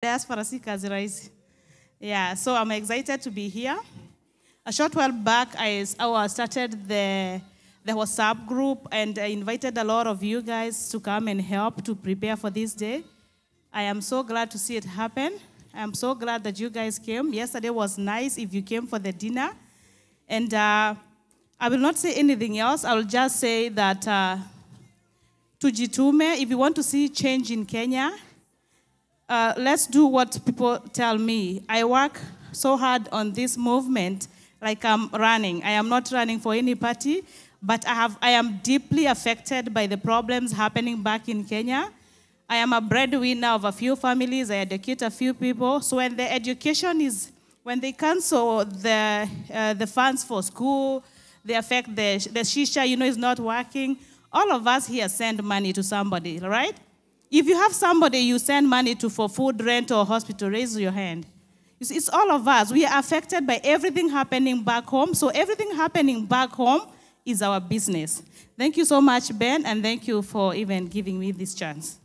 Diaspora si kazi rahisi. Yeah, so I'm excited to be here. A short while back, I started the WhatsApp group, and I invited a lot of you guys to come and help to prepare for this day. I am so glad to see it happen. I am so glad that you guys came. Yesterday was nice if you came for the dinner. And I will not say anything else. I will just say that tujitume, if you want to see change in Kenya, let's do what people tell me. I work so hard on this movement like I'm running. I am not running for any party, but I am deeply affected by the problems happening back in Kenya. I am a breadwinner of a few families. I educate a few people. So when the education is, when they cancel the funds for school, they affect the shisha, is not working. All of us here send money to somebody, right? If you have somebody you send money to for food, rent, or hospital, raise your hand. It's all of us. We are affected by everything happening back home. So everything happening back home is our business. Thank you so much, Ben, and thank you for even giving me this chance.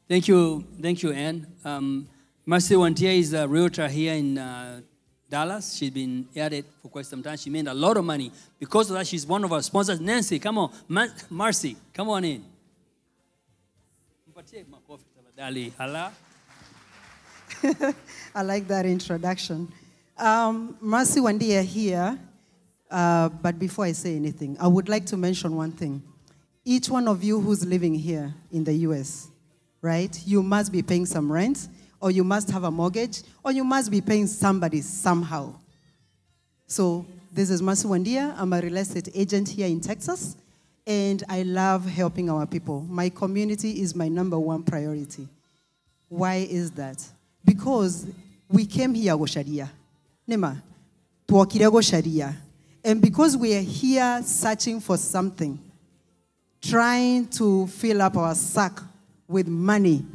Thank you, Anne. Mercy Wantia is a realtor here in Dallas. She's been at it for quite some time. She made a lot of money. Because of that, she's one of our sponsors. Nancy, come on. Mercy, come on in. I like that introduction. Mercy Wandia here, but before I say anything, I would like to mention one thing. Each one of you who's living here in the U.S., right, you must be paying some rent, or you must have a mortgage, or you must be paying somebody somehow. So this is Mercy Wandia. I'm a real estate agent here in Texas, and I love helping our people. My community is my #1 priority. Why is that? Because we came here go Sharia. Nema, tuwakire go Sharia. And because we are here searching for something, trying to fill up our sack with money,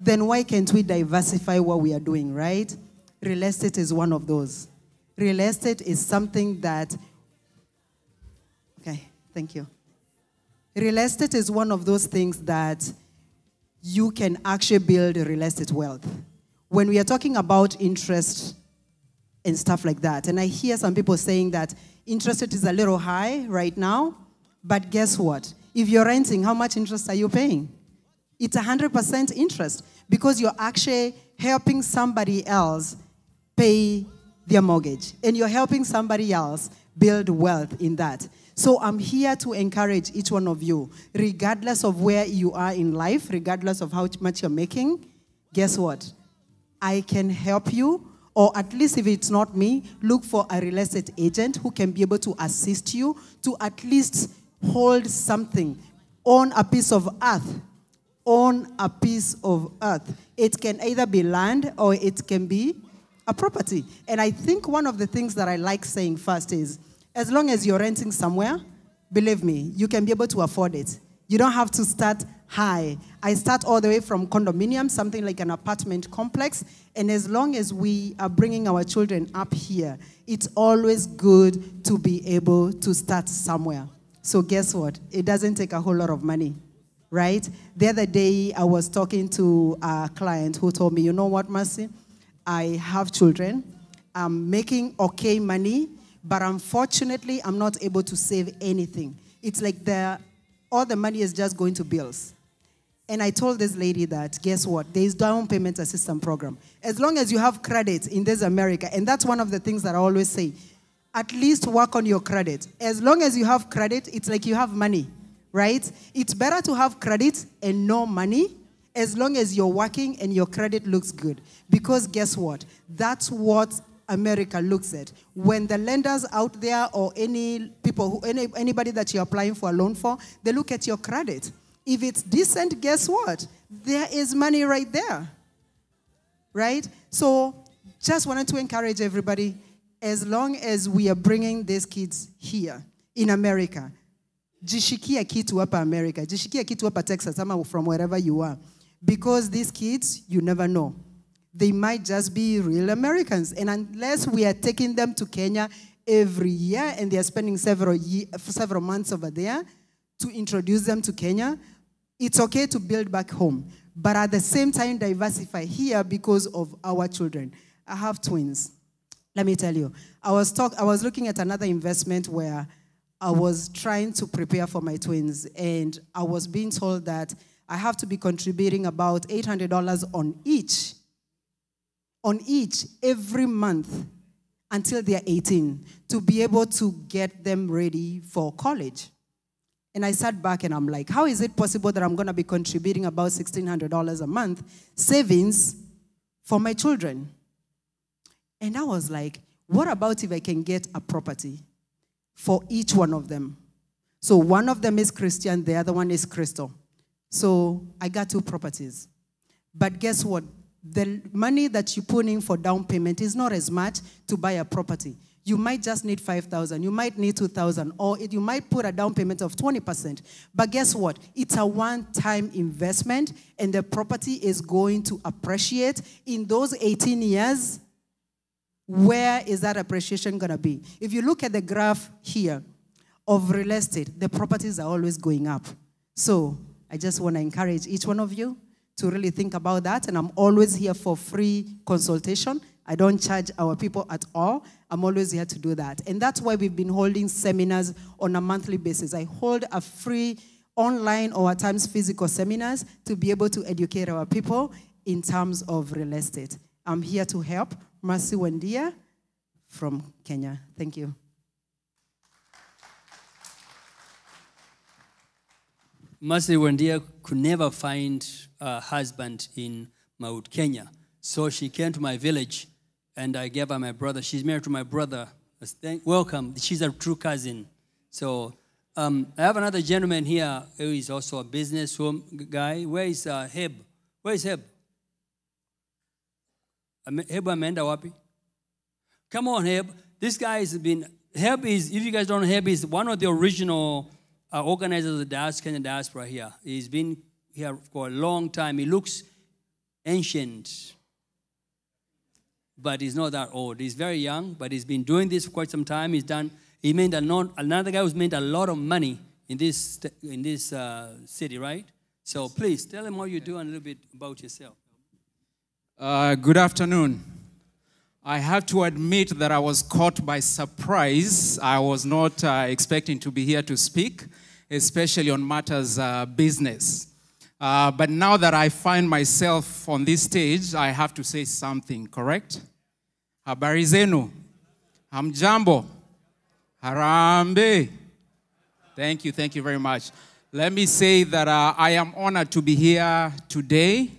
then why can't we diversify what we are doing, right? Real estate is one of those. Real estate is something that, okay, thank you. Real estate is one of those things that you can actually build real estate wealth. When we are talking about interest and stuff like that, and I hear some people saying that interest rate is a little high right now, but guess what? If you're renting, how much interest are you paying? It's 100% interest because you're actually helping somebody else pay their mortgage, and you're helping somebody else build wealth in that. So I'm here to encourage each one of you, regardless of where you are in life, regardless of how much you're making, guess what? I can help you, or at least if it's not me, look for a real estate agent who can be able to assist you to at least hold something on a piece of earth. On a piece of earth. It can either be land or it can be a property. And I think one of the things that I like saying first is, as long as you're renting somewhere, believe me, you can be able to afford it. You don't have to start high. I start all the way from condominium, something like an apartment complex, and as long as we are bringing our children up here, it's always good to be able to start somewhere. So guess what? It doesn't take a whole lot of money. Right? The other day, I was talking to a client who told me, you know what, Mercy? I have children. I'm making okay money, but unfortunately, I'm not able to save anything. It's like all the money is just going to bills. And I told this lady that, guess what? There is down payment assistance program. As long as you have credit in this America, and that's one of the things that I always say, at least work on your credit. As long as you have credit, it's like you have money. Right? It's better to have credit and no money as long as you're working and your credit looks good. Because guess what? That's what America looks at. When the lenders out there or anybody that you're applying for a loan for, they look at your credit. If it's decent, guess what? There is money right there. Right? So just wanted to encourage everybody, as long as we are bringing these kids here in America, jishikia kitu hapa America, jishikia kitu hapa Texas, ama from wherever you are. Because these kids, you never know. They might just be real Americans. And unless we are taking them to Kenya every year, and they are spending several months over there to introduce them to Kenya. It's okay to build back home, but at the same time diversify here because of our children. I have twins. Let me tell you, I was looking at another investment where I was trying to prepare for my twins, and I was being told that I have to be contributing about $800 on each every month until they're 18 to be able to get them ready for college. And I sat back and I'm like, how is it possible that I'm going to be contributing about $1,600 a month savings for my children? And I was like, what about if I can get a property for each one of them? So one of them is Christian, the other one is Crystal. So I got 2 properties. But guess what? The money that you put in for down payment is not as much to buy a property. You might just need $5,000. You might need $2,000. Or you might put a down payment of 20%. But guess what? It's a one-time investment, and the property is going to appreciate in those 18 years. Where is that appreciation going to be? If you look at the graph here of real estate, the properties are always going up. So I just want to encourage each one of you to really think about that. And I'm always here for free consultation. I don't charge our people at all. I'm always here to do that. And that's why we've been holding seminars on a monthly basis. I hold a free online or at times physical seminars to be able to educate our people in terms of real estate. I'm here to help. Mercy Wendia from Kenya. Thank you. Mercy Wendia could never find a husband in Mount Kenya. So she came to my village, and I gave her my brother. She's married to my brother. Welcome. She's a true cousin. So I have another gentleman here who is also a business guy. Where is Heb? Where is Heb? Heb ameenda wapi? Come on, Heb. This guy has been... Heb is, if you guys don't know, Heb is one of the original organizers of the Kenyan diaspora here. He's been here for a long time. He looks ancient, but he's not that old. He's very young, but he's been doing this for quite some time. He made another guy who's made a lot of money in this city, right? So please, tell him what you do and a little bit about yourself. Good afternoon. I have to admit that I was caught by surprise. I was not expecting to be here to speak, especially on matters business. But now that I find myself on this stage, I have to say something, correct? Habari zenu. Hamjambo. Harambe. Thank you very much. Let me say that I am honored to be here today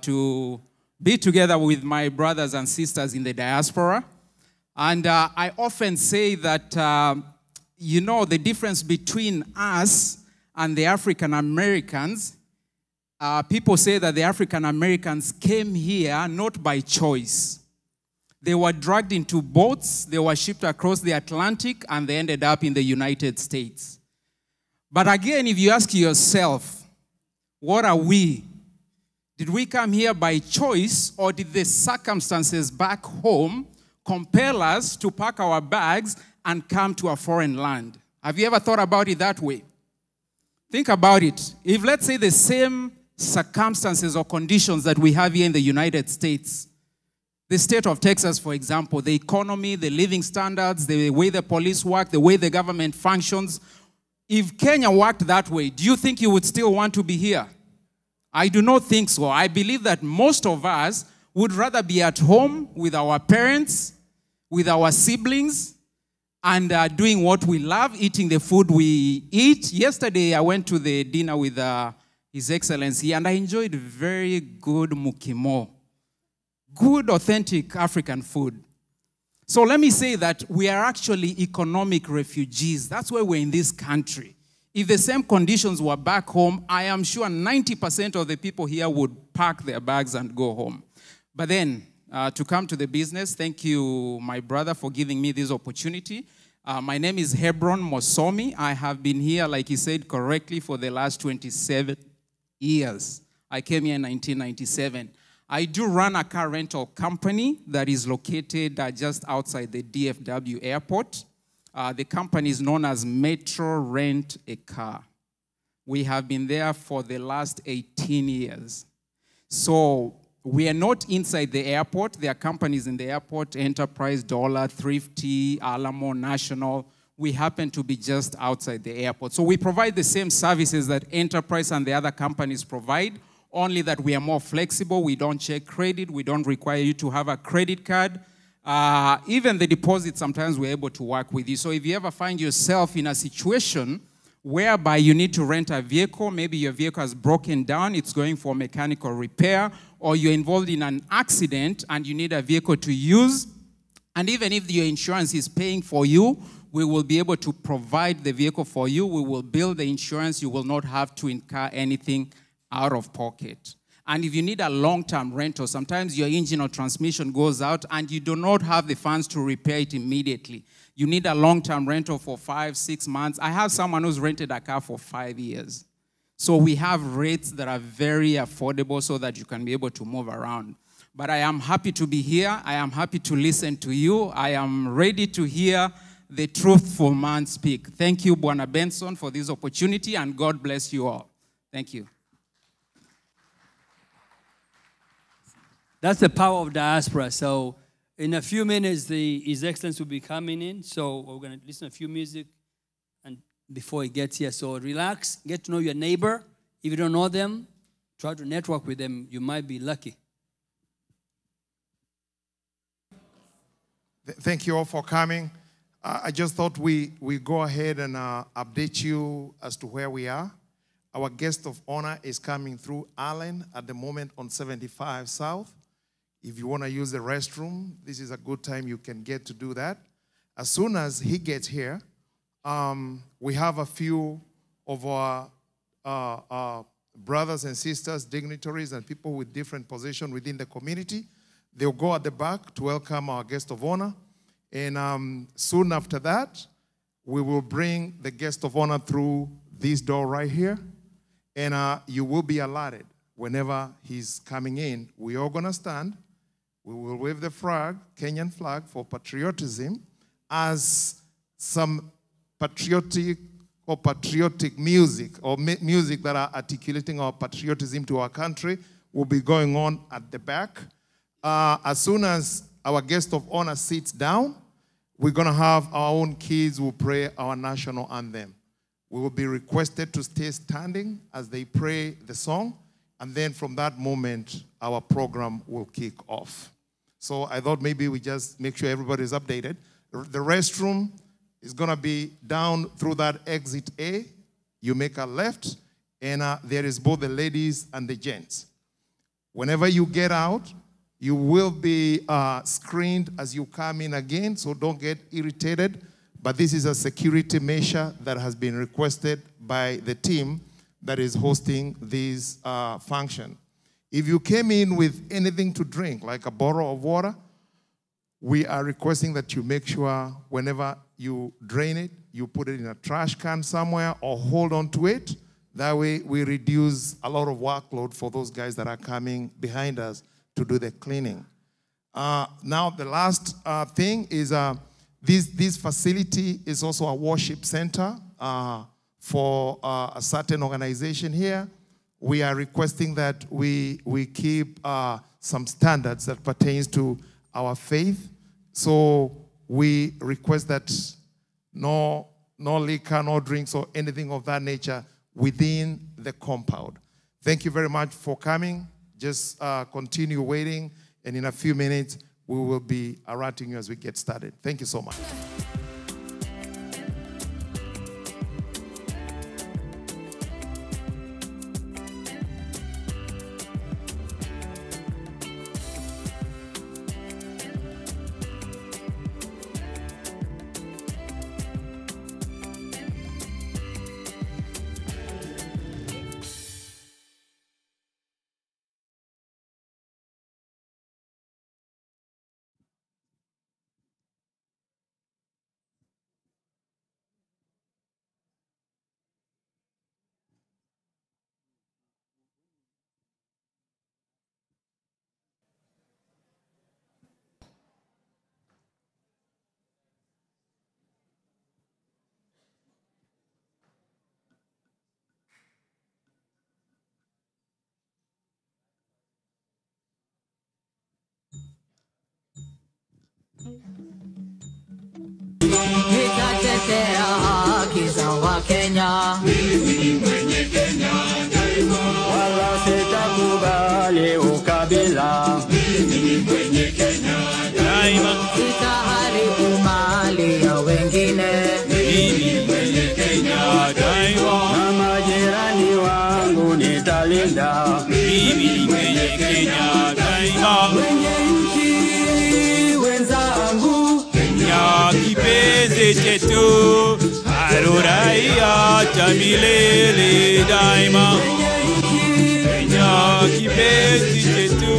to be together with my brothers and sisters in the diaspora. And I often say that, the difference between us and the African Americans, people say that the African Americans came here not by choice. They were dragged into boats, they were shipped across the Atlantic, and they ended up in the United States. But again, if you ask yourself, what are we? Did we come here by choice, or did the circumstances back home compel us to pack our bags and come to a foreign land? Have you ever thought about it that way? Think about it. If, let's say, the same circumstances or conditions that we have here in the United States, the state of Texas, for example, the economy, the living standards, the way the police work, the way the government functions, if Kenya worked that way, do you think you would still want to be here? I do not think so. I believe that most of us would rather be at home with our parents, with our siblings, and doing what we love, eating the food we eat. Yesterday, I went to the dinner with His Excellency, and I enjoyed very good mukimo. Good, authentic African food. So let me say that we are actually economic refugees. That's why we're in this country. If the same conditions were back home, I am sure 90% of the people here would pack their bags and go home. But then, to come to the business, thank you, my brother, for giving me this opportunity. My name is Hebron Mosomi. I have been here, like he said correctly, for the last 27 years. I came here in 1997. I do run a car rental company that is located just outside the DFW airport. The company is known as Metro Rent a Car. We have been there for the last 18 years. So we are not inside the airport. There are companies in the airport, Enterprise, Dollar, Thrifty, Alamo, National. We happen to be just outside the airport. So we provide the same services that Enterprise and the other companies provide, only that we are more flexible. We don't check credit. We don't require you to have a credit card. Even the deposit, sometimes we're able to work with you. So if you ever find yourself in a situation whereby you need to rent a vehicle, maybe your vehicle has broken down, it's going for mechanical repair, or you're involved in an accident and you need a vehicle to use, and even if your insurance is paying for you, we will be able to provide the vehicle for you. We will bill the insurance. You will not have to incur anything out of pocket. And if you need a long-term rental, sometimes your engine or transmission goes out and you do not have the funds to repair it immediately. You need a long-term rental for 5, 6 months. I have someone who's rented a car for 5 years. So we have rates that are very affordable so that you can be able to move around. But I am happy to be here. I am happy to listen to you. I am ready to hear the truthful man speak. Thank you, Bwana Benson, for this opportunity, and God bless you all. Thank you. That's the power of diaspora. So in a few minutes, His Excellency will be coming in. So we're going to listen to a few music and before he gets here. So relax, get to know your neighbor. If you don't know them, try to network with them. You might be lucky. Thank you all for coming. I just thought we go ahead and update you as to where we are. Our guest of honor is coming through Allen at the moment on 75 South. If you want to use the restroom, this is a good time you can get to do that. As soon as he gets here, we have a few of our brothers and sisters, dignitaries, and people with different positions within the community. They'll go at the back to welcome our guest of honor. And soon after that, we will bring the guest of honor through this door right here. And you will be allotted whenever he's coming in. We're all going to stand. We will wave the flag, Kenyan flag, for patriotism, as some patriotic music, or music that are articulating our patriotism to our country, will be going on at the back. As soon as our guest of honor sits down, we're going to have our own kids who pray our national anthem. We will be requested to stay standing as they pray the song, and then from that moment, our program will kick off. So I thought maybe we just make sure everybody's updated. The restroom is going to be down through that exit A. You make a left, and there is both the ladies and the gents. Whenever you get out, you will be screened as you come in again, so don't get irritated. But this is a security measure that has been requested by the team that is hosting this function. If you came in with anything to drink, like a bottle of water, we are requesting that you make sure whenever you drain it, you put it in a trash can somewhere or hold on to it. That way we reduce a lot of workload for those guys that are coming behind us to do the cleaning. Now the last thing is this facility is also a worship center for a certain organization here. We are requesting that we keep some standards that pertains to our faith. So we request that no liquor, no drinks, or anything of that nature within the compound. Thank you very much for coming. Just continue waiting, and in a few minutes, we will be alerting you as we get started. Thank you so much. Nitatetea haki za Wakenya. Mimi ni mwenye Kenya daima. Wala sitakubali ukabila. Mimi ni mwenye Kenya daima. Sitaharibu mali ya wengine. Mimi ni mwenye Kenya daima. Na majirani wangu nitalinda. Mimi ni mwenye Kenya daima. Wenye nchi wenzangu, Kenya kipenzi chetu, haruraia cha milele daima. Kenya kipenzi chetu,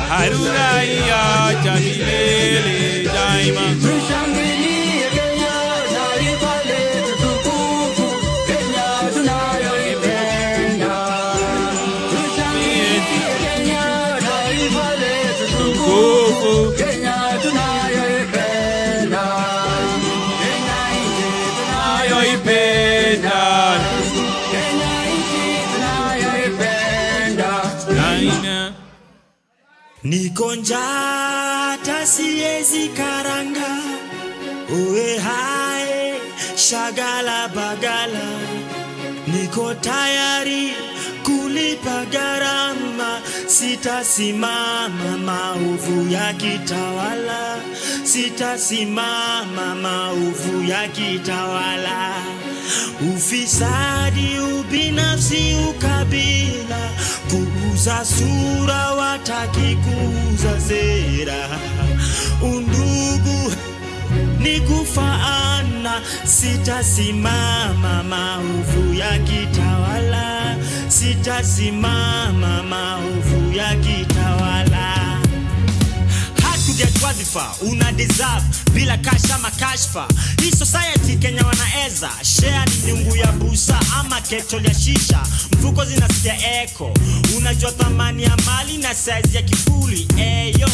haruraia cha milele daima. Tushangilie Kenya, taifa letu tukufu, Kenya tunayoipenda. Tushangilie Kenya, taifa letu tukufu, Kenya tunayoipenda. Kenya nchi tunayoipenda. Kenya nchi tunayoipenda. Niko njaa hata siwezi karanga, uwe hai shagala bagala. Niko tayari kulipa gharama, sitasimama maovu ya kitawala, sitasimama maovu ya kitawala. Ufisadi, ubinafsi, ukabila, kuuza sura, wataki kuuza sera. Undugu ni kufaana, sitasimama maovu ya kitawala, sitasimama maovu ya kitawala. Get wadhifa, una deserve bila kasha makashfa. Hii society Kenya wanaeza share ni nyungu ya busa ama ketol ya shisha. Mfuko zinasikia eko, unajua thamani ya mali na size ya kifuli. Eyo,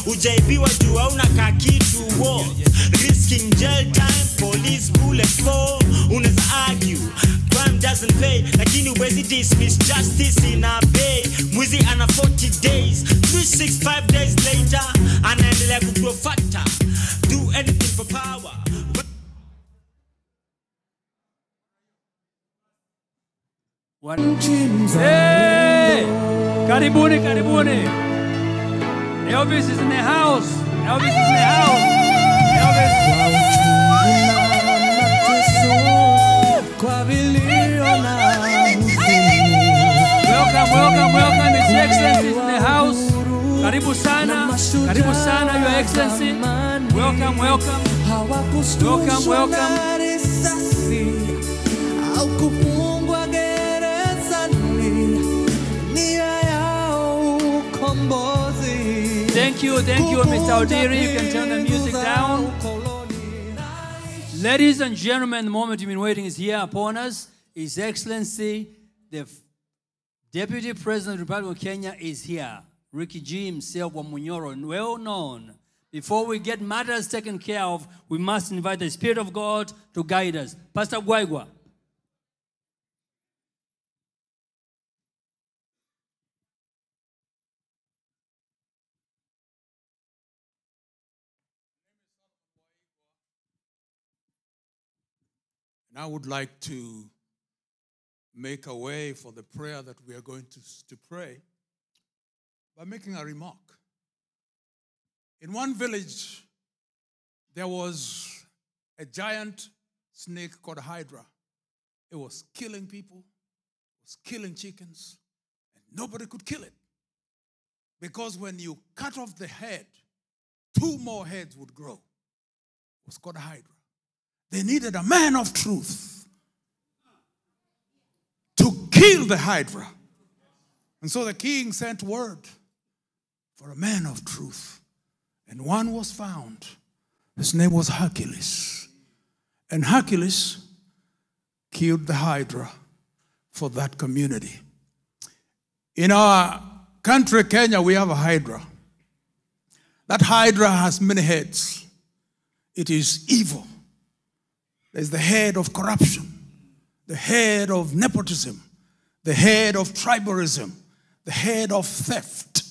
ujaibiwa jua unakaa kitu wo. Risking jail time, police bullet for. Unaweza argue, crime doesn't pay, lakini huwezi dismiss justice in a bay. Mwizi ana 40 days, 365 days later, anaendelea kugrow fatter. Do anything for power. Hey! Karibuni, karibuni. Elvis is in the house. Elvis is in the house. Elvis. Welcome, welcome, welcome. His Excellency is in the house. Karibu sana, Your Excellency. Welcome, welcome. Welcome, welcome. Thank you, Mr. Odiri. You can turn the music down. Ladies and gentlemen, the moment you've been waiting is here upon us. His Excellency, the Deputy President of the Republic of Kenya is here. Ricky G himself, Wamunyoro, well known. Before we get matters taken care of, we must invite the Spirit of God to guide us. Pastor Gwaigwa. And I would like to make a way for the prayer that we are going to pray by making a remark. In one village, there was a giant snake called a hydra. It was killing people, it was killing chickens, and nobody could kill it. Because when you cut off the head, 2 more heads would grow. It was called a hydra. They needed a man of truth to kill the hydra. And so the king sent word for a man of truth. And one was found. His name was Hercules. And Hercules killed the hydra for that community. In our country, Kenya, we have a hydra. That hydra has many heads. It is evil. There's the head of corruption, the head of nepotism, the head of tribalism, the head of theft,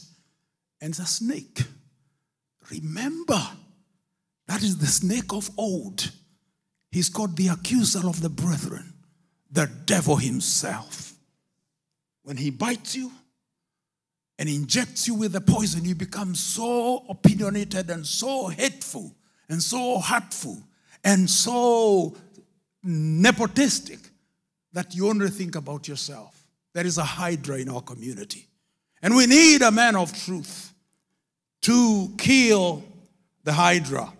and the snake. Remember That is the snake of old. He's called the accuser of the brethren, the devil himself. When he bites you and injects you with the poison, you become so opinionated and so hateful and so hurtful and so nepotistic that you only think about yourself. There is a hydra in our community. And we need a man of truth to kill the hydra.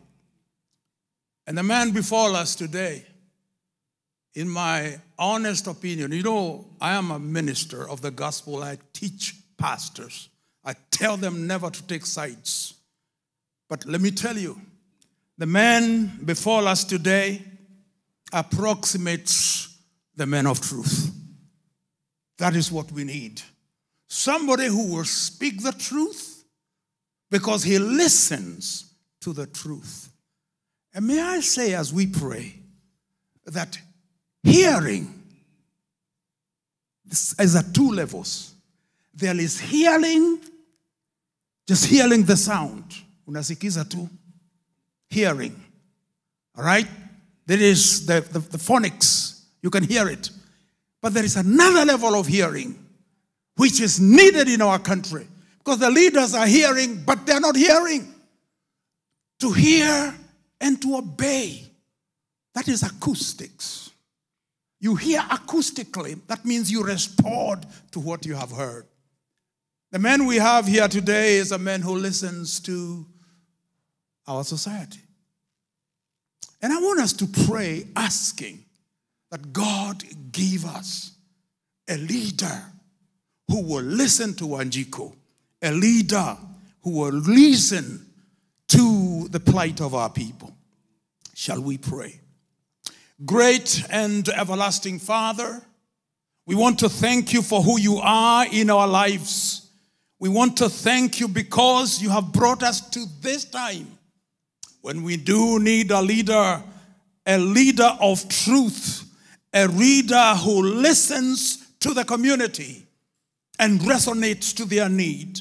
And the man before us today, in my honest opinion, you know, I am a minister of the gospel. I teach pastors. I tell them never to take sides. But let me tell you, the man before us today approximates the man of truth. That is what we need. Somebody who will speak the truth because he listens to the truth. And may I say as we pray that hearing is at two levels. There is hearing, just hearing the sound. Unasikiza tu. Hearing. All right? There is the phonics. You can hear it. But there is another level of hearing which is needed in our country. Because the leaders are hearing, but they're not hearing. To hear and to obey. That is acoustics. You hear acoustically. That means you respond to what you have heard. The man we have here today is a man who listens to our society. And I want us to pray asking that God give us a leader who will listen to Wanjiku, a leader who will listen to the plight of our people. Shall we pray? Great and everlasting Father, we want to thank you for who you are in our lives. We want to thank you because you have brought us to this time when we do need a leader of truth, a leader who listens to the community and resonates to their need.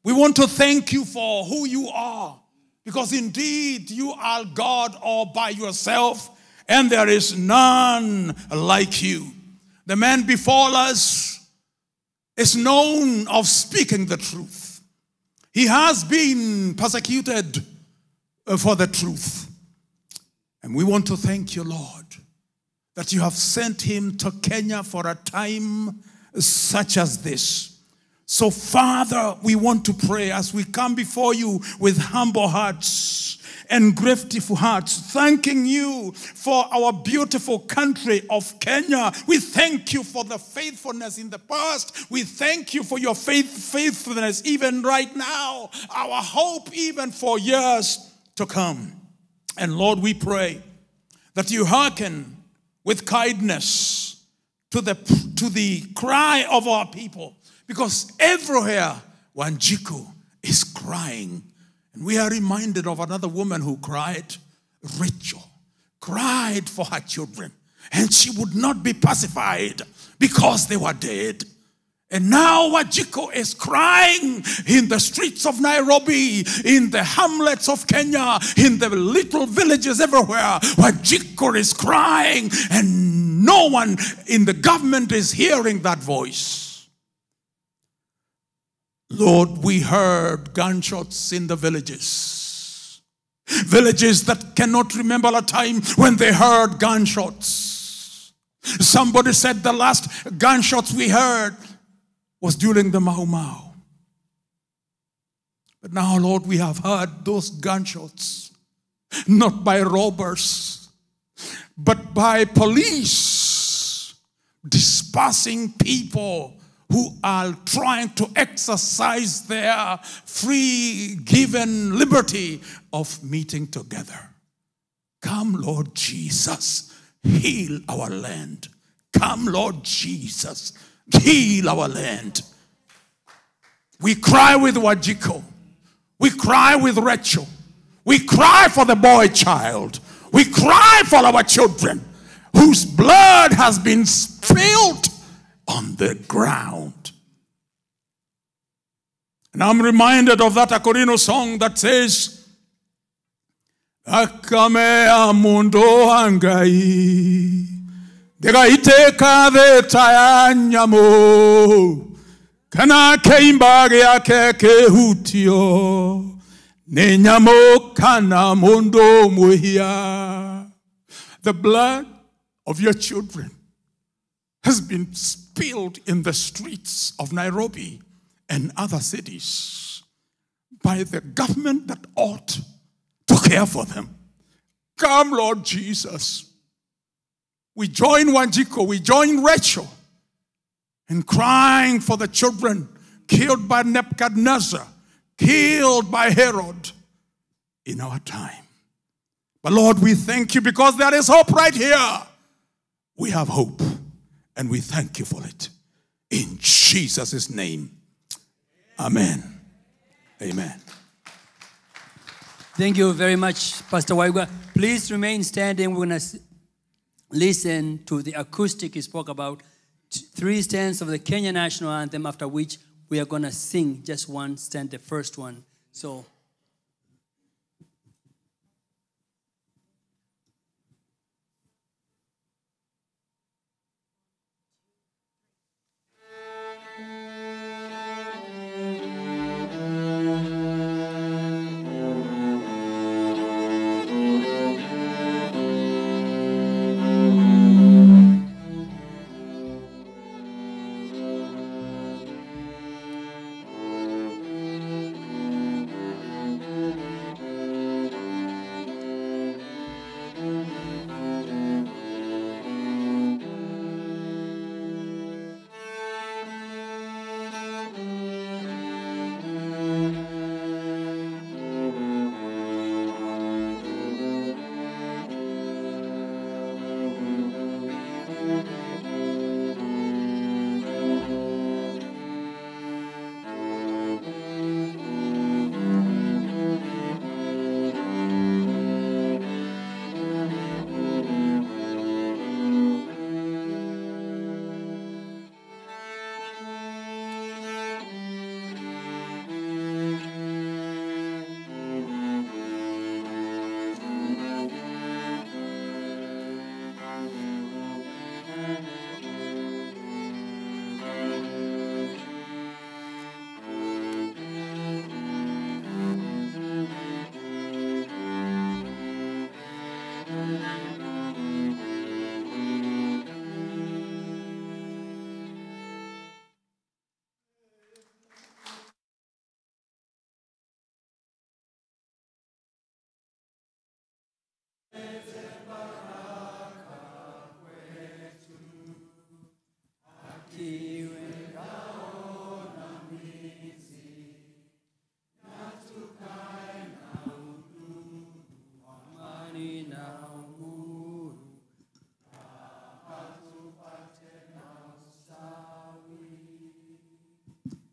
We want to thank you for who you are, because indeed you are God all by yourself, and there is none like you. The man before us is known of speaking the truth. He has been persecuted for the truth. And we want to thank you, Lord, that you have sent him to Kenya for a time such as this. So, Father, we want to pray as we come before you with humble hearts and grateful hearts, thanking you for our beautiful country of Kenya. We thank you for the faithfulness in the past. We thank you for your faithfulness even right now, our hope even for years to come. And Lord, we pray that you hearken with kindness to the cry of our people, because everywhere Wanjiku is crying. And we are reminded of another woman who cried, Rachel, cried for her children, and she would not be pacified because they were dead. And now Wanjiku is crying in the streets of Nairobi, in the hamlets of Kenya, in the little villages everywhere. Wanjiku is crying, and no one in the government is hearing that voice. Lord, we heard gunshots in the villages. Villages that cannot remember a time when they heard gunshots. Somebody said the last gunshots we heard was during the Mau Mau. But now, Lord, we have heard those gunshots, not by robbers, but by police dispersing people who are trying to exercise their free given liberty of meeting together. Come, Lord Jesus, heal our land. Come, Lord Jesus, heal our land. We cry with Wanjiku. We cry with Rachel. We cry for the boy child. We cry for our children whose blood has been spilled on the ground. And I'm reminded of that Akorino song that says, akamea mundo angai dega iteka veta ya nyamo kana keimbage yake kehutio ne nyamo kana mundo muhia. The blood of your children has been spilled in the streets of Nairobi and other cities by the government that ought to care for them. Come, Lord Jesus. We join Wanjiko, we join Rachel in crying for the children killed by Nebuchadnezzar, killed by Herod in our time. But Lord, we thank you because there is hope right here. We have hope and we thank you for it. In Jesus' name, amen. Amen. Thank you very much, Pastor Waigwa. Please remain standing. We're going to listen to the acoustic he spoke about, 3 stanzas of the Kenyan national anthem, after which we are going to sing just one stanza, the first one. So,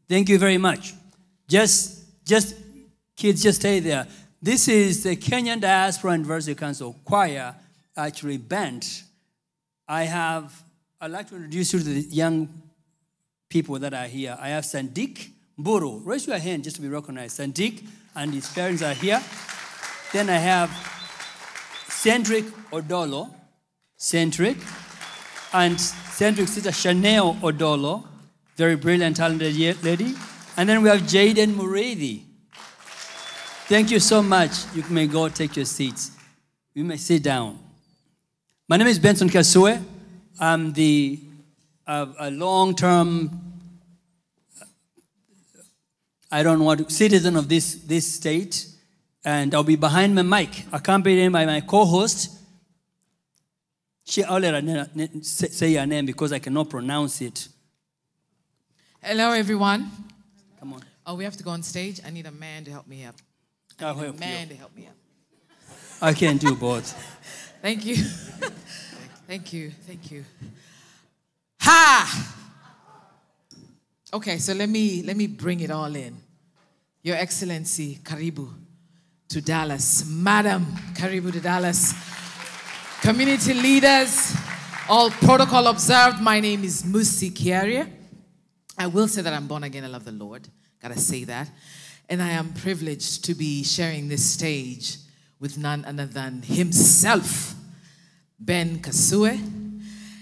thank you very much. Just kids, just stay there. This is the Kenyan Diaspora University Council Choir, actually band. I'd like to introduce you to the young people that are here. I have Sandik Mburu. Raise your hand just to be recognized. Sandik and his parents are here. Then I have Cedric Odolo. Cedric. And Cedric's sister Chanel Odolo. Very brilliant, talented lady. And then we have Jaden Muredi. Thank you so much. You may go take your seats. You may sit down. My name is Benson Kasue. I'm a long-term, citizen of this state. And I'll be behind my mic, accompanied by my co-host. I'll let her say her name because I cannot pronounce it. Hello, everyone. Come on. Oh, we have to go on stage? I need a man to help me up. I'll help you. To help me up. I can do both. Thank you. Thank you. Thank you. Ha! Okay, so let me bring it all in. Your Excellency, Karibu to Dallas. Madam, Karibu to Dallas. Community leaders, all protocol observed. My name is Musi Kiaria. I will say that I'm born again. I love the Lord. Gotta say that. And I am privileged to be sharing this stage with none other than himself, Ben Kasue.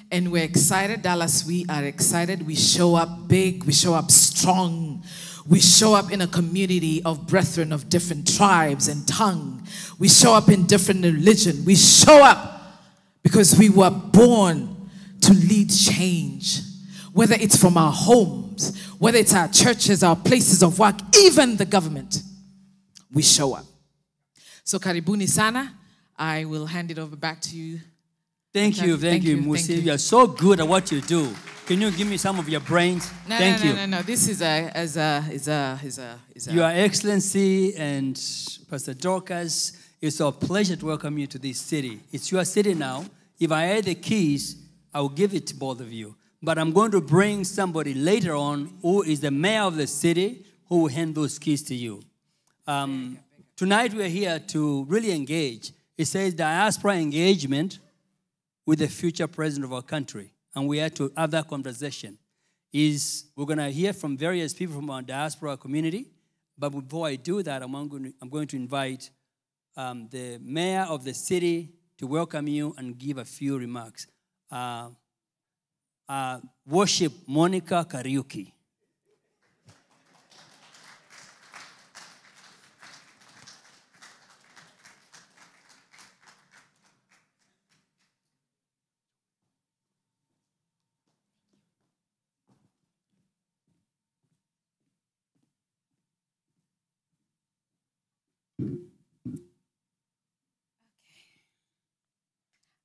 And we're excited, Dallas, we are excited. We show up big, we show up strong. We show up in a community of brethren of different tribes and tongue. We show up in different religion. We show up because we were born to lead change. Whether it's from our homes, whether it's our churches, our places of work, even the government, we show up. So karibuni sana. I will hand it over back to you. Thank you, Musi. You are so good at what you do. Can you give me some of your brains? Thank you. No. This is a. Your Excellency and Pastor Dorcas, it's a pleasure to welcome you to this city. It's your city now. If I had the keys, I will give it to both of you. But I'm going to bring somebody later on who is the mayor of the city who will hand those keys to you. Tonight we're here to really engage. It says diaspora engagement with the future president of our country. And we had to have that conversation. We're going to hear from various people from our diaspora community. But before I do that, I'm going to invite the mayor of the city to welcome you and give a few remarks. Worship Monica Kariuki.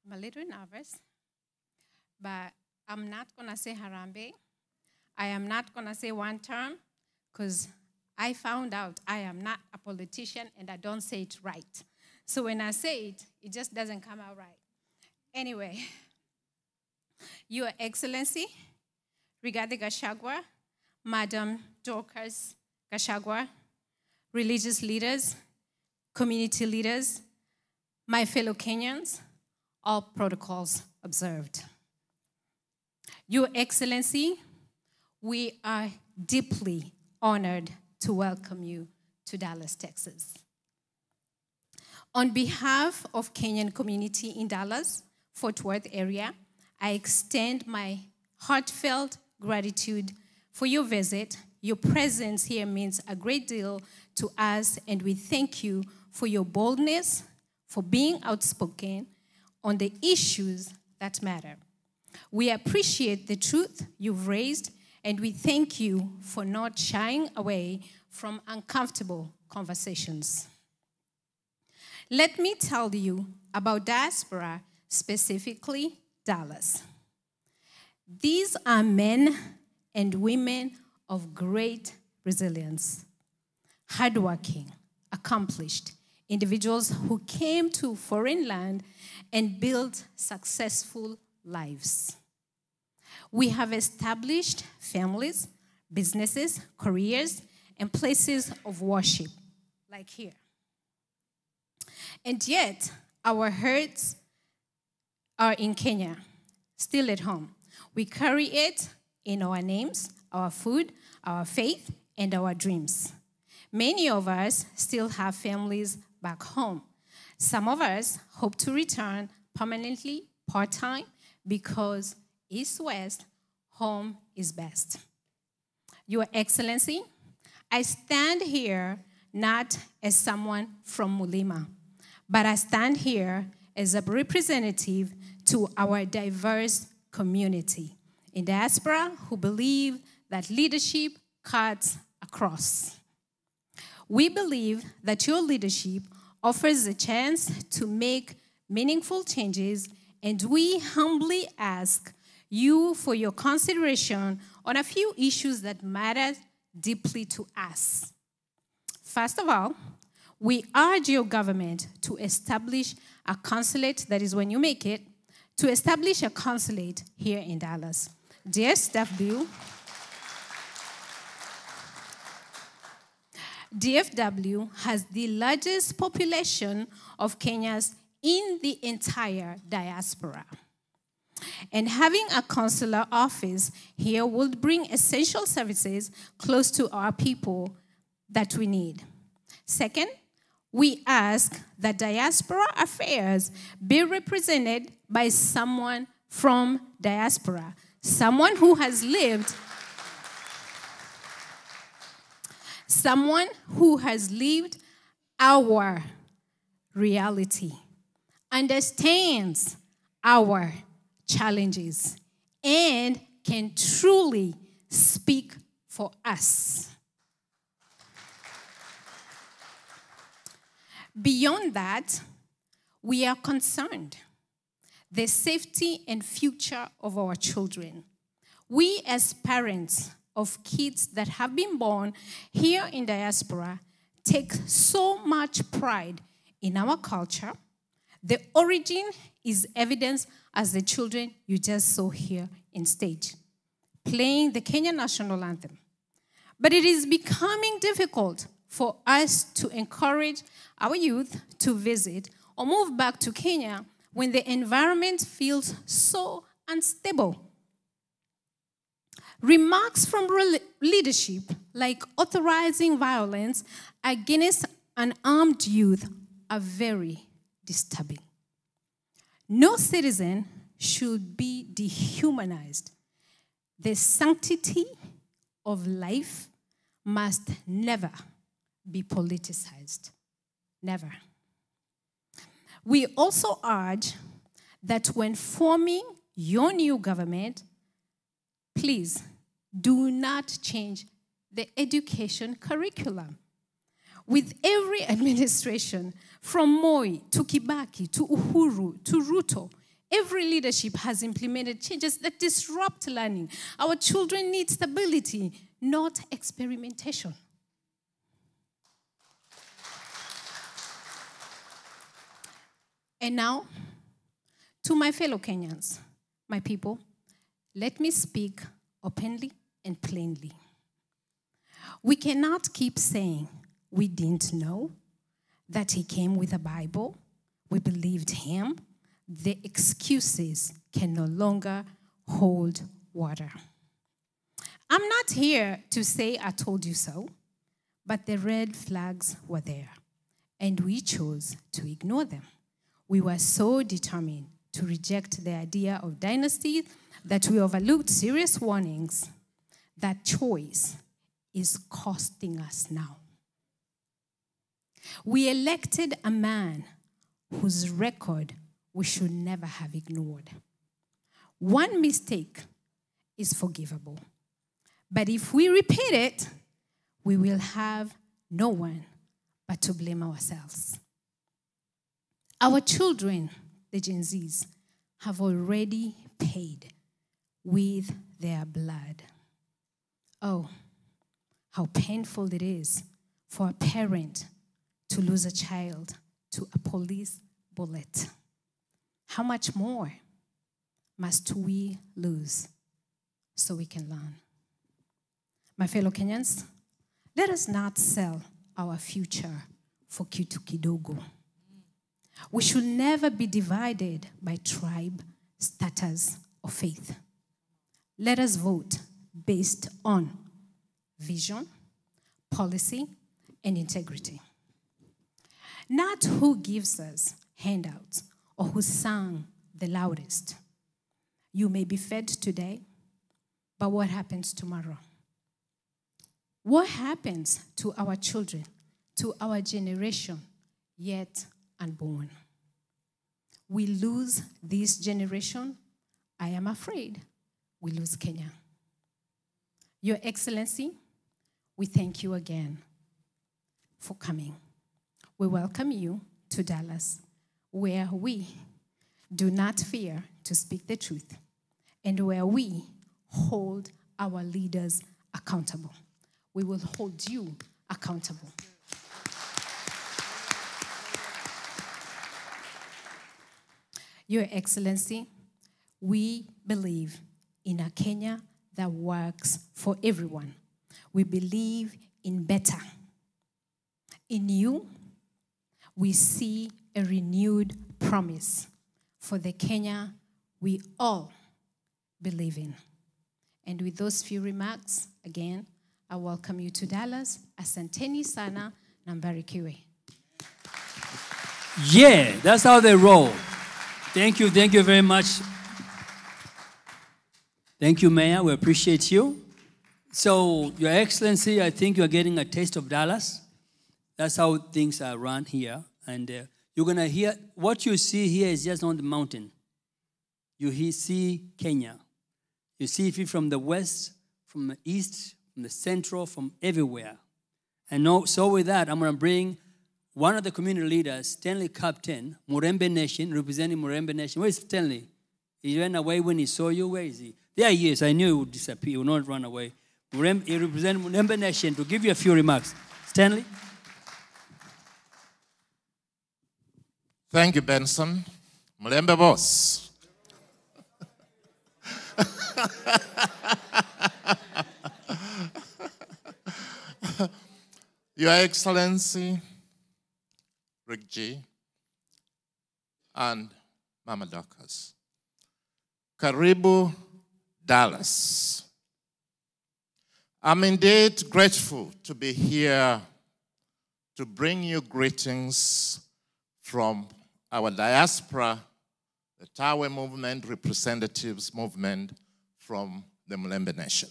I'm a little nervous, but I'm not going to say Harambe. I am not going to say one term because I found out I am not a politician and I don't say it right. So when I say it, it just doesn't come out right. Anyway, Your Excellency, Rigathi Gachagua, Madam Dorcas Gachagua, religious leaders, community leaders, my fellow Kenyans, all protocols observed. Your Excellency, we are deeply honored to welcome you to Dallas, Texas. On behalf of Kenyan community in Dallas, Fort Worth area, I extend my heartfelt gratitude for your visit. Your presence here means a great deal to us, and we thank you for your boldness, for being outspoken on the issues that matter. We appreciate the truth you've raised, and we thank you for not shying away from uncomfortable conversations. Let me tell you about Diaspora, specifically Dallas. These are men and women of great resilience, hardworking, accomplished individuals who came to foreign land and built successful lives. We have established families, businesses, careers, and places of worship, like here. And yet, our hearts are in Kenya, still at home. We carry it in our names, our food, our faith, and our dreams. Many of us still have families back home. Some of us hope to return permanently, part-time, because East-West, home is best. Your Excellency, I stand here not as someone from Mulima, but I stand here as a representative to our diverse community in diaspora who believe that leadership cuts across. We believe that your leadership offers a chance to make meaningful changes, and we humbly ask you for your consideration on a few issues that matter deeply to us. First of all, we urge your government to establish a consulate, that is when you make it, to establish a consulate here in Dallas. DFW has the largest population of Kenyans in the entire diaspora. And having a consular office here would bring essential services close to our people that we need. Second, we ask that diaspora affairs be represented by someone from diaspora, someone who has lived our reality, understands our challenges, and can truly speak for us. Beyond that, we are concerned the safety and future of our children. We as parents of kids that have been born here in diaspora take so much pride in our culture. The origin is evidenced as the children you just saw here in stage, playing the Kenyan national anthem. But it is becoming difficult for us to encourage our youth to visit or move back to Kenya when the environment feels so unstable. Remarks from leadership, like authorizing violence against unarmed youth, are very disturbing. No citizen should be dehumanized. The sanctity of life must never be politicized. Never. We also urge that when forming your new government, please do not change the education curriculum. With every administration, from Moi to Kibaki to Uhuru to Ruto, every leadership has implemented changes that disrupt learning. Our children need stability, not experimentation. And now, to my fellow Kenyans, my people, let me speak openly and plainly. We cannot keep saying we didn't know, that he came with a Bible, we believed him. The excuses can no longer hold water. I'm not here to say I told you so, but the red flags were there, and we chose to ignore them. We were so determined to reject the idea of dynasty that we overlooked serious warnings. That choice is costing us now. We elected a man whose record we should never have ignored. One mistake is forgivable, but if we repeat it, we will have no one but to blame ourselves. Our children, the Gen Zs, have already paid with their blood. Oh, how painful it is for a parent to lose a child to a police bullet. How much more must we lose so we can learn? My fellow Kenyans, let us not sell our future for kitu kidogo. We should never be divided by tribe, status, or faith. Let us vote based on vision, policy, and integrity. Not who gives us handouts or who sang the loudest. You may be fed today, but what happens tomorrow? What happens to our children, to our generation yet unborn? We lose this generation, I am afraid we lose Kenya. Your Excellency, we thank you again for coming. We welcome you to Dallas, where we do not fear to speak the truth and where we hold our leaders accountable. We will hold you accountable. Your Excellency, we believe in a Kenya that works for everyone. We believe in better. In you, we see a renewed promise for the Kenya we all believe in. And with those few remarks, again, I welcome you to Dallas. Asanteni sana na mbarikiwe. Yeah, that's how they roll. Thank you very much. Thank you, Mayor. We appreciate you. So, Your Excellency, I think you're getting a taste of Dallas. That's how things are run here. And you're going to hear, what you see here is just on the mountain. You see Kenya. You see it from the west, from the east, from the central, from everywhere. And so with that, I'm going to bring one of the community leaders, Stanley Captain, Murembe Nation, representing Murembe Nation. Where is Stanley? He ran away when he saw you. Where is he? There he is. I knew he would disappear. He would not run away. He represents Murembe Nation to give you a few remarks. Stanley? Thank you, Benson. Murembe boss. Your Excellency, Rick G, and Mama Dorcas. Karibu, Dallas. I'm indeed grateful to be here to bring you greetings from our diaspora, the Tawe movement, representatives movement from the Murembe Nation.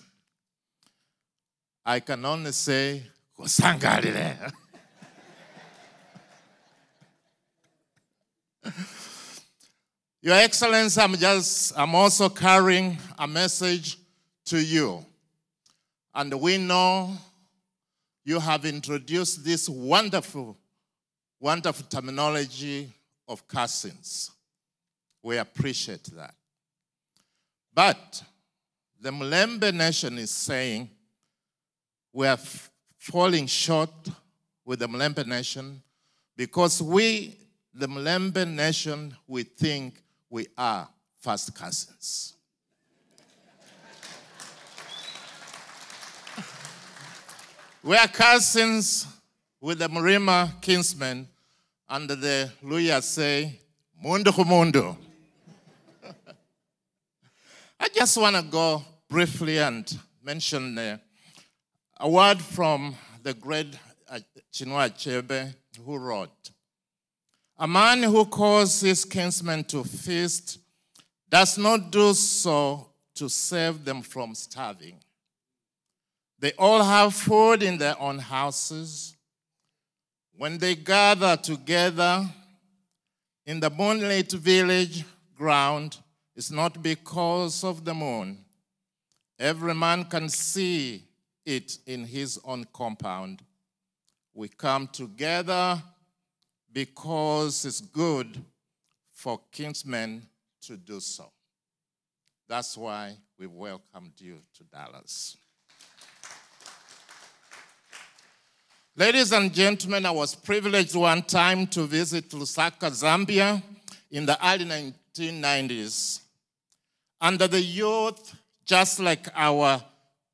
I can only say, Kusangalile. Your Excellency, I'm also carrying a message to you. And we know you have introduced this wonderful terminology of cousins. We appreciate that. But the Murembe Nation is saying we are falling short with the Murembe Nation because we, the Murembe Nation, we think we are first cousins. We are cousins with the Murima kinsmen, and the Luya say, Mundu Kumundu. I just want to go briefly and mention a word from the great Chinua Achebe, who wrote, "A man who calls his kinsmen to feast does not do so to save them from starving. They all have food in their own houses. When they gather together in the moonlit village ground, it's not because of the moon. Every man can see it in his own compound. We come together because it's good for kinsmen to do so." That's why we welcomed you to Dallas. Ladies and gentlemen, I was privileged one time to visit Lusaka, Zambia in the early 1990s. And the youth, just like our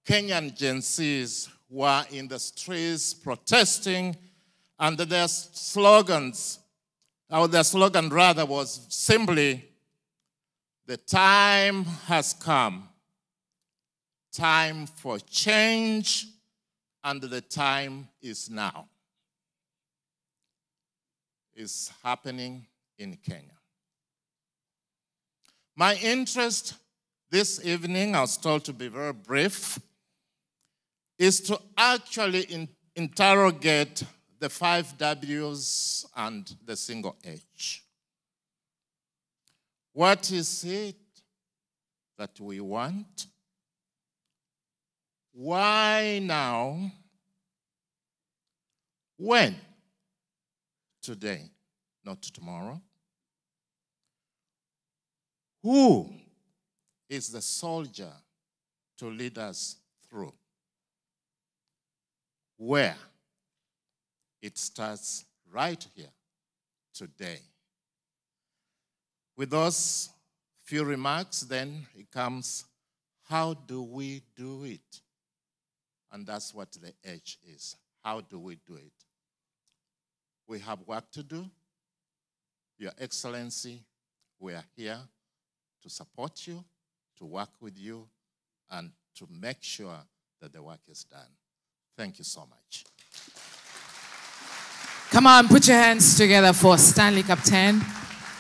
Kenyan Gen Zs, were in the streets protesting, and their slogan rather was simply, "The time has come, time for change, and the time is now." It's happening in Kenya. My interest this evening, I was told to be very brief, is to actually interrogate the 5 W's and the single H. What is it that we want? Why now? When? Today, not tomorrow. Who is the soldier to lead us through? Where? It starts right here, today. With those few remarks, then it comes, how do we do it? And that's what the H is. How do we do it? We have work to do. Your Excellency, we are here to support you, to work with you, and to make sure that the work is done. Thank you so much. Come on, put your hands together for Stanley Captain.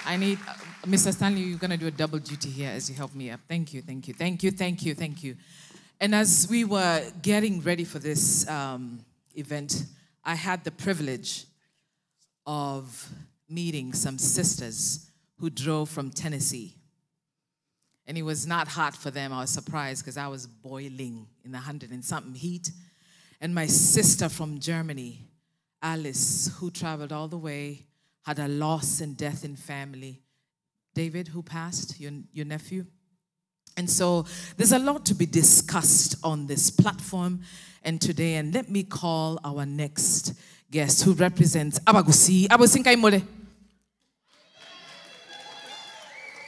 I need, Mr. Stanley, you're going to do a double duty here as you help me up. Thank you, thank you, thank you, thank you, thank you. And as we were getting ready for this event, I had the privilege of meeting some sisters who drove from Tennessee. And it was not hot for them. I was surprised because I was boiling in the 100 and something heat. And my sister from Germany, Alice, who traveled all the way, had a loss and death in family. David, who passed, your nephew. And so there's a lot to be discussed on this platform and today. And let me call our next guest who represents Abagusi. Abusinkai Mole.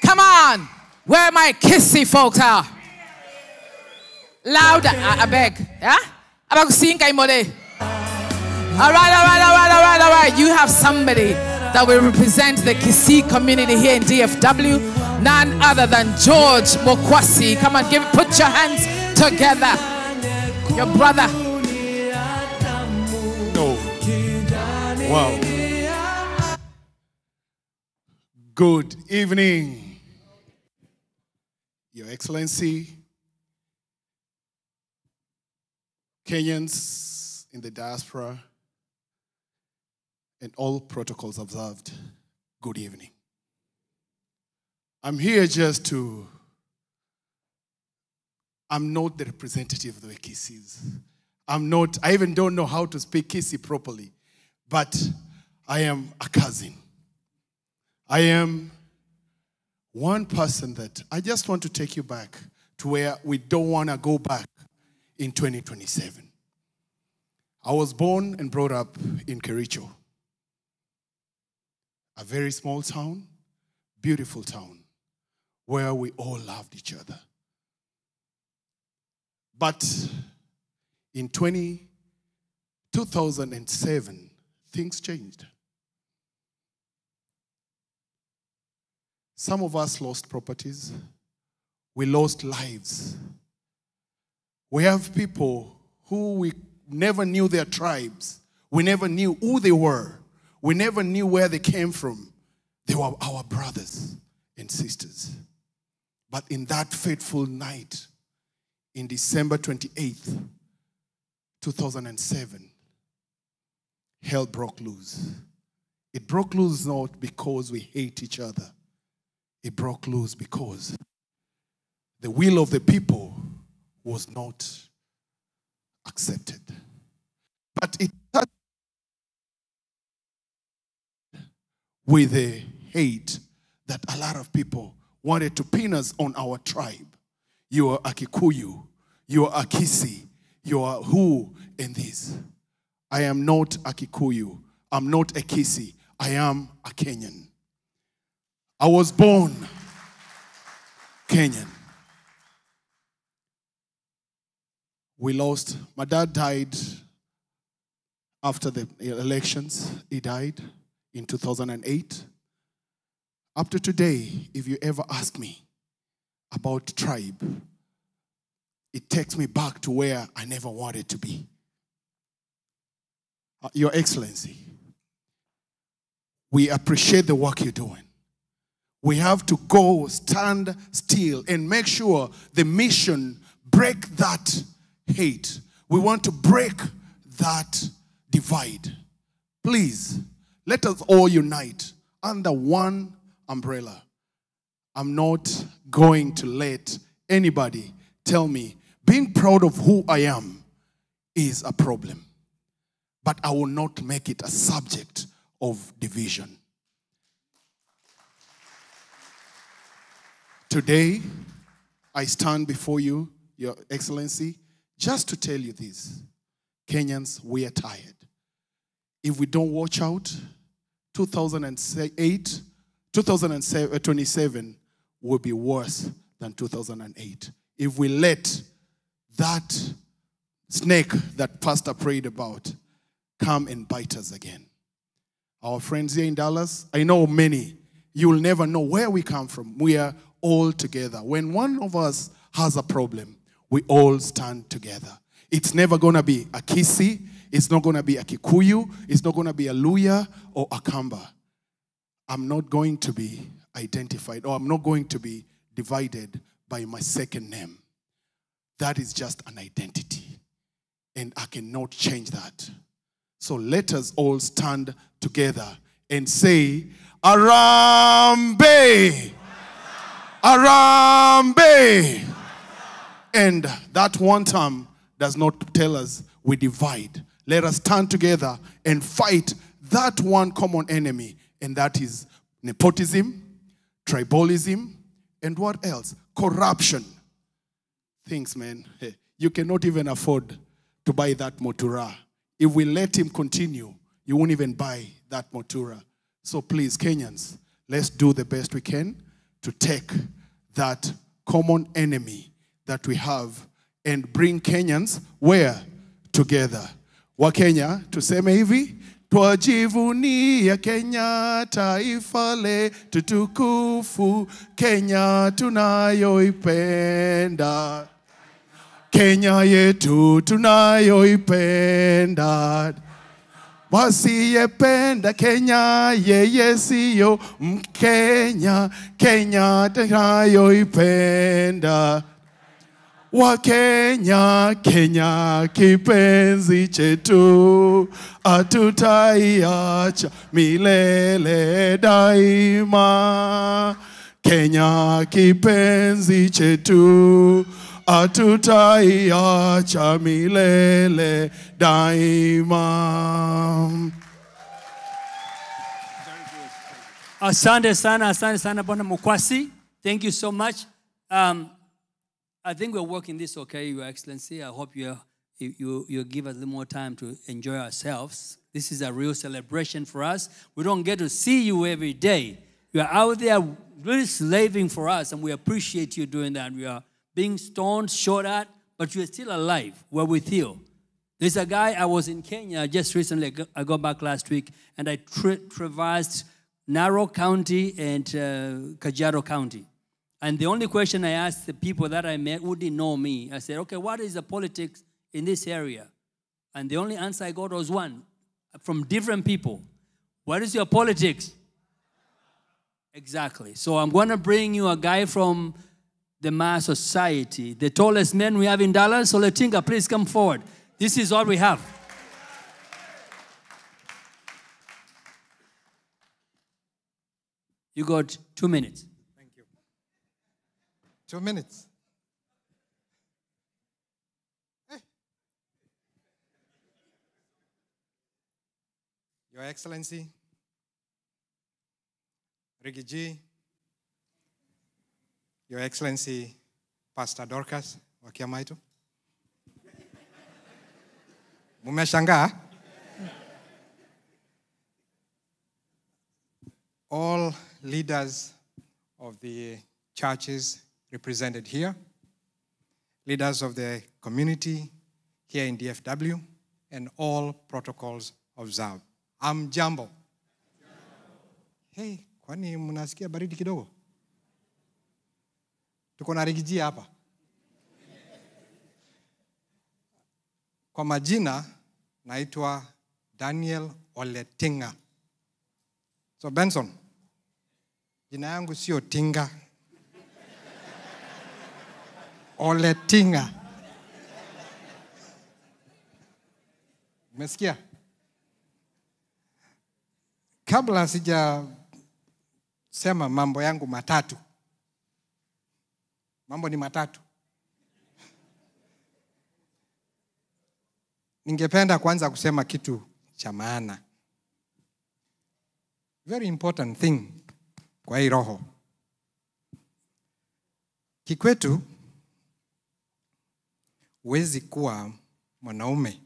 Come on, where my kissy folks are. Loud, I beg. Yeah? Abagusinkai Mole. All right. You have somebody that will represent the Kisii community here in DFW. None other than George Mokwasi. Come on, put your hands together. Your brother. No. Wow. Good evening, Your Excellency, Kenyans in the diaspora, and all protocols observed. Good evening. I'm here just to, I'm not the representative of the Kisis. I even don't know how to speak Kisii properly, but I am a cousin. I am one person that I just want to take you back to where we don't want to go back in 2027. I was born and brought up in Kericho, a very small town, beautiful town, where we all loved each other. But in 2007, things changed. Some of us lost properties. We lost lives. We have people who we never knew their tribes. We never knew who they were. We never knew where they came from. They were our brothers and sisters. But in that fateful night, in December 28th, 2007, hell broke loose. It broke loose not because we hate each other. It broke loose because the will of the people was not accepted. But it started with a hate that a lot of people wanted to pin us on our tribe. You are a Kikuyu, you are a Kisii, you are who in this. I am not a Kikuyu, I'm not a Kisii, I am a Kenyan. I was born Kenyan. We lost, my dad died after the elections. He died in 2008. Up to today, if you ever ask me about tribe, it takes me back to where I never wanted to be. Your Excellency, we appreciate the work you're doing. We have to go stand still and make sure the mission break that hate. We want to break that divide. Please, let us all unite under one umbrella. I'm not going to let anybody tell me being proud of who I am is a problem. But I will not make it a subject of division. Today, I stand before you, Your Excellency, just to tell you this. Kenyans, we are tired. If we don't watch out, 2027 will be worse than 2008. If we let that snake that Pastor prayed about come and bite us again. Our friends here in Dallas, I know many, you will never know where we come from. We are all together. When one of us has a problem, we all stand together. It's never going to be a Kisii. It's not going to be a Kikuyu. It's not going to be a Luya or a Kamba. I'm not going to be identified, or I'm not going to be divided by my second name. That is just an identity, and I cannot change that. So let us all stand together and say, Arambe! Arambe! And that one term does not tell us we divide. Let us stand together and fight that one common enemy, and that is nepotism, tribalism, and what else? Corruption. Things, man. You cannot even afford to buy that motura. If we let him continue, you won't even buy that motura. So please, Kenyans, let's do the best we can to take that common enemy that we have and bring Kenyans where? Together. Wa Kenya, tuseme hivi, twajivunia Kenya, taifa letu tukufu, Kenya tunayoipenda. Kenya yetu tunayoipenda. Wasiyependa Kenya, yeye siyo Mkenya. Kenya tunayoipenda. Wa Kenya, Kenya kipenzi chetu, hatutaiacha milele daima. Kenya kipenzi chetu, hatutaiacha milele daima. Asante sana Bwana Mukwasi. Thank you so much. I think we're working this okay, Your Excellency. I hope you give us a little more time to enjoy ourselves. This is a real celebration for us. We don't get to see you every day. You are out there really slaving for us, and we appreciate you doing that. We are being stoned, shot at, but you are still alive. We're with you. There's a guy, I was in Kenya just recently. I got back last week, and I traversed Narok County and Kajiado County. And the only question I asked the people that I met who didn't know me, I said, okay, what is the politics in this area? And the only answer I got was one from different people. What is your politics? Exactly. So I'm going to bring you a guy from the Maa Society, the tallest man we have in Dallas. So Letinga, please come forward. This is all we have. You got 2 minutes. 2 minutes. Hey. Your Excellency, Rigathi, Your Excellency, Pastor Dorcas wa Kiamaitu. Mumeshangaa? All leaders of the churches represented here, leaders of the community here in DFW, and all protocols observed. Jambo. Hey, kwani mnasikia baridi kidogo? Tuko na Rigathi hapa. Kwa majina, naitwa Daniel Oletinga. So Benson, jina yangu sio Tinga. Oletinga. Umesikia? Kabla sija sema mambo yangu matatu. Mambo ni matatu. Ningependa kwanza kusema kitu cha maana. Very important thing kwa hii roho. Kikwetu, huwezi kuwa mwanaume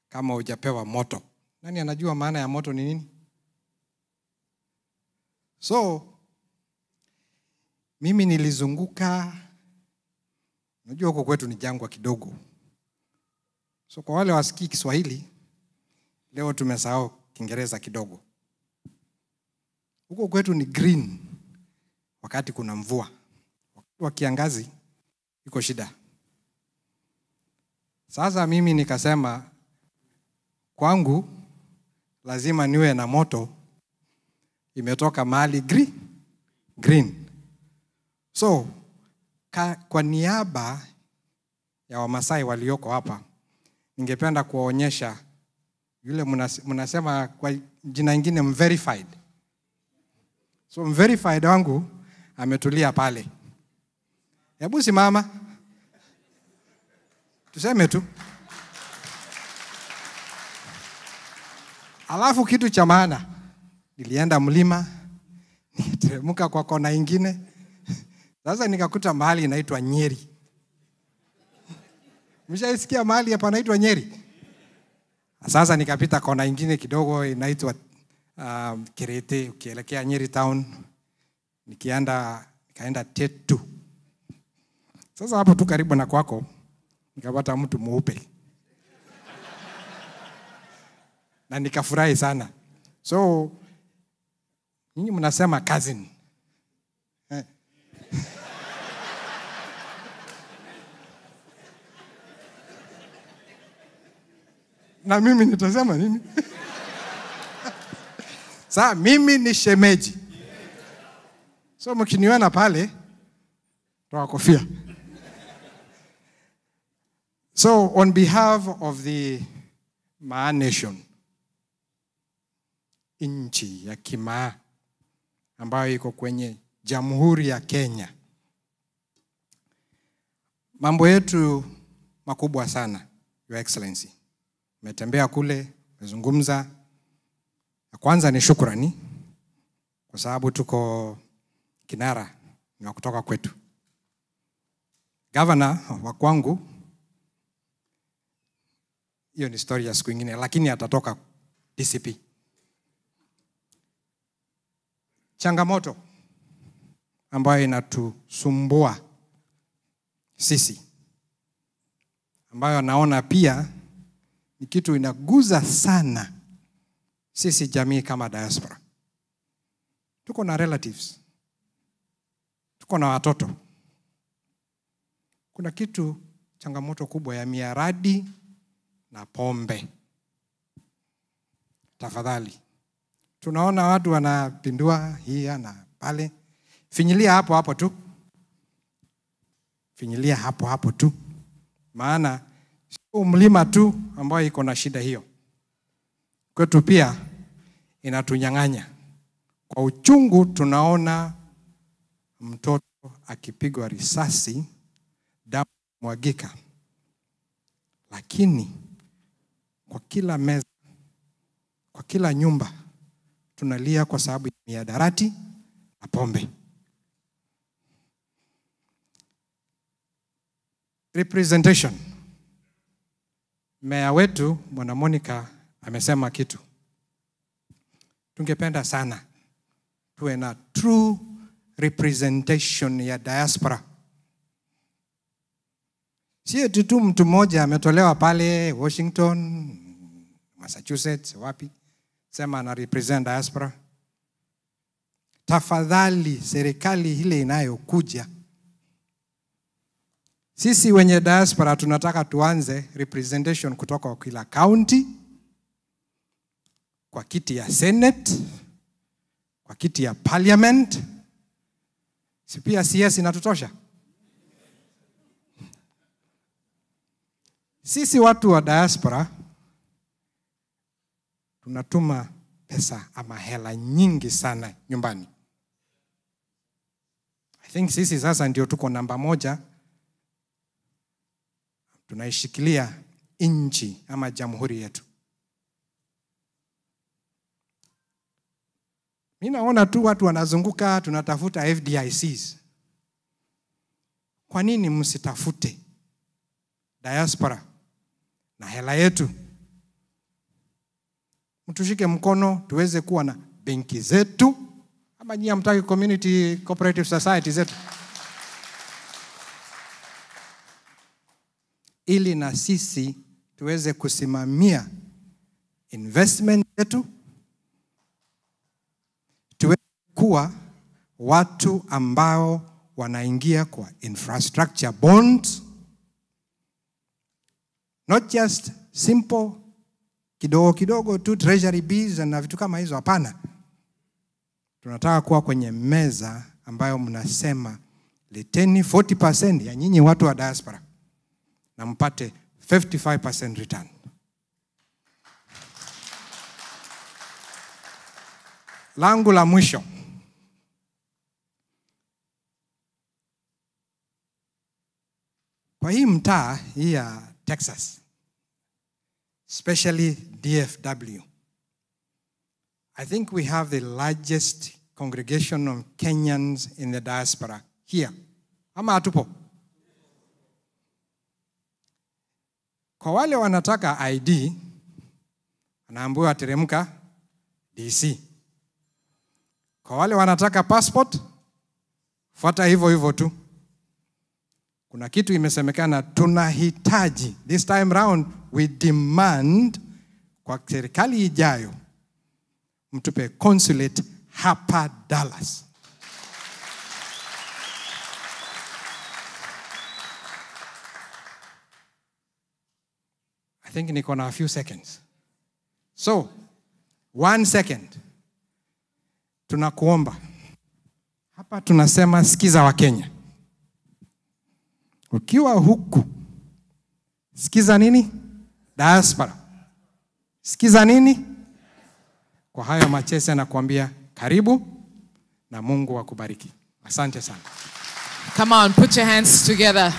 kama hujapewa moto. Nani anajua maana ya moto ni nini? So, mimi nilizunguka, unajua huko kwetu ni jangwa kidogo. So kwa wale wasikii Kiswahili, leo tumesahau Kiingereza kidogo. Huko kwetu ni green wakati kuna mvua. Wakati wa kiangazi iko shida. Sasa mimi nikasema kwangu lazima niwe na moto imetoka mahali green. So kwa niaba ya Wamasai walioko hapa, ningependa kuwaonyesha yule mnasema kwa jina ingine verified. So verified wangu ametulia pale. Hebu simama. Tuseme tu. Alafu kitu cha maana, nilienda mlima, niteremka kwa kona ingine. Sasa nikakuta mahali inaitwa Nyeri. Mshaisikia mahali hapa inaitwa Nyeri? Sasa nikapita kona ingine kidogo inaitwa Kirete, ukielekea Nyeri town. Nikaenda Tetu. Sasa hapo tu karibu na kwako nikapata mtu mweupe. Na nikafurahi sana. So nyinyi mnasema cousin. Na mimi nitasema nini? Sasa mimi ni shemeji. So mkiniona pale toa kofia. So on behalf of the Maa Nation, nchi ya Kimaa ambayo iko kwenye Jamhuri ya Kenya, mambo yetu makubwa sana, Your Excellency. Umetembea kule, umezungumza. Ya kwanza ni shukrani kwa sababu tuko kinara na kutoka kwetu. Governor wa kwangu, hiyo ni story ya siku nyingine, lakini atatoka DCP. Changamoto ambayo inatusumbua sisi, ambayo naona pia ni kitu inaguza sana sisi jamii kama diaspora. Tuko na relatives, tuko na watoto. Kuna kitu, changamoto kubwa ya miaradi na pombe. Tafadhali, tunaona watu wanapindua hii na pale. Finyilia hapo hapo tu. Finyilia hapo hapo tu. Maana sio mlima tu ambao iko na shida hiyo. Kwetu pia inatunyang'anya. Kwa uchungu tunaona mtoto akipigwa risasi, damu mwagika. Lakini kwa kila meza, kwa kila nyumba, tunalia kwa sababu ya mihadarati na pombe. Representation. Meya wetu Bwana Monica amesema kitu. Tungependa sana tuwe na true representation ya diaspora. Sio tu mtu mmoja ametolewa pale Washington, Massachusetts, wapi, sema ana represent diaspora. Tafadhali serikali ile inayokuja, sisi wenye diaspora tunataka tuanze representation kutoka kwa kila county, kwa kiti ya Senate, kwa kiti ya Parliament. Si pia CS inatutosha? Sisi watu wa diaspora tunatuma pesa ama hela nyingi sana nyumbani. I think sisi sasa ndio tuko namba moja. Tunaishikilia nchi ama jamhuri yetu. Mimi naona tu watu wanazunguka, tunatafuta FDICs. Kwa nini msitafute diaspora na hela yetu? Mtushike mkono tuweze kuwa na benki zetu, ama nyinyi hamtaki community cooperative society zetu, ili na sisi tuweze kusimamia investment yetu, tuweze kuwa watu ambao wanaingia kwa infrastructure bonds, not just simple kidogo kidogo tu treasury bills na vitu kama hizo. Hapana. Tunataka kuwa kwenye meza ambayo mnasema leteni 40% ya nyinyi watu wa diaspora na mpate 55% return. Langu la mwisho. Kwa hii mtaa hii ya Texas, especially DFW, I think we have the largest congregation of Kenyans in the diaspora here. Ama hatupo? Kwa wale wanataka ID, anaambiwa teremka DC. Kwa wale wanataka passport, fuata hivyo hivyo tu. Kuna kitu imesemekana tunahitaji. This time round we demand kwa serikali ijayo mtupe consulate hapa Dallas. I think niko na a few seconds. So, 1 second. Tunakuomba. Hapa tunasema sikiza wa Kenya. Ukiwa huku, sikiza nini? Diaspora. Sikiza nini? Kwa hayo machese nakuambia karibu na Mungu akubariki. Asante sana. Come on, put your hands together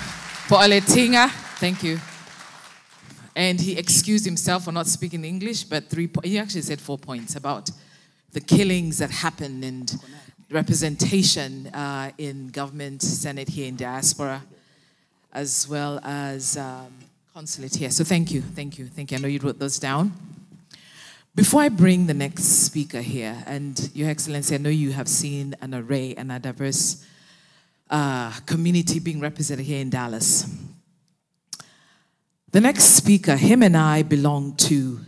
for Aletinga. Thank you. And he excused himself for not speaking English, but he actually said 4 points about the killings that happened and representation in government, Senate here in diaspora, as well as consulate here. So thank you. I know you wrote those down. Before I bring the next speaker here, and Your Excellency, I know you have seen an array and a diverse community being represented here in Dallas. The next speaker, him and I belong to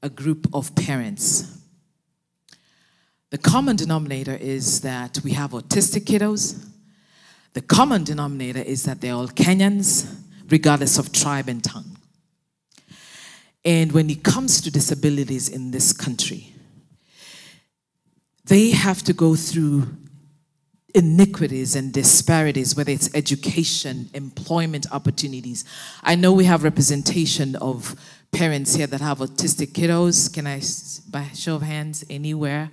a group of parents. The common denominator is that we have autistic kiddos. The common denominator is that they're all Kenyans, regardless of tribe and tongue. And when it comes to disabilities in this country, they have to go through iniquities and disparities, whether it's education, employment opportunities. I know we have representation of parents here that have autistic kiddos. Can I, by show of hands, anywhere?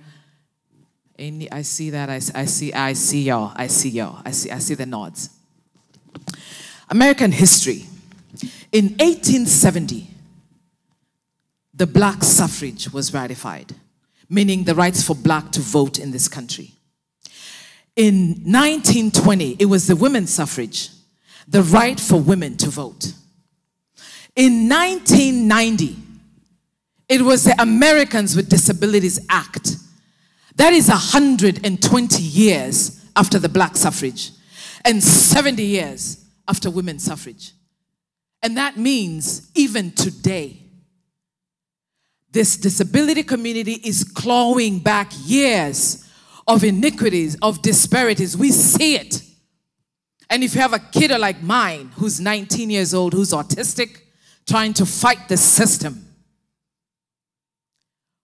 I see that. I see y'all. I see the nods. American history. In 1870, the black suffrage was ratified, meaning the rights for black to vote in this country. In 1920, it was the women's suffrage, the right for women to vote. In 1990, it was the Americans with Disabilities Act. That is 120 years after the black suffrage and 70 years after women's suffrage. And that means even today, this disability community is clawing back years of iniquities, of disparities. We see it. And if you have a kid like mine who's 19 years old, who's autistic, trying to fight the system,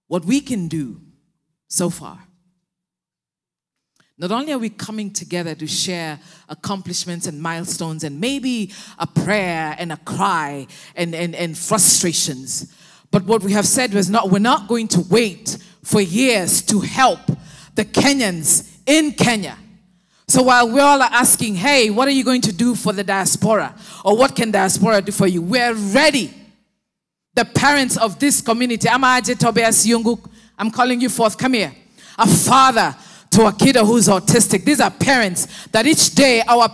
what we can do so far, not only are we coming together to share accomplishments and milestones and maybe a prayer and a cry and frustrations, but what we have said was we're not going to wait for years to help the Kenyans in Kenya. So while we all are asking, hey, what are you going to do for the diaspora? Or what can diaspora do for you? We're ready. The parents of this community, Amaje Tobias Yunguk, I'm calling you forth, come here. A father to a kid who's autistic. These are parents that each day our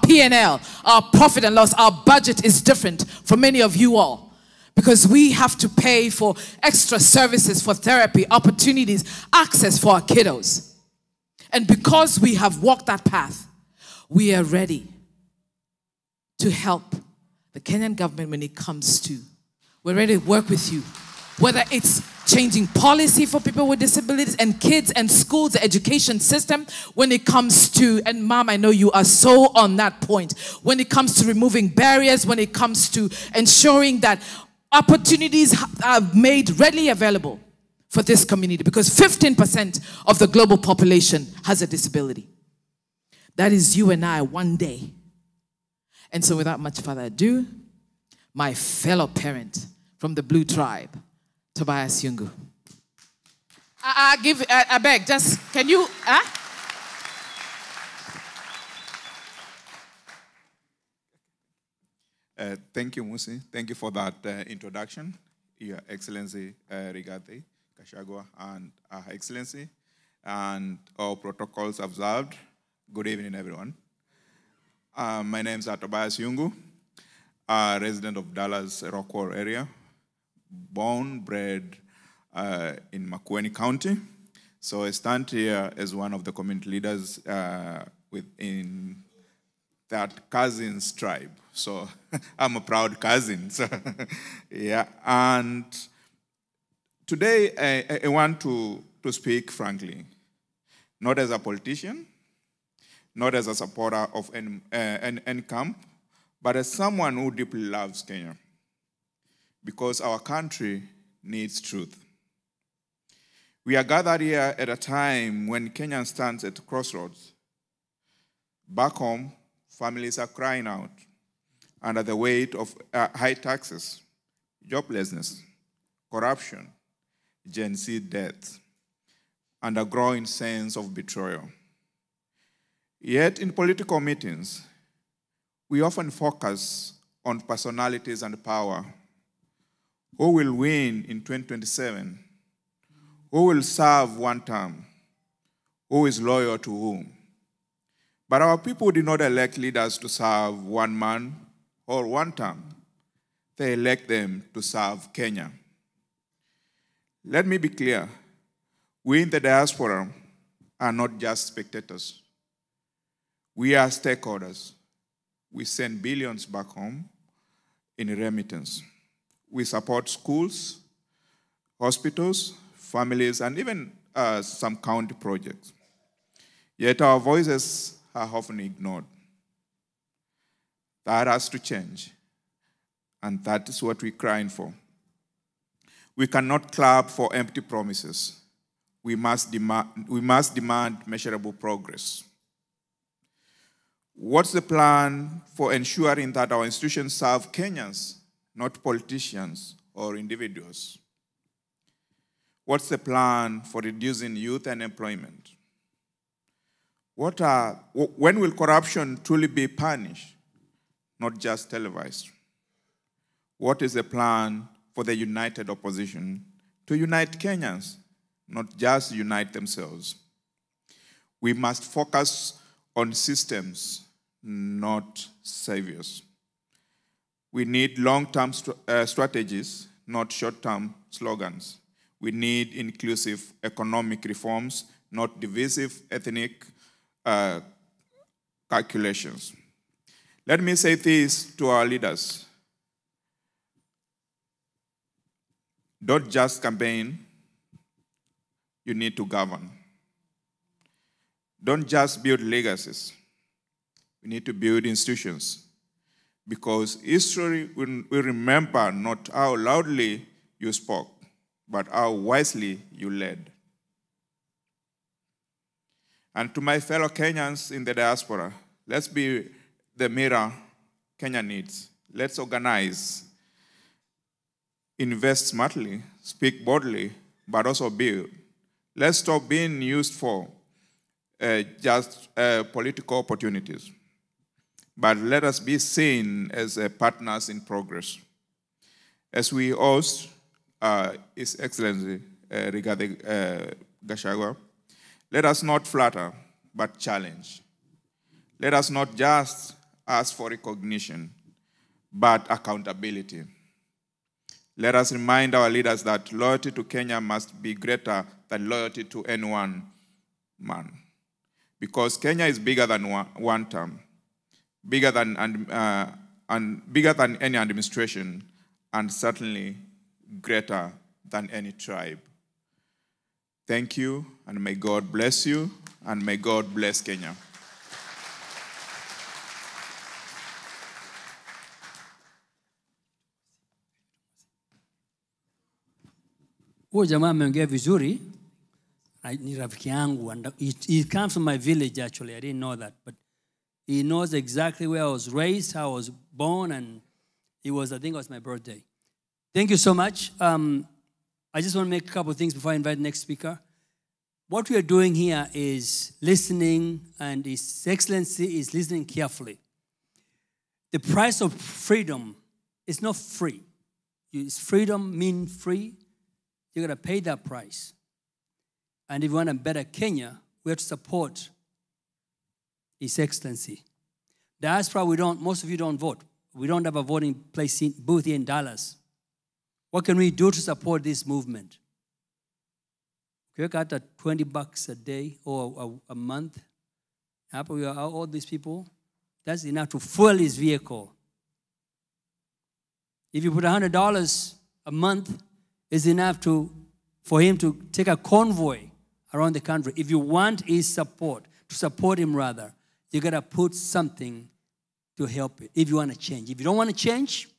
P&L, our profit and loss, our budget is different for many of you all. Because we have to pay for extra services, for therapy, opportunities, access for our kiddos. And because we have walked that path, we are ready to help the Kenyan government when it comes to, we're ready to work with you. Whether it's changing policy for people with disabilities and kids and schools, the education system, when it comes to, and Mom, I know you are so on that point, when it comes to removing barriers, when it comes to ensuring that opportunities are made readily available for this community because 15% of the global population has a disability. That is you and I one day. And so without much further ado, my fellow parent from the Blue Tribe, Tobias Yungu. I beg, just, can you, Thank you, Musi. Thank you for that introduction, Your Excellency Rigathi Gachagua and Her Excellency, and all protocols observed. Good evening, everyone. My name is Tobias Yungu, a resident of Dallas, Rockwall area, born, bred in Makueni County. So I stand here as one of the community leaders within that Cousins tribe. So I'm a proud cousin. So, yeah, and today I want to speak frankly, not as a politician, not as a supporter of any camp, but as someone who deeply loves Kenya, because our country needs truth. We are gathered here at a time when Kenya stands at crossroads. Back home, families are crying out under the weight of high taxes, joblessness, corruption, Gen Z deaths, and a growing sense of betrayal. Yet in political meetings, we often focus on personalities and power. Who will win in 2027? Who will serve one term? Who is loyal to whom? But our people did not elect leaders to serve one man or one term. They elect them to serve Kenya. Let me be clear. We in the diaspora are not just spectators. We are stakeholders. We send billions back home in remittance. We support schools, hospitals, families, and even some county projects. Yet our voices are often ignored. That has to change, and that is what we're crying for. We cannot clap for empty promises. We must demand measurable progress. What's the plan for ensuring that our institutions serve Kenyans, not politicians or individuals? What's the plan for reducing youth unemployment? When will corruption truly be punished, not just televised? What is the plan for the united opposition to unite Kenyans, not just unite themselves? We must focus on systems, not saviors. We need long-term strategies, not short-term slogans. We need inclusive economic reforms, not divisive ethnic calculations. Let me say this to our leaders. Don't just campaign, you need to govern. Don't just build legacies. We need to build institutions. Because history will remember not how loudly you spoke, but how wisely you led. And to my fellow Kenyans in the diaspora, let's be the mirror Kenya needs. Let's organize, invest smartly, speak boldly, but also build. Let's stop being used for just political opportunities. But let us be seen as partners in progress. As we host His Excellency Rigathi Gachagua, let us not flatter, but challenge. Let us not just ask for recognition, but accountability. Let us remind our leaders that loyalty to Kenya must be greater than loyalty to any one man. Because Kenya is bigger than one term, bigger than any administration, and certainly greater than any tribe. Thank you, and may God bless you, and may God bless Kenya. Huyo jamaa ameongea vizuri. Ni rafiki yangu. He comes from my village actually. I didn't know that. But he knows exactly where I was raised, how I was born, and I think it was my birthday. Thank you so much. I just want to make a couple of things before I invite the next speaker. What we are doing here is listening, and His Excellency is listening carefully. The price of freedom is not free. Is freedom mean free? You're going to pay that price. And if you want a better Kenya, we have to support His Excellency. Diaspora, most of you don't vote. We don't have a voting booth here in Dallas. What can we do to support this movement? We got $20 a day or a month. All these people, that's enough to fuel his vehicle. If you put $100 a month, it's enough for him to take a convoy around the country. If you want his support, to support him rather, you got to put something to help it. If you want to change. If you don't want to change,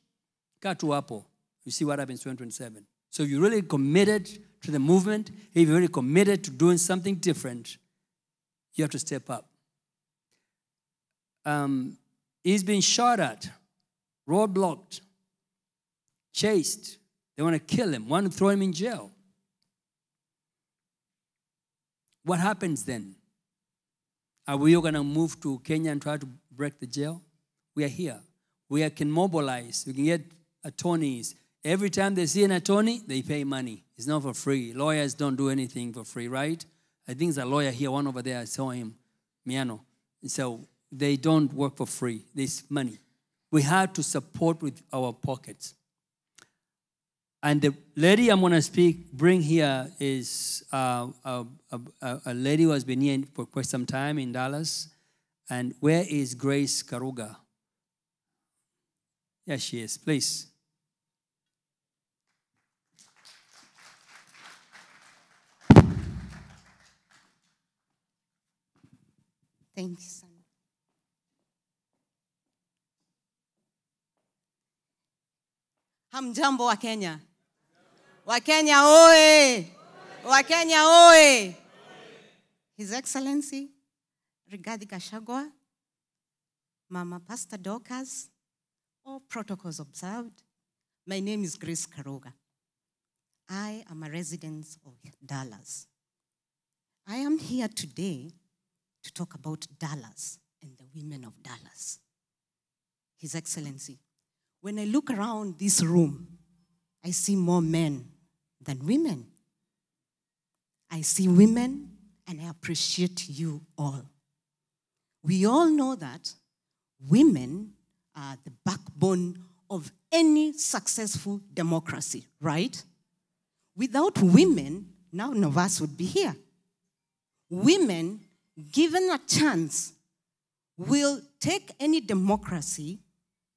got to Apple. You see what happens in 2027. So if you're really committed to the movement, if you're really committed to doing something different, you have to step up. He's been shot at, roadblocked, chased. They want to kill him, want to throw him in jail. What happens then? Are we all going to move to Kenya and try to break the jail? We are here. We can mobilize. We can get attorneys. Every time they see an attorney, they pay money. It's not for free. Lawyers don't do anything for free, right? I think there's a lawyer here, one over there, I saw him, Miano. So they don't work for free. There's money. We have to support with our pockets. And the lady I'm going to bring here is a lady who has been here for quite some time in Dallas. And where is Grace Karuga? Yes, she is. Please. Thank you, son. Hamjambo wa Kenya. Wa Kenya oe. Wa Kenya oe. His Excellency Rigathi Gachagua, Mama Pastor Dorcas, all protocols observed. My name is Grace Karuga. I am a resident of Dallas. I am here today to talk about Dallas and the women of Dallas. His Excellency, when I look around this room, I see more men than women. I see women, and I appreciate you all. We all know that women are the backbone of any successful democracy, right? Without women, none of us would be here. Women, given a chance, will take any democracy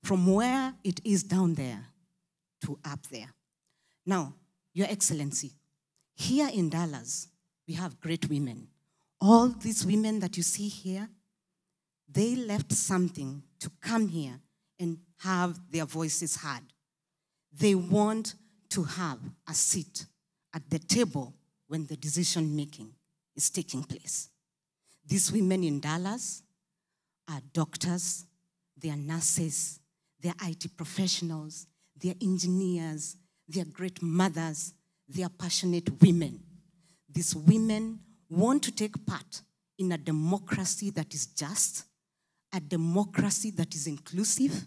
from where it is down there to up there. Now, Your Excellency, here in Dallas, we have great women. All these women that you see here, they left something to come here and have their voices heard. They want to have a seat at the table when the decision making is taking place. These women in Dallas are doctors, they are nurses, they are IT professionals, they are engineers, they are great mothers, they are passionate women. These women want to take part in a democracy that is just, a democracy that is inclusive,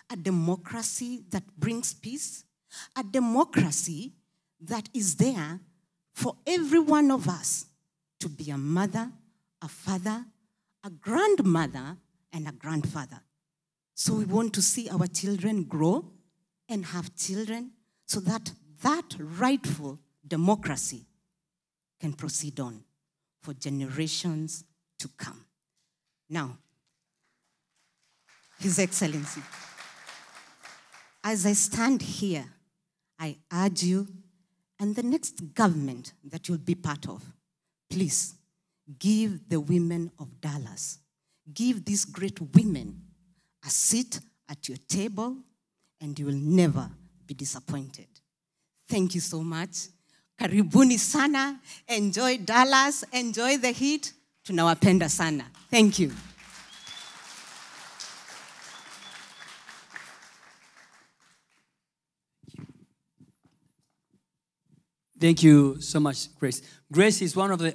a democracy that brings peace, a democracy that is there for every one of us to be a mother, a father, a grandmother, and a grandfather. So we want to see our children grow and have children so that that rightful democracy can proceed on for generations to come. Now, His Excellency, as I stand here, I urge you and the next government that you'll be part of, please give the women of Dallas, give these great women a seat at your table, and you will never be disappointed. Thank you so much. Karibuni sana. Enjoy Dallas. Enjoy the heat. Tunawapenda sana. Thank you. Thank you so much, Grace. Grace is one of the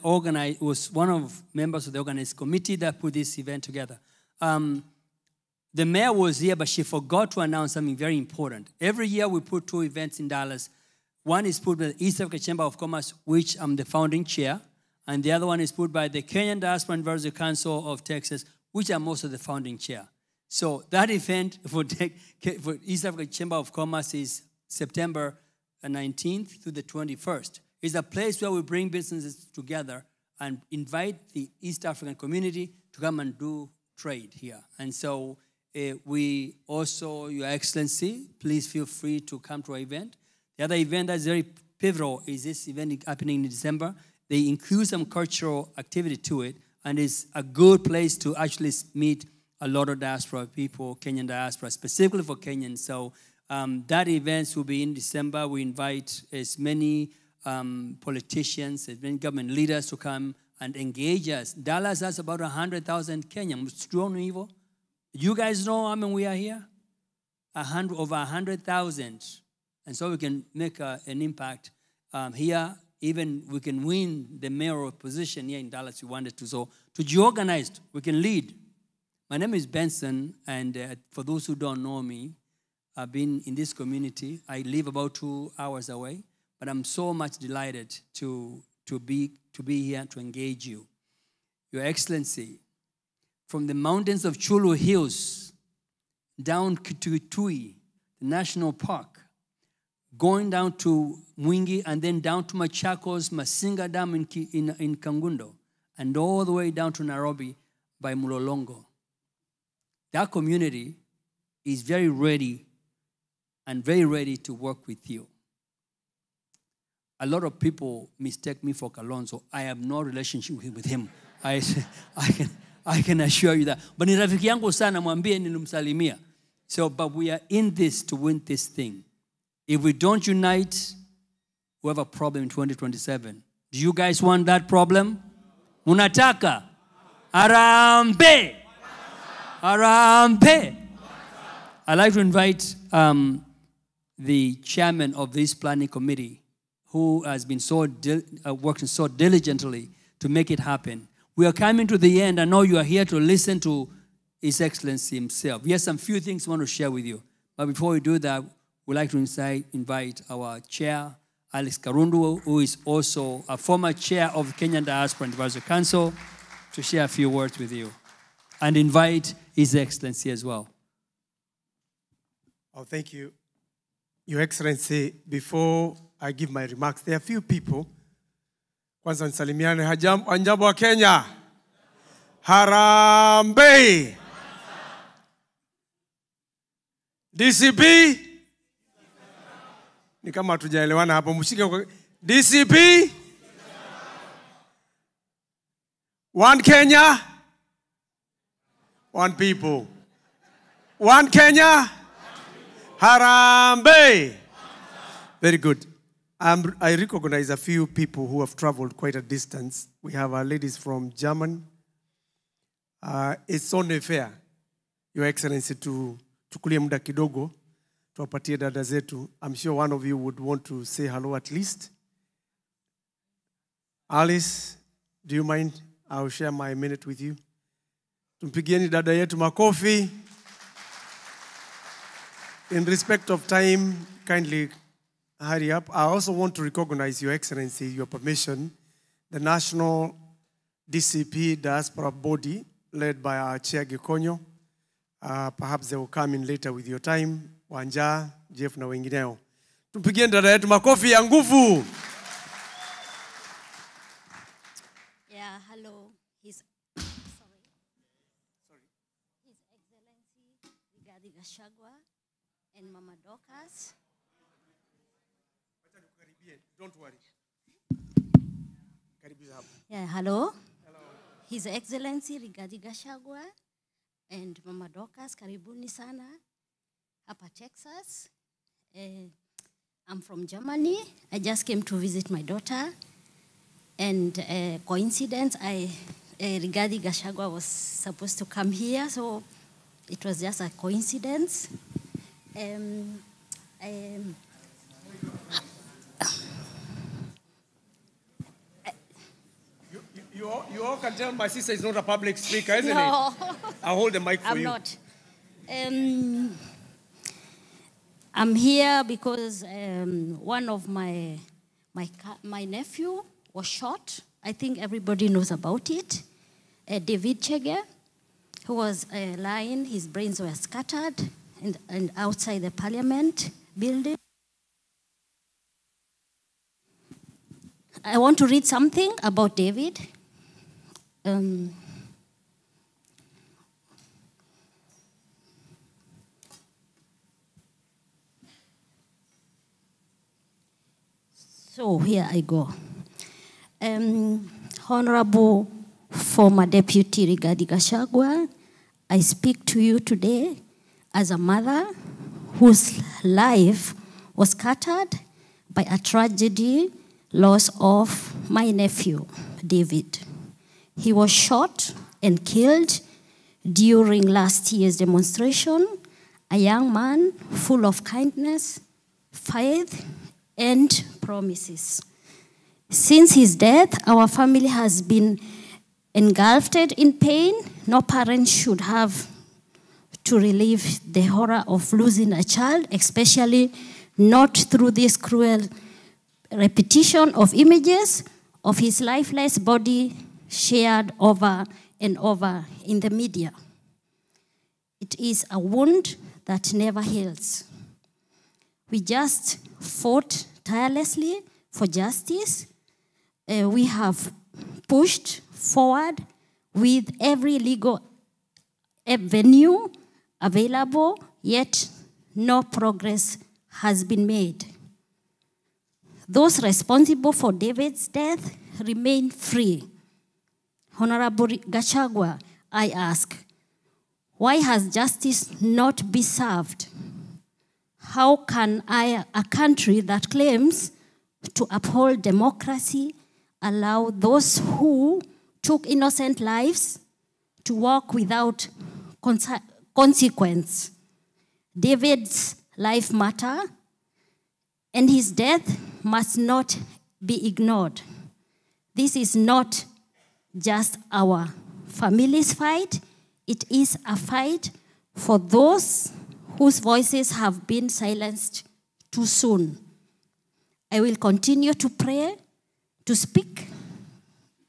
was one of members of the organized committee that put this event together. The mayor was here, but she forgot to announce something very important. Every year we put 2 events in Dallas. One is put by the East Africa Chamber of Commerce, which I'm the founding chair, and the other one is put by the Kenyan Diaspora Advisory Council of Texas, which I'm also the founding chair. So that event for East Africa Chamber of Commerce is September 19th to the 21st. It's a place where we bring businesses together and invite the East African community to come and do trade here. And so we also, Your Excellency, please feel free to come to our event. The other event that's very pivotal is this event happening in December. They include some cultural activity to it, and it's a good place to actually meet a lot of diaspora people, Kenyan diaspora, specifically for Kenyans. So that event will be in December. We invite as many politicians, as many government leaders to come and engage us. Dallas has about 100,000 Kenyans. Do you know evil? You guys know, I mean, we are here? Over 100,000. And so we can make an impact here. Even we can win the mayoral position here in Dallas. We wanted to. So to be organized, we can lead. My name is Benson, and for those who don't know me, I've been in this community. I live about 2 hours away, but I'm so much delighted to be here to engage you. Your Excellency, from the mountains of Chulu Hills down to Tui, the National Park, going down to Mwingi and then down to Machakos, Masinga Dam in Kangundo, and all the way down to Nairobi by Mulolongo. That community is very ready and very ready to work with you. A lot of people mistake me for Kalonzo. I have no relationship with him. I can assure you that. But ni rafiki yangu sana, mwambie nilimsalimia. So, but we are in this to win this thing. If we don't unite, we have a problem in 2027. Do you guys want that problem? Munataka? Arambe! Arambe! I'd like to invite the chairman of this planning committee, who has been working so diligently to make it happen. We are coming to the end. I know you are here to listen to His Excellency himself. We have some few things we want to share with you. But before we do that, we'd like to invite our chair, Alex Karundu, who is also a former chair of the Kenyan Diaspora Advisory Council, to share a few words with you. And invite His Excellency as well. Oh, thank you. Your Excellency, before I give my remarks, there are a few people. Kwanza nisalimiane, Anjambo wa Kenya. Harambee. DCP. Ni kama hatujaelewana hapo, mshike. DCP. One Kenya. One people. One Kenya. Harambee. Very good. I recognize a few people who have traveled quite a distance. We have our ladies from Germany. It's only fair, Your Excellency, tuchukulie muda kidogo, tuwapatie dada zetu. I'm sure one of you would want to say hello at least. Alice, do you mind? I'll share my minute with you. Tumpigieni dada yetu makofi. In respect of time, kindly hurry up. I also want to recognize, Your Excellency, your permission, the National DCP Diaspora Body, led by our Chair Gikonyo. Perhaps they will come in later with your time. Wanja, Jeff na wengineo. Tumpigieni dada yetu makofi ya nguvu. Yeah, hello. His Excellency Rigathi Gachagua and Mama Dorcas. Don't worry. Yeah, hello. Hello. His Excellency Rigathi Gachagua and Mama Dorcas, karibuni sana hapa Texas. I'm from Germany. I just came to visit my daughter. And coincidence, Rigathi Gachagua was supposed to come here, so it was just a coincidence. You all can tell my sister is not a public speaker, isn't No. it? I'll hold the mic for I'm you. not. I'm here because one of my nephew was shot. I think everybody knows about it. David Chege, who was lying, his brains were scattered and outside the parliament building. I want to read something about David. So here I go. Honorable former Deputy Rigathi Gachagua, I speak to you today as a mother whose life was scattered by a tragedy, loss of my nephew, David. He was shot and killed during last year's demonstration, a young man full of kindness, faith, and promises. Since his death, our family has been engulfed in pain. No parent should have to relive the horror of losing a child, especially not through this cruel repetition of images of his lifeless body shared over and over in the media. It is a wound that never heals. We just fought tirelessly for justice. We have pushed forward with every legal avenue available, yet no progress has been made. Those responsible for David's death remain free. Honorable Gachagua, I ask, why has justice not been served? How can a country that claims to uphold democracy allow those who took innocent lives to walk without consequence? David's life matter, and his death must not be ignored. This is not just our family's fight, it is a fight for those whose voices have been silenced too soon. I will continue to pray, to speak,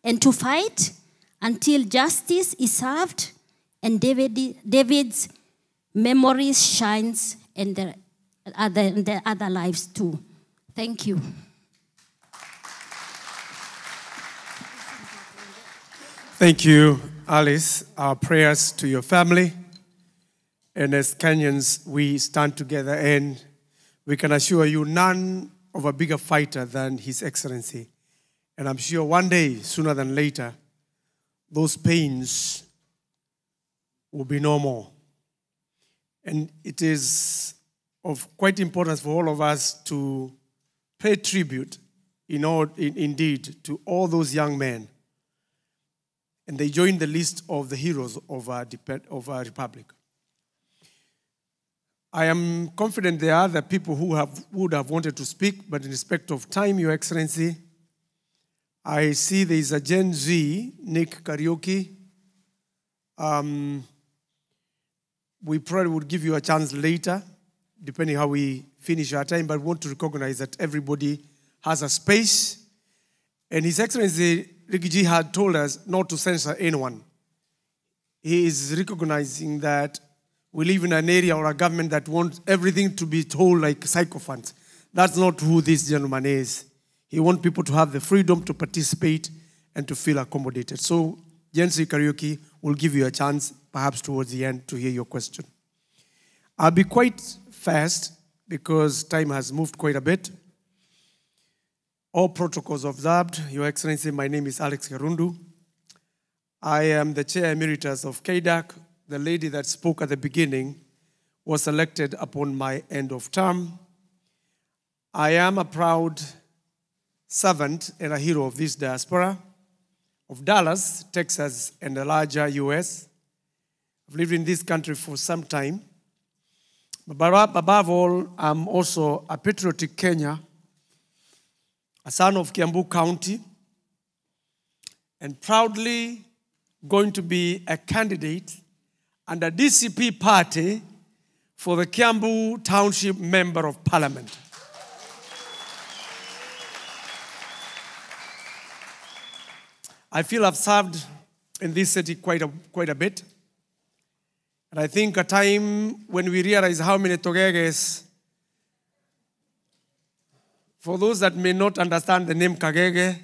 and to fight until justice is served and David's memory shines in the other lives too. Thank you. Thank you, Alice. Our prayers to your family. And as Kenyans, we stand together and we can assure you none of a bigger fighter than His Excellency. And I'm sure one day, sooner than later, those pains will be no more. And it is of quite importance for all of us to pay tribute, indeed, to all those young men. And they join the list of the heroes of our republic. I am confident there are other people who would have wanted to speak, but in respect of time, Your Excellency, I see there is a Gen Z, Nick Karaoke. We probably would give you a chance later, depending how we finish our time, but we want to recognize that everybody has a space. And His Excellency Rigathi had told us not to censor anyone. He is recognizing that we live in an area or a government that wants everything to be told like sycophants. That's not who this gentleman is. He wants people to have the freedom to participate and to feel accommodated. So, Gen Z Karaoke will give you a chance, perhaps towards the end, to hear your question. I'll be quite fast because time has moved quite a bit. All protocols observed. Your Excellency, my name is Alex Karundu. I am the Chair Emeritus of KDAC. The lady that spoke at the beginning was elected upon my end of term. I am a proud servant and a hero of this diaspora of Dallas, Texas, and the larger US. I've lived in this country for some time. But above all, I'm also a patriotic Kenyan, a son of Kiambu County, and proudly going to be a candidate under DCP party for the Kiambu Township Member of Parliament. I feel I've served in this city quite a bit. And I think a time when we realize how many Togeges, for those that may not understand the name Kagege,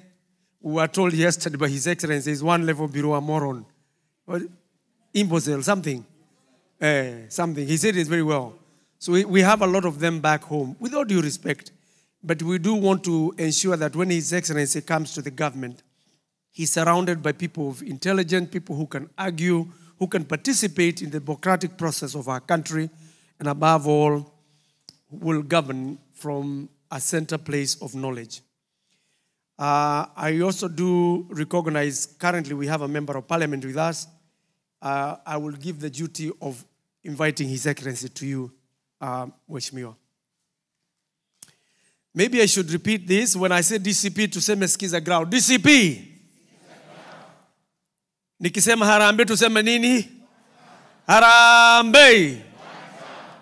we were told yesterday by His Excellency is one level below a moron. Imbecile, something. Something. He said it very well. So we have a lot of them back home, with all due respect. But we do want to ensure that when His Excellency comes to the government, he's surrounded by people of intelligence, people who can argue, who can participate in the democratic process of our country, and above all, will govern from a center place of knowledge. I also do recognize, currently we have a member of parliament with us. I will give the duty of inviting His Excellency to you, Mheshimiwa. Maybe I should repeat this. When I say DCP, tuseme sikiza ground. DCP! Nikisema harambe tuseme nini? Harambe!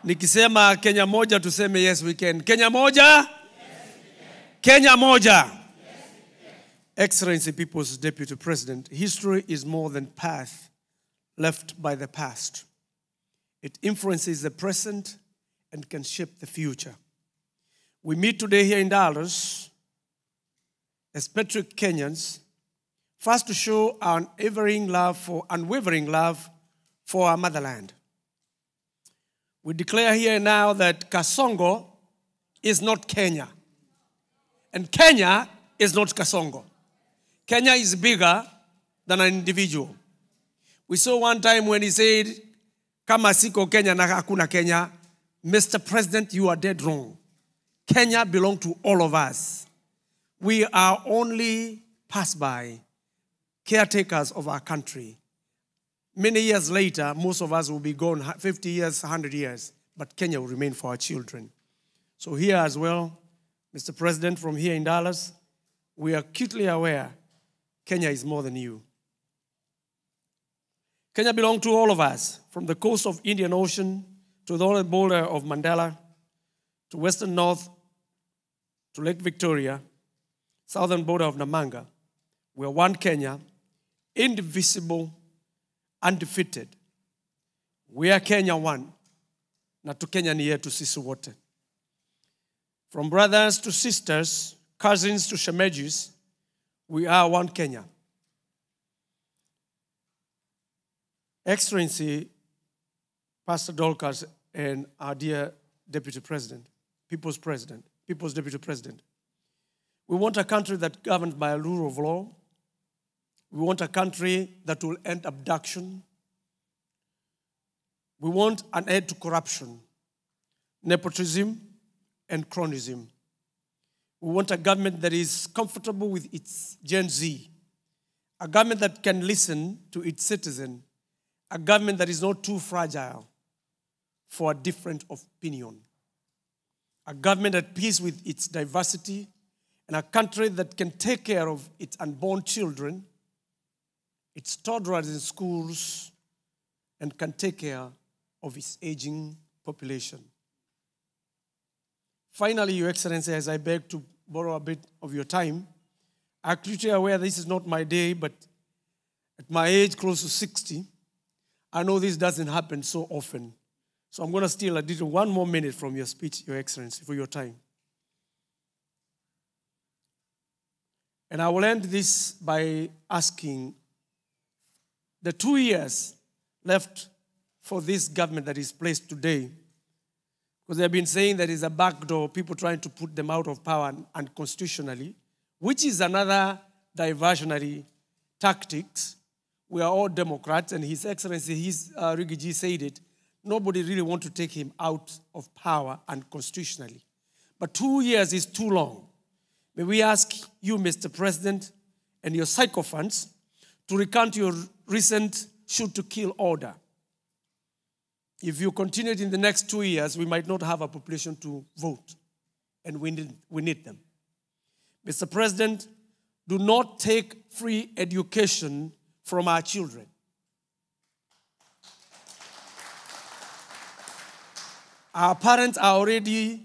Nikisema Kenya moja tuseme yes we can. Kenya moja? Yes, we can. Kenya moja? Yes, we can. Excellency, People's Deputy President, history is more than path left by the past. It influences the present and can shape the future. We meet today here in Dallas as patriotic Kenyans, first to show our unwavering love for our motherland. We declare here now that Kasongo is not Kenya. And Kenya is not Kasongo. Kenya is bigger than an individual. We saw one time when he said, kama siko Kenya na hakuna Kenya, Mr. President, you are dead wrong. Kenya belongs to all of us. We are only pass-by, caretakers of our country. Many years later, most of us will be gone, 50 years, 100 years, but Kenya will remain for our children. So here as well, Mr. President, from here in Dallas, we are acutely aware Kenya is more than you. Kenya belongs to all of us, from the coast of Indian Ocean to the northern border of Mandela, to western north, to Lake Victoria, southern border of Namanga. We are one Kenya, indivisible, undefeated. We are Kenya one. Na tu Kenya ni yetu sisi wote. From brothers to sisters, cousins to shemejis, we are one Kenya. Excellency, Pastor Dorcas, and our dear Deputy President, People's Deputy President. We want a country that governs by a rule of law. We want a country that will end abduction. We want an end to corruption, nepotism, and cronyism. We want a government that is comfortable with its Gen Z, a government that can listen to its citizen, a government that is not too fragile for a different opinion, a government at peace with its diversity, and a country that can take care of its unborn children, its toddlers in schools, and can take care of its aging population. Finally, Your Excellency, as I beg to borrow a bit of your time, I'm clearly aware this is not my day, but at my age, close to 60, I know this doesn't happen so often. So I'm going to steal one more minute from your speech, Your Excellency, for your time. And I will end this by asking the 2 years left for this government that is placed today, because they have been saying there is a backdoor, people trying to put them out of power unconstitutionally, which is another diversionary tactics. We are all Democrats, and His Excellency, Rigathi said it, nobody really wants to take him out of power unconstitutionally. but 2 years is too long. May we ask you, Mr. President, and your sycophants to recount your recent shoot-to-kill order. If you continue it in the next 2 years, we might not have a population to vote, and we need them. Mr. President, do not take free education from our children. Our parents are already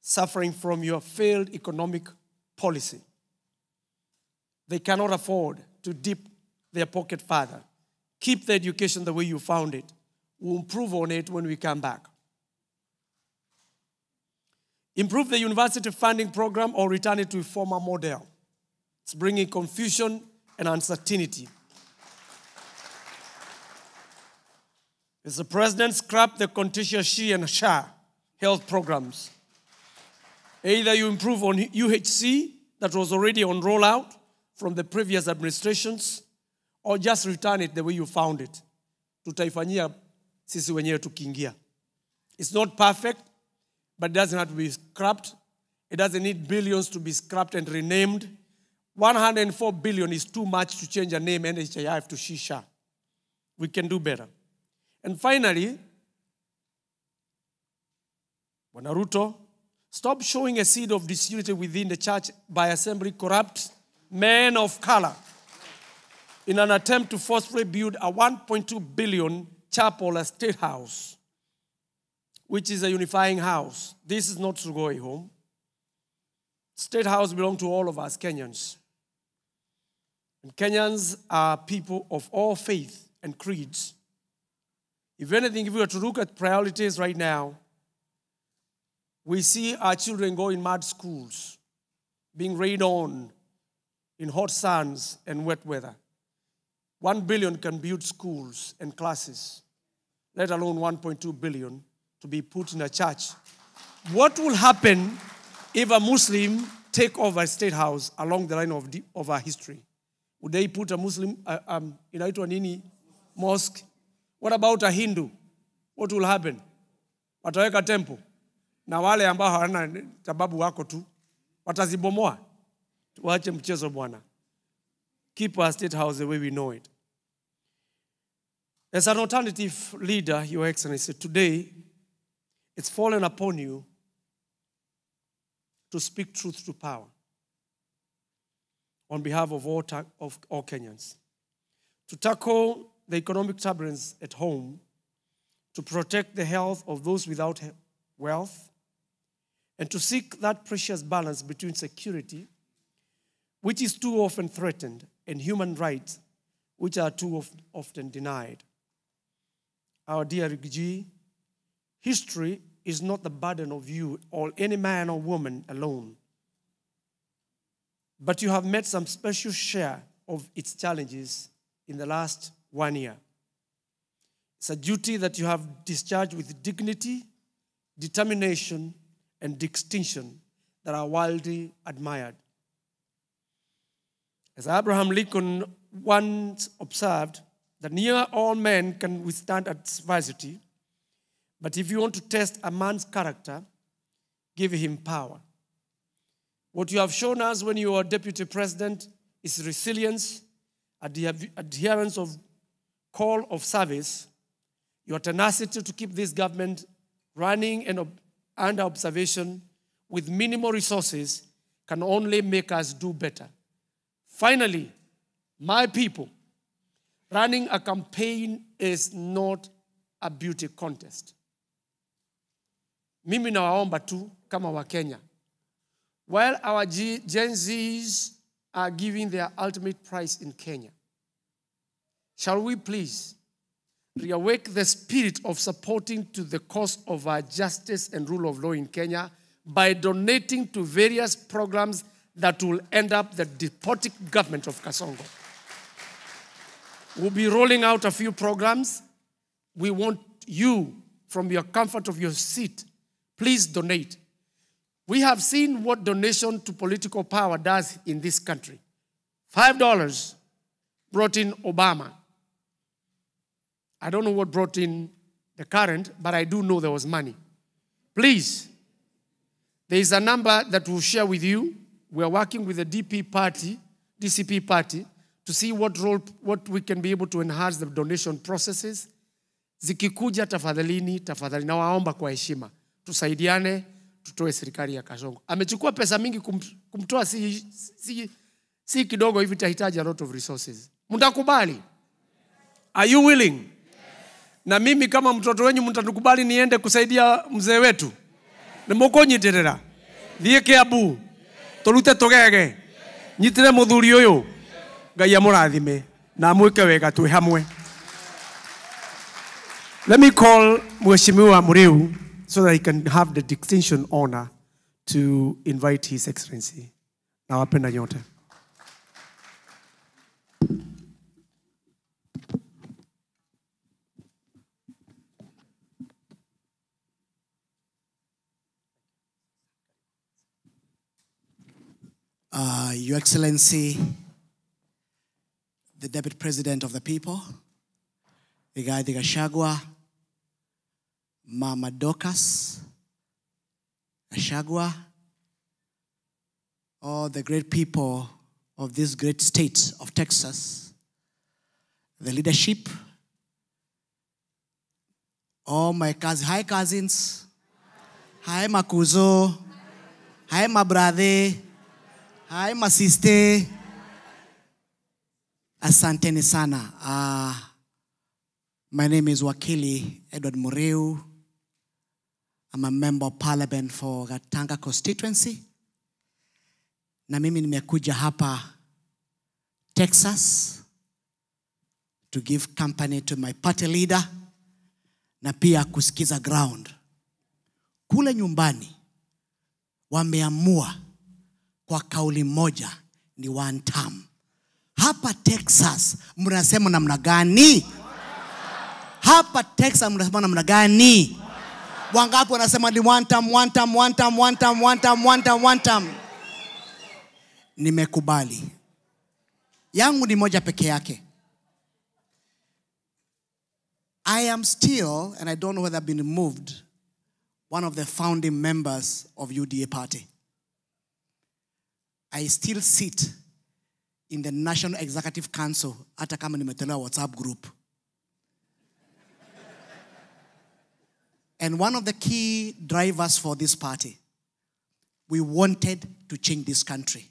suffering from your failed economic policy. They cannot afford to dip their pocket further. Keep the education the way you found it. We'll improve on it when we come back. Improve the university funding program or return it to a former model. It's bringing confusion and uncertainty. Mr. President, scrap the contentious SHE and SHA health programs. Either you improve on UHC that was already on rollout from the previous administrations, or just return it the way you found it. Tutaifanyia sisi wenyewe tukiingia. It's not perfect, but it doesn't have to be scrapped. It doesn't need billions to be scrapped and renamed. 104 billion is too much to change a name NHIF to SHISHA. We can do better. And finally, Naruto, stop showing a seed of disunity within the church by assembling corrupt men of color in an attempt to forcefully build a 1.2 billion chapel, a state house, which is a unifying house. This is not Sugoi home. State house belongs to all of us Kenyans. And Kenyans are people of all faith and creeds. If anything, if we were to look at priorities right now, we see our children go in mud schools, being rained on in hot suns and wet weather. 1 billion can build schools and classes, let alone 1.2 billion to be put in a church. What will happen if a Muslim take over a state house along the line of our history? Would they put a Muslim, inaitwa nini, mosque? What about a Hindu? What will happen? Wataweka temple. Na wale ambao hawana sababu wako tu, watazibomoa. Tuache mchezo bwana. Keep our state house the way we know it. As an alternative leader, Your Excellency, today, it's fallen upon you to speak truth to power on behalf of all Kenyans, to tackle the economic turbulence at home, to protect the health of those without wealth, and to seek that precious balance between security, which is too often threatened, and human rights, which are too often denied. Our dear Rigathi, history is not the burden of you or any man or woman alone, but you have met some special share of its challenges in the last 1 year. It's a duty that you have discharged with dignity, determination, and distinction that are widely admired. As Abraham Lincoln once observed, that near all men can withstand adversity, but if you want to test a man's character, give him power. What you have shown us when you were deputy president is resilience, adherence of call of service, your tenacity to keep this government running and under observation with minimal resources can only make us do better. Finally, my people, running a campaign is not a beauty contest. Mimi nawaomba tu kama wa Kenya. While our Gen Zs are giving their ultimate prize in Kenya, shall we please reawake the spirit of supporting to the cause of our justice and rule of law in Kenya by donating to various programs that will end up the despotic government of Kasongo. We'll be rolling out a few programs. We want you, from your comfort of your seat, please donate. We have seen what donation to political power does in this country. $5 brought in Obama. I don't know what brought in the current, but I do know there was money. Please, There is a number that we'll share with you. We are working with the DCP party, to see what we can be able to enhance the donation processes. Zikikuja tafadhalini, na waomba kwa heshima. Tusaidiane, tutoe serikali ya Kasongo. Amechukua pesa mingi kumtoa si kidogo hivi, tahitaji a lot of resources. Mtakubali? Are you willing? Yes. Na mimi kama mtoto wenyu mtanikubali niende kusaidia mzee wetu? Yes. Nimukonyiterera. Yes. Thie Kiambu. Turute tugege. Yes. Nyitire muthuri uyu. Ngai amurathime na mwike wega twi hamwe. Let me call Mheshimiwa Muriu so that he can have the distinction honor to invite His Excellency. Nawapenda nyote. Your Excellency, the Deputy President of the People, Rigathi Gachagua, Mama Dorcas Gachagua, all the great people of this great state of Texas, the leadership, all my cousins, hi cousins, hi Makuzo, hi my brother, hi my sister, asanteni sana. My name is Wakili Edward Muriu. I'm a member of parliament for Gatanga constituency. Na mimi nimekuja hapa Texas to give company to my party leader na pia kusikiza ground. Kule nyumbani wameamua kwa kauli moja ni one term. Hapa Texas mnasema namna gani? Hapa Texas mnasema namna gani? Wangapi wanasema ni one term, one term, one term, one term, one term, one term, one term? Nimekubali. Yangu ni moja peke yake. I am still, and I don't know whether I've been removed, one of the founding members of UDA party. I still sit in the National Executive Council, hata kama nimetolewa WhatsApp group. And one of the key drivers for this party, we wanted to change this country.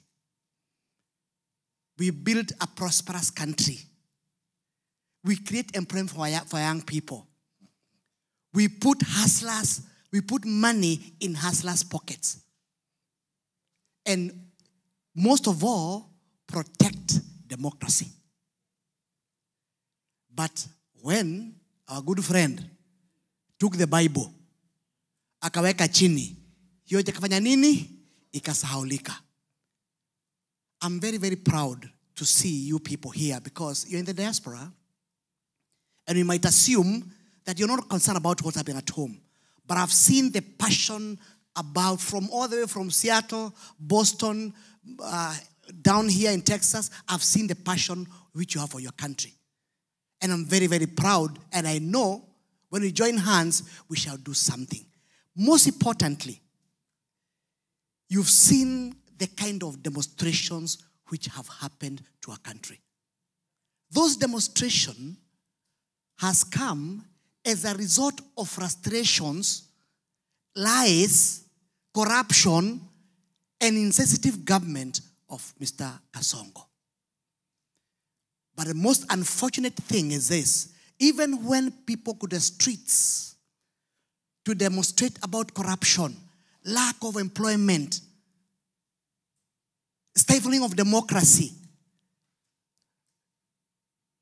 We built a prosperous country. We create employment for young people. We put hustlers, we put money in hustlers' pockets. And most of all, protect democracy. But when our good friend took the Bible, akaweka chini, yote kafanya nini? Ikasahaulika. I'm very, very proud to see you people here because you're in the diaspora and you might assume that you're not concerned about what's happening at home. But I've seen the passion about from all the way from Seattle, Boston, down here in Texas. I've seen the passion which you have for your country. And I'm very, very proud. And I know when we join hands, we shall do something. Most importantly, you've seen the kind of demonstrations which have happened to our country. Those demonstrations has come as a result of frustrations, lies, corruption, and insensitive government of Mr. Kasongo. But the most unfortunate thing is this: even when people go to the streets to demonstrate about corruption, lack of employment, stifling of democracy,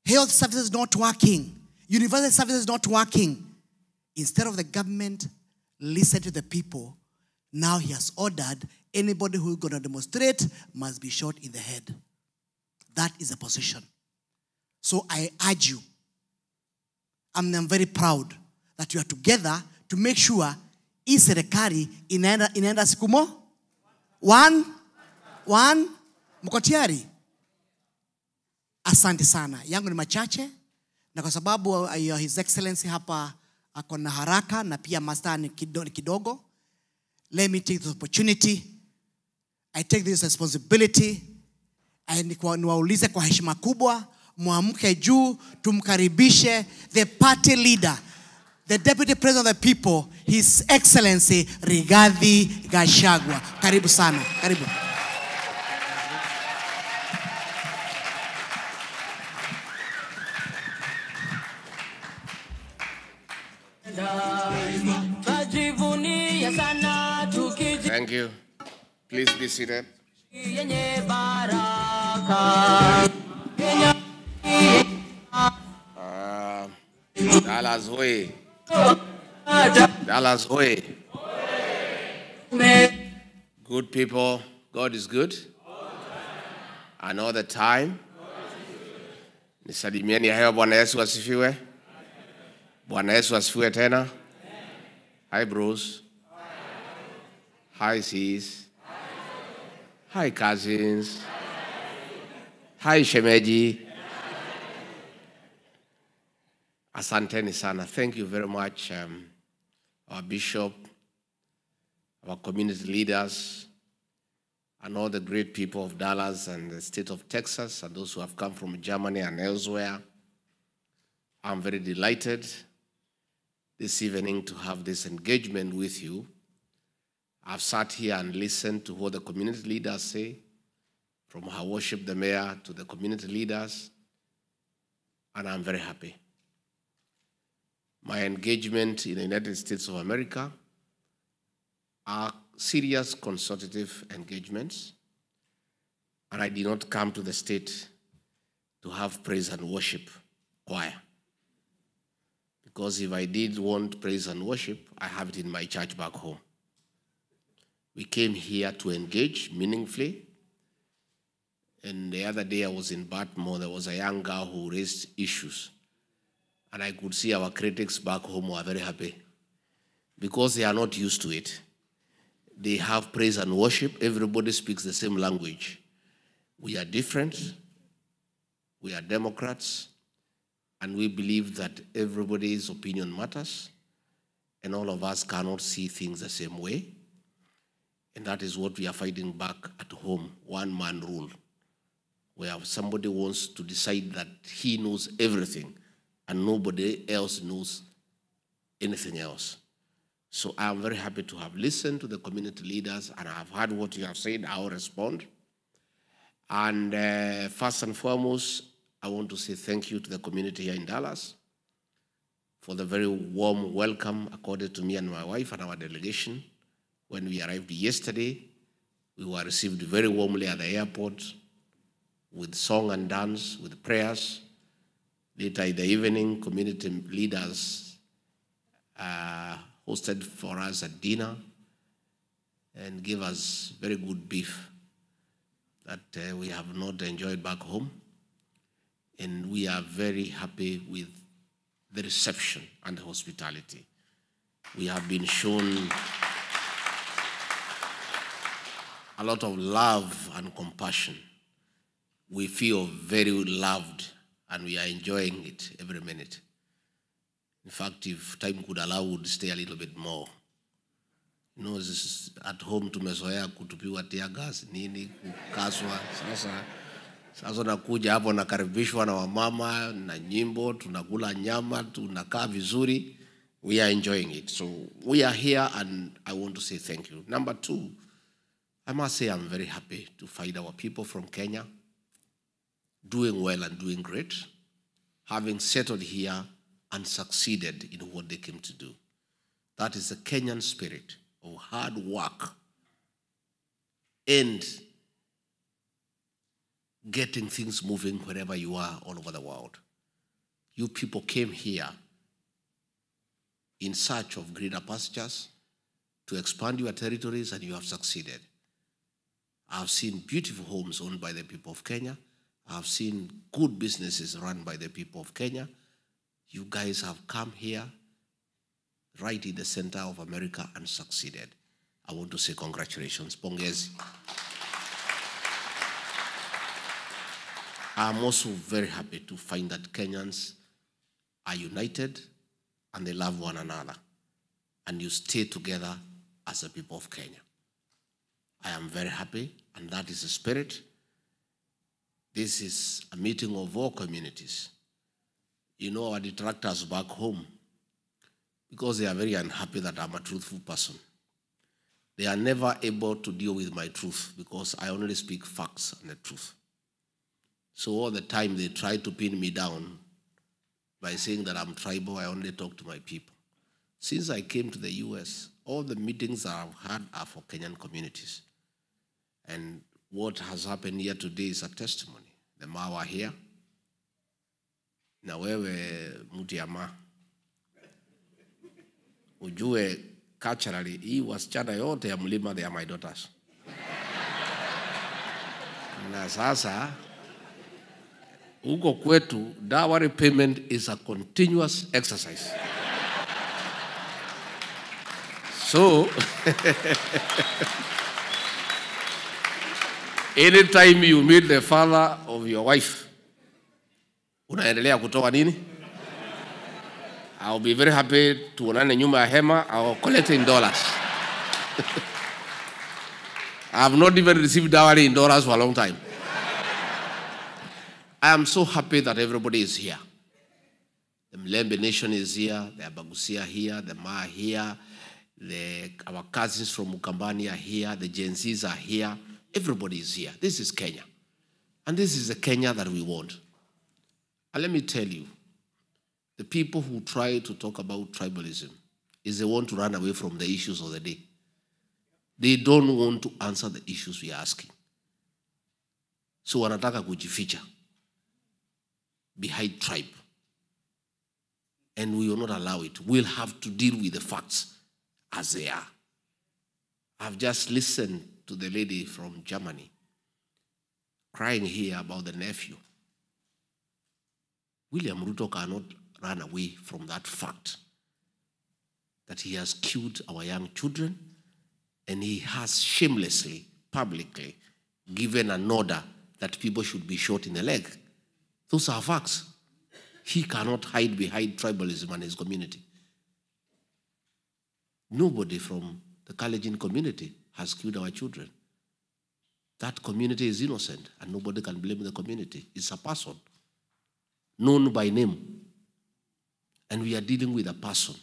health services not working, universal services not working, instead of the government listen to the people, now he has ordered anybody who is going to demonstrate must be shot in the head. That is a position. So I urge you, I'm very proud that you are together to make sure hii serikali inaenda siku mo? One, mko tayari? Asante sana. Yangu ni machache, na kwa sababu His Excellency hapa ako na haraka na pia master ni kidogo, let me take this opportunity. I take this responsibility. Niwaulize kwa heshima kubwa, muamke juu, tumkaribishe the party leader, the deputy president of the people, His Excellency Rigathi Gachagua. Karibu sana. Karibu. Thank you. Please be seated. Dallas way. Dallas way. Good people, God is good. And all the time. Nisalimieni hayo. Bwana Yesu asifiwe. Bwana Yesu asifiwe tena. Hi bros. Hi sis. Hi cousins. Hi shemeji. Asanteni sana. Thank you very much, our bishop, our community leaders, and all the great people of Dallas and the state of Texas, and those who have come from Germany and elsewhere. I'm very delighted this evening to have this engagement with you. I've sat here and listened to what the community leaders say, from our worship, the mayor, to the community leaders, and I'm very happy. My engagement in the United States of America are serious consultative engagements, and I did not come to the state to have praise and worship choir. Because if I did want praise and worship, I have it in my church back home. We came here to engage meaningfully. And the other day I was in Baltimore, there was a young girl who raised issues. And I could see our critics back home were very happy because they are not used to it. They have praise and worship. Everybody speaks the same language. We are different. We are Democrats. And we believe that everybody's opinion matters. And all of us cannot see things the same way. And that is what we are fighting back at home, one-man rule, where somebody wants to decide that he knows everything and nobody else knows anything else. So I am very happy to have listened to the community leaders, and I have heard what you have said. I will respond. And first and foremost, I want to say thank you to the community here in Dallas for the very warm welcome accorded to me and my wife and our delegation. When we arrived yesterday, we were received very warmly at the airport with song and dance, with prayers. Later in the evening, community leaders hosted for us a dinner and gave us very good beef that we have not enjoyed back home. And we are very happy with the reception and the hospitality. We have been shown a lot of love and compassion. We feel very loved, and we are enjoying it every minute. In fact, if time could allow, we would stay a little bit more. You know, at home tumezoea kutupiwa tear gas, nini, kukaswa. Sasa nakuja hapo nakaribishwa na wamama na nyimbo, tunakula nyama, tunakaa vizuri. We are enjoying it. So we are here, and I want to say thank you. Number two, I must say I'm very happy to find our people from Kenya doing well and doing great, having settled here and succeeded in what they came to do. That is the Kenyan spirit of hard work and getting things moving wherever you are all over the world. You people came here in search of greener pastures to expand your territories, and you have succeeded. I've seen beautiful homes owned by the people of Kenya. I've seen good businesses run by the people of Kenya. You guys have come here right in the center of America and succeeded. I want to say congratulations. Pongezi. I'm also very happy to find that Kenyans are united and they love one another. And you stay together as the people of Kenya. I am very happy, and that is the spirit. This is a meeting of all communities. You know, our detractors back home, because they are very unhappy that I'm a truthful person, they are never able to deal with my truth because I only speak facts and the truth. So all the time they try to pin me down by saying that I'm tribal, I only talk to my people. Since I came to the US, all the meetings that I've had are for Kenyan communities. And what has happened here today is a testimony. The Ma were here. Na wewe mtu ya Ma. Ujue culturally, hii wasichana yote ya mlima, they are my daughters. Na sasa, huko kwetu, dowry payment is a continuous exercise. So, anytime you meet the father of your wife, unaendelea kutoa nini? I'll be very happy to tuonane nyuma ya hema. I'll collect in dollars. I have not even received dowry in dollars for a long time. I am so happy that everybody is here. The Mlembe Nation is here, the Abagusia here, the Ma are here, our cousins from Mukambani are here, the Gen Zs are here. Everybody is here. This is Kenya. And this is the Kenya that we want. And let me tell you, the people who try to talk about tribalism is they want to run away from the issues of the day. They don't want to answer the issues we are asking. So wanataka kujificha behind tribe. And we will not allow it. We'll have to deal with the facts as they are. I've just listened to the lady from Germany crying here about the nephew. William Ruto cannot run away from that fact that he has killed our young children and he has shamelessly, publicly given an order that people should be shot in the leg. Those are facts. He cannot hide behind tribalism and his community. Nobody from the Kalenjin community has killed our children. That community is innocent and nobody can blame the community. It's a person known by name. And we are dealing with a person.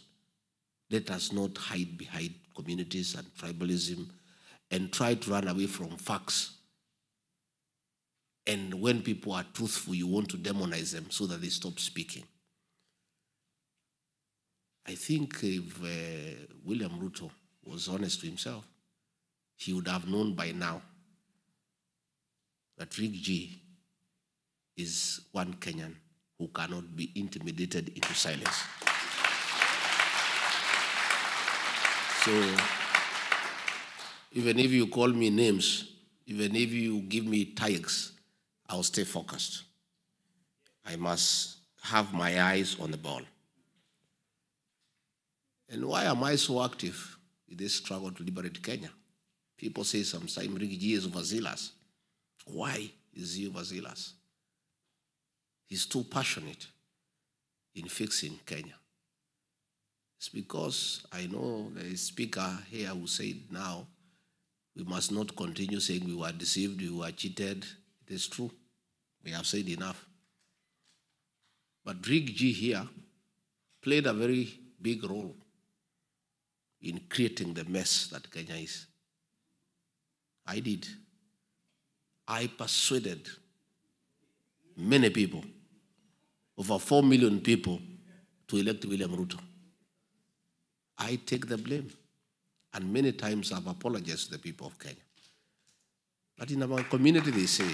Let us not hide behind communities and tribalism and try to run away from facts. And when people are truthful, you want to demonize them so that they stop speaking. I think if William Ruto was honest to himself, he would have known by now that Rig G is one Kenyan who cannot be intimidated into silence. So, even if you call me names, even if you give me tags, I'll stay focused. I must have my eyes on the ball. And why am I so active in this struggle to liberate Kenya? People say sometimes Rig G is overzealous. Why is he overzealous? He's too passionate in fixing Kenya. It's because I know there is a speaker here who said now we must not continue saying we were deceived, we were cheated. It is true. We have said enough. But Rig G here played a very big role in creating the mess that Kenya is. I did. I persuaded many people, over 4 million people, to elect William Ruto. I take the blame. And many times I've apologized to the people of Kenya. But in our community, they say,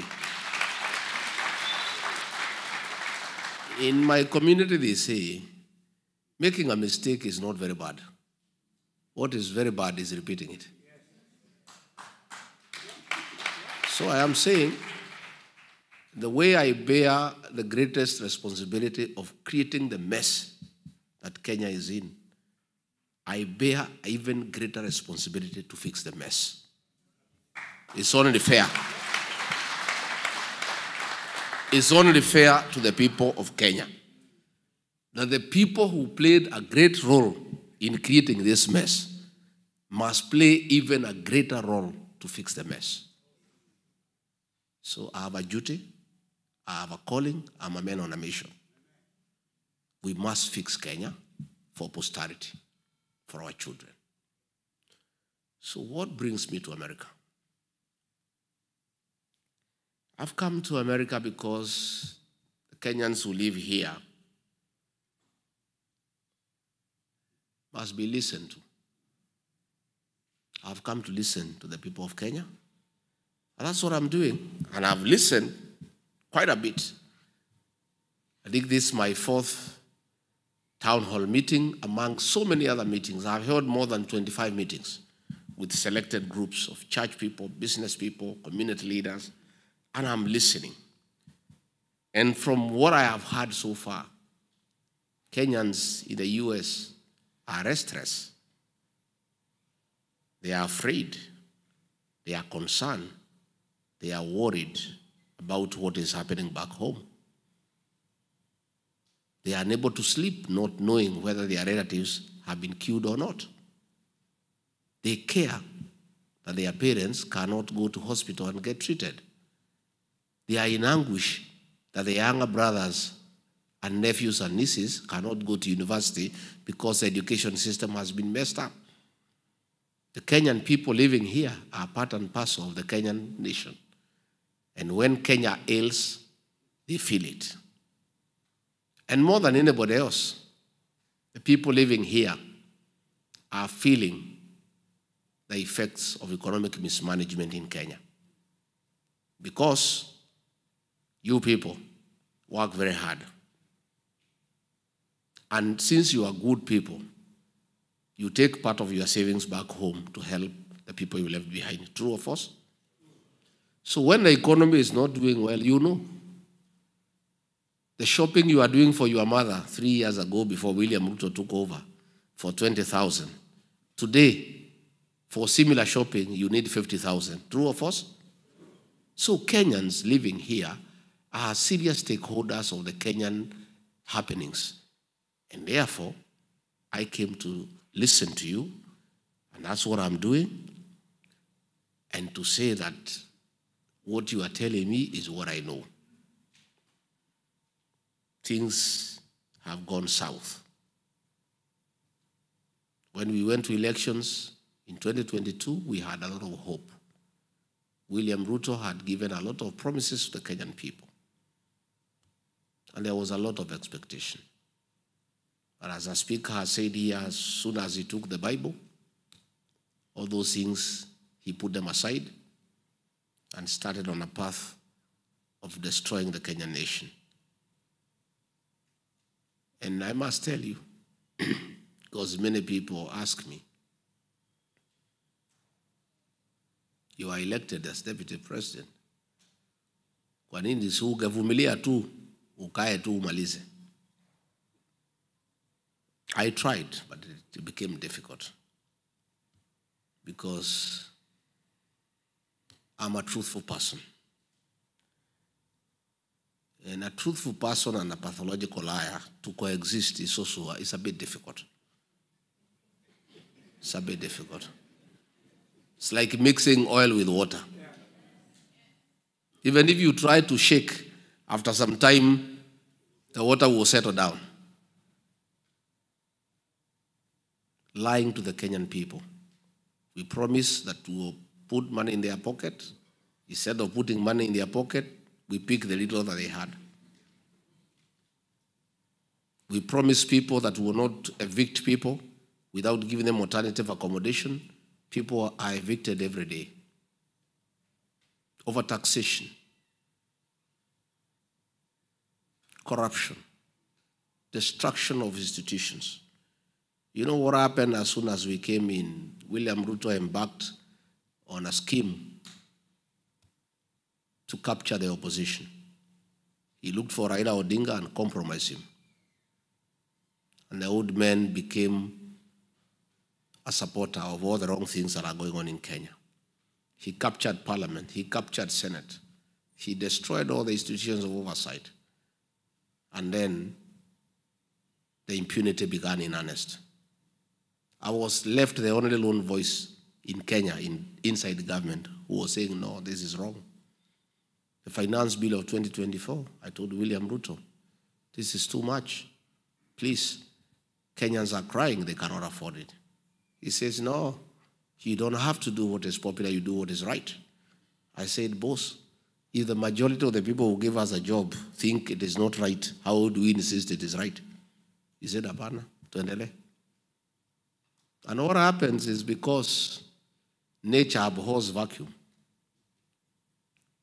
in my community, they say, making a mistake is not very bad. What is very bad is repeating it. So I am saying, the way I bear the greatest responsibility of creating the mess that Kenya is in, I bear even greater responsibility to fix the mess. It's only fair. It's only fair to the people of Kenya that the people who played a great role in creating this mess must play even a greater role to fix the mess. So I have a duty, I have a calling, I'm a man on a mission. We must fix Kenya for posterity, for our children. So what brings me to America? I've come to America because the Kenyans who live here must be listened to. I've come to listen to the people of Kenya, and that's what I'm doing. And I've listened quite a bit. I think this is my 4th town hall meeting among so many other meetings. I've held more than 25 meetings with selected groups of church people, business people, community leaders, and I'm listening. And from what I have heard so far, Kenyans in the US are restless. They are afraid. They are concerned. They are worried about what is happening back home. They are unable to sleep, not knowing whether their relatives have been killed or not. They care that their parents cannot go to hospital and get treated. They are in anguish that the younger brothers and nephews and nieces cannot go to university because the education system has been messed up. The Kenyan people living here are part and parcel of the Kenyan nation. And when Kenya ails, they feel it. And more than anybody else, the people living here are feeling the effects of economic mismanagement in Kenya. Because you people work very hard. And since you are good people, you take part of your savings back home to help the people you left behind. True or false? So when the economy is not doing well, you know, the shopping you are doing for your mother 3 years ago before William Ruto took over for 20,000, today, for similar shopping, you need 50,000. True or false? So Kenyans living here are serious stakeholders of the Kenyan happenings. And therefore, I came to listen to you, and that's what I'm doing, and to say that what you are telling me is what I know. Things have gone south. When we went to elections in 2022, we had a lot of hope. William Ruto had given a lot of promises to the Kenyan people. And there was a lot of expectation. But as a speaker has said here, as soon as he took the Bible, all those things, he put them aside and started on a path of destroying the Kenyan nation. And I must tell you, because many people ask me, you are elected as deputy president. Kwa nini si ungevumilia tu, ukae tu umalize? I tried, but it became difficult because I'm a truthful person. And a truthful person and a pathological liar to coexist is also a bit difficult. It's a bit difficult. It's like mixing oil with water. Even if you try to shake, after some time, the water will settle down. Lying to the Kenyan people. We promise that we will put money in their pocket. Instead of putting money in their pocket, we pick the little that they had. We promise people that we will not evict people without giving them alternative accommodation. People are evicted every day. Overtaxation. Corruption. Destruction of institutions. You know what happened as soon as we came in? William Ruto embarked on a scheme to capture the opposition. He looked for Raila Odinga and compromised him. And the old man became a supporter of all the wrong things that are going on in Kenya. He captured parliament. He captured Senate. He destroyed all the institutions of oversight. And then the impunity began in earnest. I was left the only lone voice in Kenya, inside the government, who was saying, no, this is wrong. The finance bill of 2024, I told William Ruto, this is too much. Please, Kenyans are crying, they cannot afford it. He says, no, you don't have to do what is popular, you do what is right. I said, boss, if the majority of the people who give us a job think it is not right, how do we insist it is right? He said, Abana, tuendele. And what happens is because nature abhors vacuum.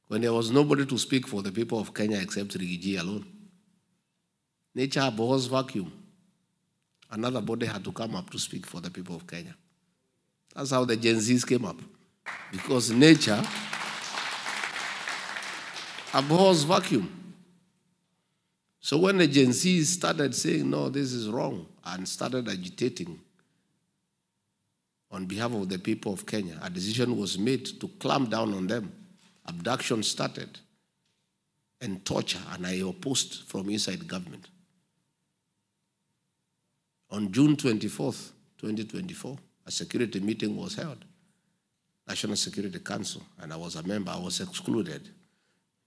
When there was nobody to speak for the people of Kenya except Rigathi alone, nature abhors vacuum. Another body had to come up to speak for the people of Kenya. That's how the Gen Zs came up. Because nature abhors vacuum. So when the Gen Zs started saying, no, this is wrong, and started agitating on behalf of the people of Kenya, a decision was made to clamp down on them. Abduction started, and torture, and I opposed from inside government. On June 24th, 2024, a security meeting was held, National Security Council, and I was a member. I was excluded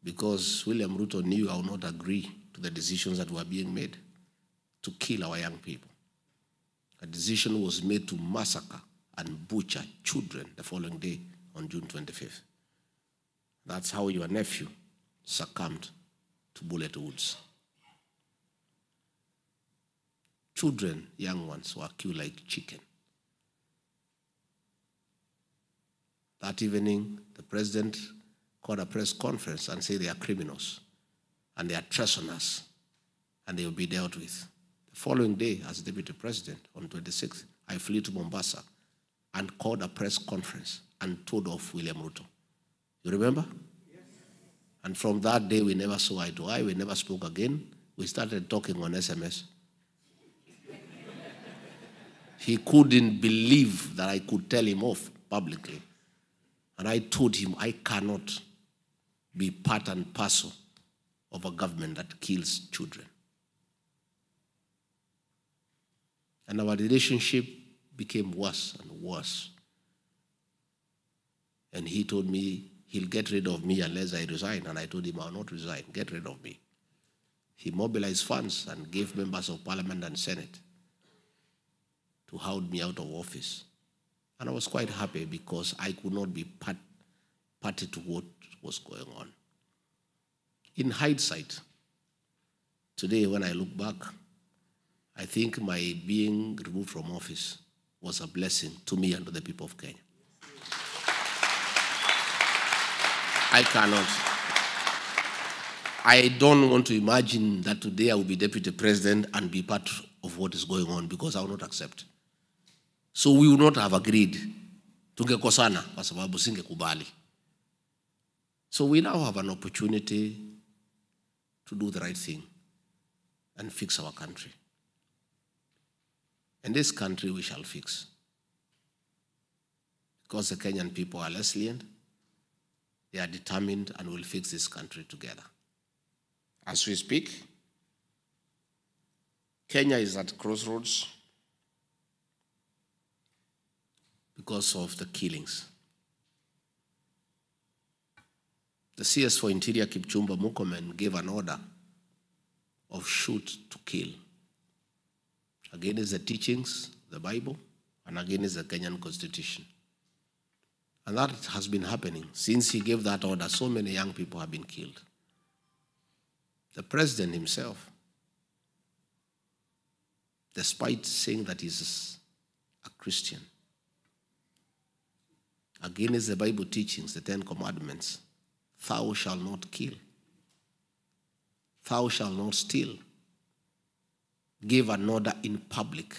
because William Ruto knew I would not agree to the decisions that were being made to kill our young people. A decision was made to massacre and butcher children the following day on June 25th. That's how your nephew succumbed to bullet wounds. Children, young ones, were killed like chicken. That evening, the president called a press conference and said they are criminals and they are treasoners and they will be dealt with. The following day, as deputy president, on 26th, I flew to Mombasa and called a press conference and told off William Ruto. You remember? Yes. And from that day, we never saw eye to eye. We never spoke again. We started talking on SMS. He couldn't believe that I could tell him off publicly. And I told him I cannot be part and parcel of a government that kills children. And our relationship became worse and worse. And he told me he'll get rid of me unless I resign. And I told him I'll not resign, get rid of me. He mobilized funds and gave members of parliament and senate to hold me out of office. And I was quite happy because I could not be party to what was going on. In hindsight, today when I look back, I think my being removed from office was a blessing to me and to the people of Kenya. I don't want to imagine that today I will be deputy president and be part of what is going on because I will not accept. So we would not have agreed. Tungekosana kwa sababu singekubali. So we now have an opportunity to do the right thing and fix our country. And this country we shall fix. Because the Kenyan people are resilient, they are determined and will fix this country together. As we speak, Kenya is at crossroads because of the killings. The CS for Interior, Kipchumba Murkomen, gave an order of shoot to kill against the teachings, the Bible, and against the Kenyan Constitution. And that has been happening. Since he gave that order, so many young people have been killed. The president himself, despite saying that he's a Christian, against the Bible teachings, the 10 Commandments, thou shalt not kill, thou shalt not steal, gave an order in public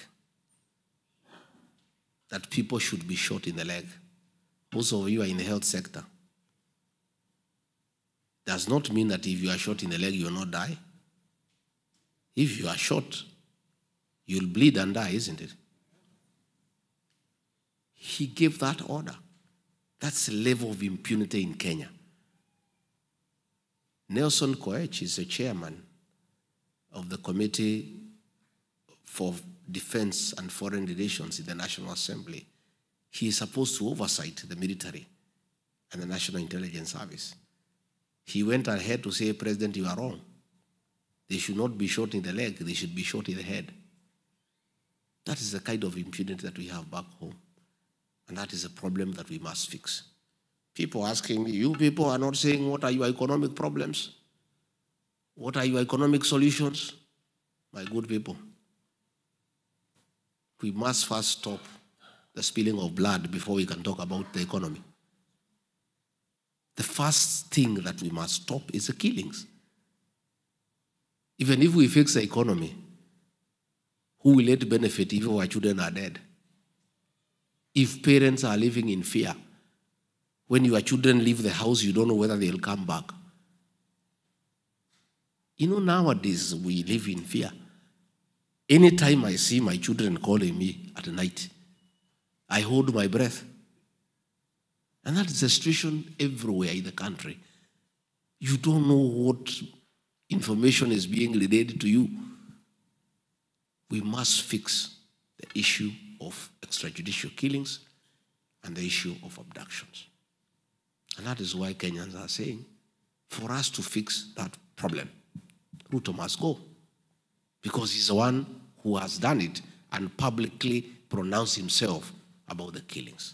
that people should be shot in the leg. Most of you are in the health sector. Does not mean that if you are shot in the leg, you will not die. If you are shot, you'll bleed and die, isn't it? He gave that order. That's the level of impunity in Kenya. Nelson Koech is the chairman of the Committee for Defense and Foreign Relations in the National Assembly. He is supposed to oversight the military and the National Intelligence Service. He went ahead to say, President, you are wrong. They should not be shot in the leg, they should be shot in the head. That is the kind of impunity that we have back home. And that is a problem that we must fix. People asking me, you people are not saying what are your economic problems? What are your economic solutions? My good people, we must first stop the spilling of blood before we can talk about the economy. The first thing that we must stop is the killings. Even if we fix the economy, who will it benefit if our children are dead? If parents are living in fear, when your children leave the house, you don't know whether they'll come back. You know, nowadays we live in fear. Anytime I see my children calling me at night, I hold my breath. And that is the situation everywhere in the country. You don't know what information is being relayed to you. We must fix the issue of extrajudicial killings and the issue of abductions. And that is why Kenyans are saying, for us to fix that problem, Ruto must go. Because he's the one who has done it and publicly pronounced himself about the killings.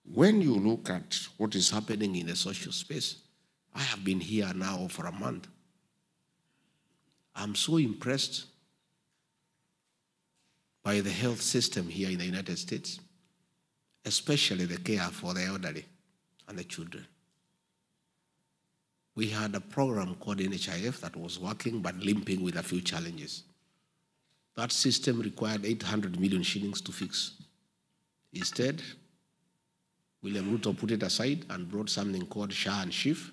When you look at what is happening in the social space, I have been here now for a month. I'm so impressed by the health system here in the United States, especially the care for the elderly and the children. We had a program called NHIF that was working but limping with a few challenges. That system required 800 million shillings to fix. Instead, William Ruto put it aside and brought something called SHA and SHIF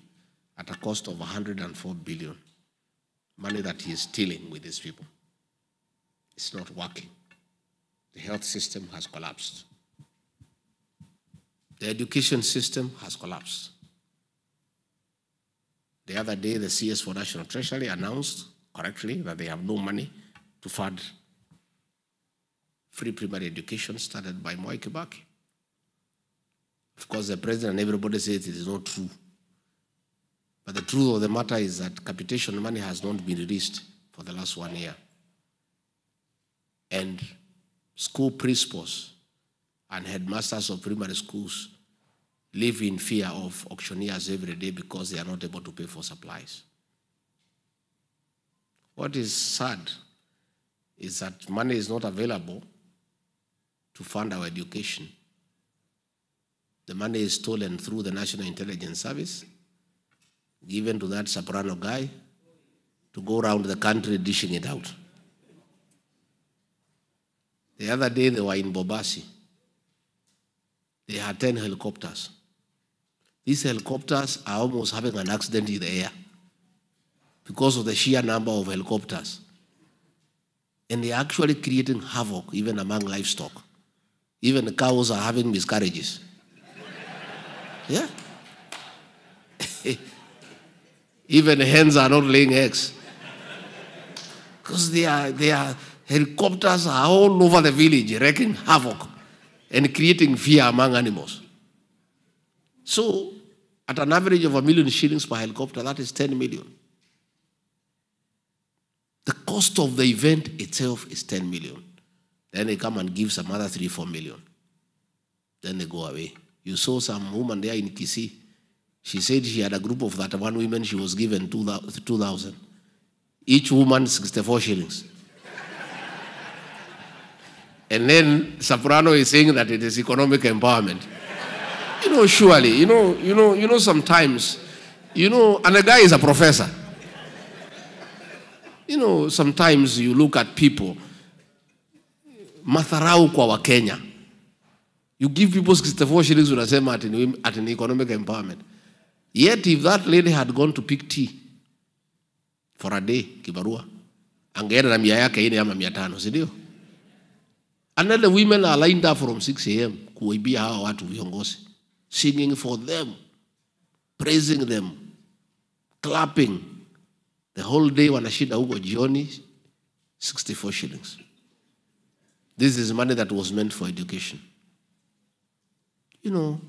at a cost of 104 billion. Money that he is stealing with these people. It's not working. The health system has collapsed. The education system has collapsed. The other day, the CS for National Treasury announced correctly that they have no money to fund free primary education started by Mwai Kibaki. Of course, the president and everybody says it is not true. But the truth of the matter is that capitation money has not been released for the last 1 year. And school principals and headmasters of primary schools live in fear of auctioneers every day because they are not able to pay for supplies. What is sad is that money is not available to fund our education. The money is stolen through the National Intelligence Service, given to that soprano guy to go around the country dishing it out. The other day they were in Bobasi. They had 10 helicopters. These helicopters are almost having an accident in the air because of the sheer number of helicopters. And they're actually creating havoc even among livestock. Even the cows are having miscarriages. Yeah. Even hens are not laying eggs. Because their helicopters are all over the village wreaking havoc and creating fear among animals. So, at an average of 1 million shillings per helicopter, that is 10 million. The cost of the event itself is 10 million. Then they come and give some other 3-4 million. Then they go away. You saw some woman there in Kisii. She said she had a group of 31 women. She was given 2,000. Each woman 64 shillings. And then Soprano is saying that it is economic empowerment. You know, surely, you know, sometimes, and the guy is a professor. You know, sometimes you look at people, matharau kwa wa Kenya. You give people 64 shillings unasema at an economic empowerment. Yet if that lady had gone to pick tea for a day, kibarua, angeenda na 100 yake 4 ama 500, si ndio? And then the women are lined up from 6 a.m. kuibia hawa watu viongozi, singing for them, praising them, clapping. The whole day wanashinda huko jioni, 64 shillings. This is money that was meant for education. You know,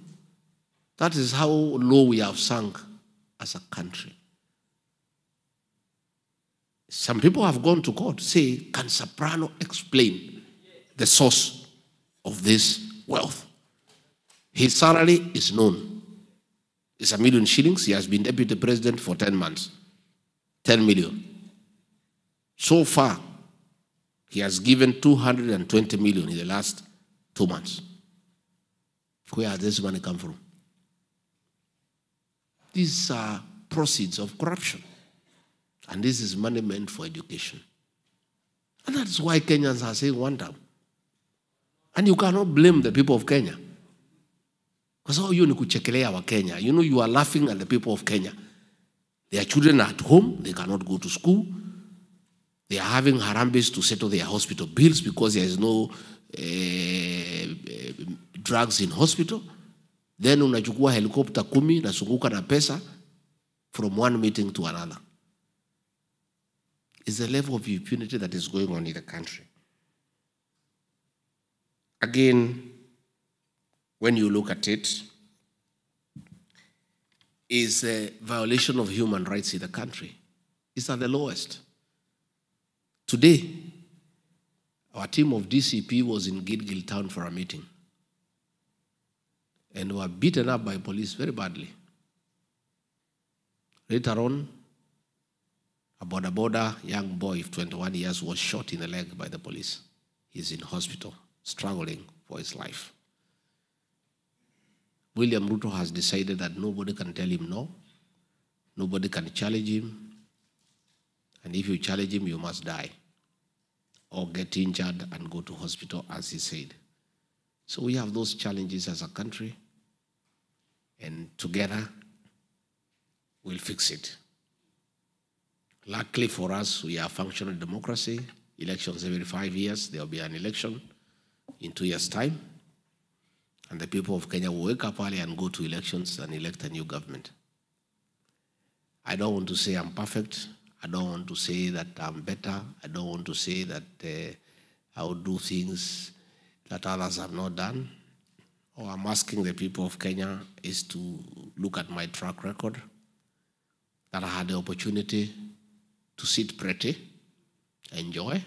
that is how low we have sunk as a country. Some people have gone to court, say, can Soprano explain the source of this wealth? His salary is known. It's 1 million shillings. He has been deputy president for 10 months. 10 million. So far, he has given 220 million in the last 2 months. Where has this money come from? These are proceeds of corruption. And this is money meant for education. And that's why Kenyans are saying one time. And you cannot blame the people of Kenya. Because all you kuchekelea wa Kenya. You know, you are laughing at the people of Kenya. Their children are at home. They cannot go to school. They are having harambes to settle their hospital bills because there is no drugs in hospital. Then unachukua helicopter 10 nasunguka na pesa from one meeting to another. It's the level of impunity that is going on in the country. Again, when you look at it, is a violation of human rights in the country. It's at the lowest. Today, our team of DCP was in Gilgil town for a meeting and were beaten up by police very badly. Later on, a border young boy of 21 years was shot in the leg by the police. He's in hospital, struggling for his life. William Ruto has decided that nobody can tell him no, nobody can challenge him, and if you challenge him, you must die or get injured and go to hospital, as he said. So we have those challenges as a country, and together we'll fix it. Luckily for us, we are a functional democracy. Elections every 5 years. There will be an election in 2 years' time. And the people of Kenya will wake up early and go to elections and elect a new government. I don't want to say I'm perfect. I don't want to say that I'm better. I don't want to say that I will do things that others have not done. All I'm asking the people of Kenya is to look at my track record, that I had the opportunity to sit pretty, enjoy,